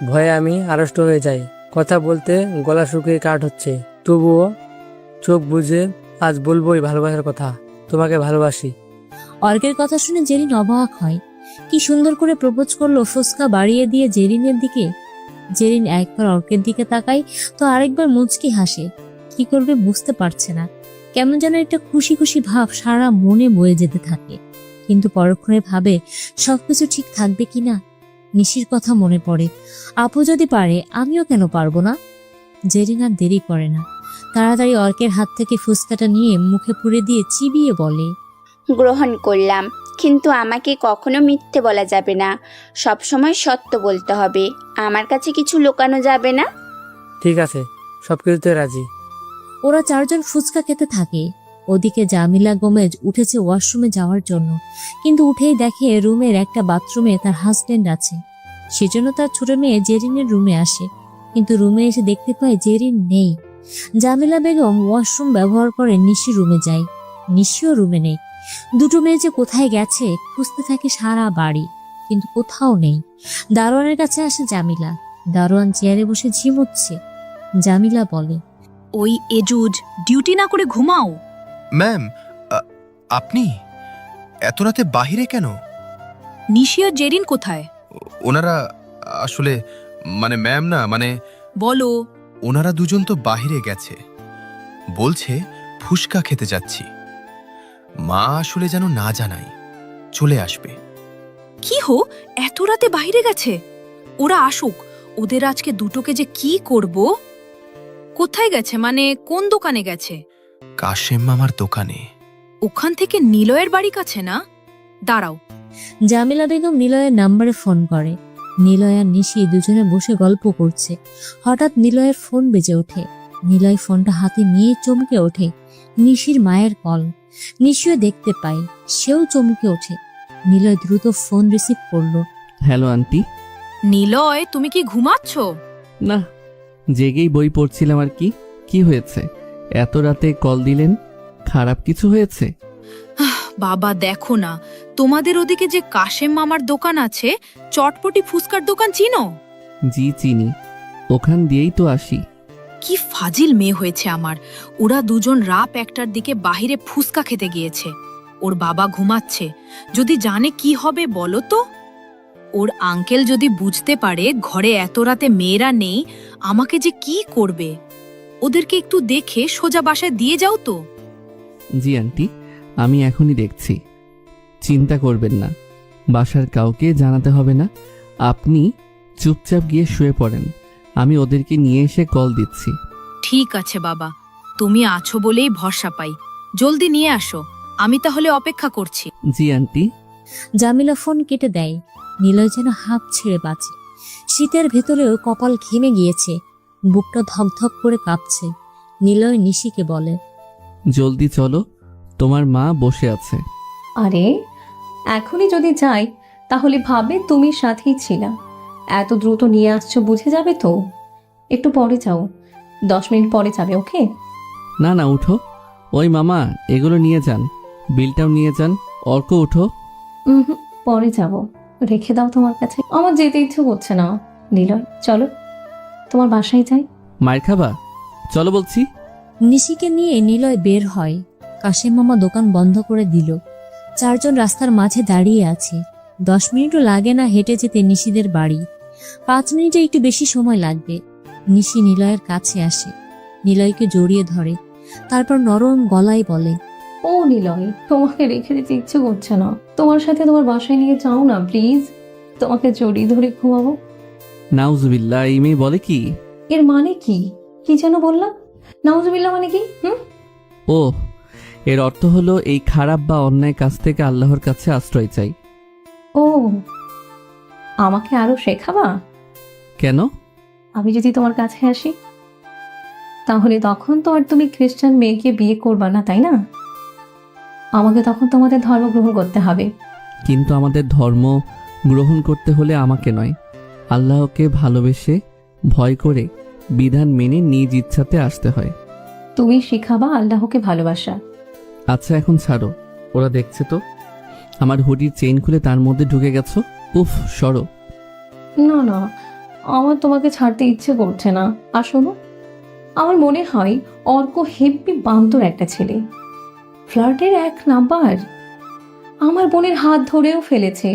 ভয়ে আমি আড়ষ্ট হয়ে যাই। কথা বলতে গলা শুকিয়ে কাঠ হচ্ছে, তবুও চোখ বুঝে আজ বলবোই ভালোবাসার কথা। তোমাকে ভালোবাসি। অর্কের কথা শুনে জেরিন অবাক হয়। কি সুন্দর করে প্রপোজ করলো ফুচকা বাড়িয়ে দিয়ে জেরিনের দিকে। জেরিন একবার অর্কের দিকে তাকায়, তো আরেকবার মুচকি হাসে। কি করবে বুঝতে পারছে না। কেমন যেন একটা খুশি খুশি ভাব সারা মনে বয়ে যেতে থাকে। কিন্তু পরক্ষণে ভাবে সবকিছু ঠিক থাকবে কিনা। নিশির কথা মনে পড়ে। আপু যদি পারে, আমিও কেন পারবো না? জেরিন আর দেরি করে না। তাড়াতাড়ি অর্কের হাত থেকে ফুচকাটা নিয়ে মুখে পুরে দিয়ে চিবিয়ে বলে, গ্রহণ করলাম, কিন্তু আমাকে কখনো মিথ্যে বলা যাবে না। সব সময় সত্য বলতে হবে। আমার কাছে কিছু লুকানো যাবে না। ঠিক আছে, সবকিছুতে রাজি। ওরা 4 জন ফুচকা খেতে থাকে। ওদিকে জামিলা গোমেজ উঠেছে ওয়াশরুমে যাওয়ার জন্য, কিন্তু উঠেই দেখে রুমের একটা বাথরুমে তার হাজবেন্ড আছে। সেজন্য তার ছোট মেয়ে জেরিনের রুমে আসে, কিন্তু রুমে এসে দেখতে পায় জেরিন নেই। জামিলা বেগম ওয়াশরুম ব্যবহার করে নিশি রুমে যায়। নিশিও রুমে নেই। 2 মেয়ে যে কোথায় গেছে খুঁজতে থাকে সারা বাড়ি, কিন্তু কোথাও নেই। দারোয়ানের কাছে আসে জামিলা। দারোয়ান চেয়ারে বসে ঝিমুচ্ছে। জামিলা বলে, ওই এজুজ ডিউটি না করে ঘুমাও। ম্যাম, আপনি এত রাতে বাহিরে কেন? নিশি আর জেরিন কোথায়? ওনারা আসলে ম্যাম না বলো। ওনারা দুজন তো বাহিরে গেছে, বলছে ফুসকা খেতে যাচ্ছি। মা আসলে যেন না জানাই, চলে আসবে। কি হো, এত রাতে বাইরে গেছে? ওরা আসুক, ওদের আজকে দুটোকে যে কি করব। কোথায় গেছে, কোন দোকানে গেছে? কাশেম মামার দোকানে। ওখান থেকে নিলয়ের বাড়ি কাছে না? দাঁড়াও। জামিলা বেগম নিলয়ের নাম্বারে ফোন করে। নিলয় আর নিশি দুজনে বসে গল্প করছে। হঠাৎ নিলয়ের ফোন বেজে ওঠে। নিলয় ফোনটা হাতে নিয়ে চমকে ওঠে। নিশির মায়ের কল। নিশিও দেখতে পায়, সেও চমকে ওঠে। নিলয় দ্রুত ফোন রিসিভ করলো। Hello aunty. নিলয়, তুমি কি ঘুমাচ্ছ? না, জেগেই বই পড়ছিলাম আর কি। কি হয়েছে? এত রাতে কল দিলেন? খারাপ কিছু হয়েছে? বাবা দেখো না, তোমাদের ওদিকে যে কাশেম মামার দোকান আছে, চটপটি ফুচকার দোকান চিনো? জি চিনি, ওখান দিয়েই তো আসি। কি ফাজিল মেয়ে হয়েছে আমার। ওরা দুজন রাত 1টার দিকে বাহিরে ফুচকা খেতে গিয়েছে। ওর বাবা ঘুমাচ্ছে, যদি জানে কি হবে বলো তো? ওর আঙ্কেল যদি বুঝতে পারে ঘরে এত রাতে মেয়েরা নেই, আমাকে যে কি করবে। ওদেরকে একটু দেখে সোজা বাসায় দিয়ে যাও তো। জি আন্টি, আমি এখনই দেখছি। চিন্তা করবেন না, বাসার কাউকে জানাতে হবে না। আপনি চুপচাপ গিয়ে শুয়ে পড়েন, আমি ওদেরকে নিয়ে এসে কল দিচ্ছি। ঠিক আছে বাবা, তুমি আছো বলেই ভরসা পাই। জলদি নিয়ে আসো, আমি তাহলে অপেক্ষা করছি। জি আন্টি। জামিলা ফোন কেটে দেয়। নিলয় যেন হাঁপ ছেড়ে বাঁচে। শীতের ভেতরেও কপাল ঘেমে গিয়েছে, বুকটা ধকধক করে কাঁপছে। নিলয় নিশিকে বলে, জলদি চলো, তোমার মা বসে আছে। আরে এখনই যদি যাই তাহলে ভাবে তুমি সাথেই ছিলাম। এত দ্রুত নিয়ে আসছো বুঝে যাবে তো। একটু পরে যাও, 10 মিনিট পরে যাবে, ওকে? না না, উঠো। ওই মামা, এগুলো নিয়ে যান, বিলটাও নিয়ে যান। অর্ক উঠো। পরে যাব, রেখে দাও তোমার কাছে। আমার যেতে ইচ্ছে করছে না। নিলয় চলো, তোমার বাসায় যাই। মার খাবা? চলো বলছি। নিশিকে নিয়ে নিলয় বের হয়। কাশেম মামা দোকান বন্ধ করে দিল। 4 জন রাস্তার মাঝে দাঁড়িয়ে আছে। 10 মিনিটও লাগে না হেঁটে যেতে নিশিদের বাড়ি। 5 মিনিটে একটু বেশি সময় লাগবে। নিশি নিলয়ের কাছে আসে, নিলয়কে জড়িয়ে ধরে, তারপর নরম গলায় বলে, ও নিলয়, তোমাকে রেখে দিতে ইচ্ছে করছে না। তোমার সাথে তোমার বাসায় নিয়ে যাও না প্লিজ, তোমাকে জড়িয়ে ধরে ঘুমাবো। নাউজুবিল্লাহ, এই মেয়ে বলে কি? এর মানে কি? কি যেন বললাম? নাউজুবিল্লাহ মানে কি? ও, এর অর্থ হলো এই খারাপ বা অন্যায় কাজ থেকে আল্লাহর কাছে আশ্রয় চাই। ও, আমাকে আরো শেখাবা? কেন? আমি যদি তোমার কাছে আসি তাহলে তখন তো আর তুমি খ্রিস্টান মেয়েকে বিয়ে করবা না, তাই না? আমাকে তখন তোমাদের ধর্ম গ্রহণ করতে হবে। কিন্তু আমাদের ধর্ম গ্রহণ করতে হলে আমাকে নয়, আল্লাহকে ভালোবেসে ভয় করে বিধান মেনে নিজ ইচ্ছাতে আসতে হয়। তুমি শিখাবা আল্লাহকে ভালোবাসা। আচ্ছা এখন ছাড়ো, ওরা দেখছে তো। আমার হুডির চেইন খুলে তার মধ্যে ঢুকে গেছো। উফ, সরো। না না, আমার তোমাকে ছাড়তে ইচ্ছে করছে না। আর শোনো, আমার মনে হয় অর্ক হেব্বি বান্তর একটা ছেলে, ফ্লার্টের 1 নাম্বার। আমার বোনের হাত ধরেও ফেলেছে।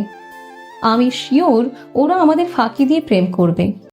আমি শিওর ওরা আমাদের ফাঁকি দিয়ে প্রেম করবে।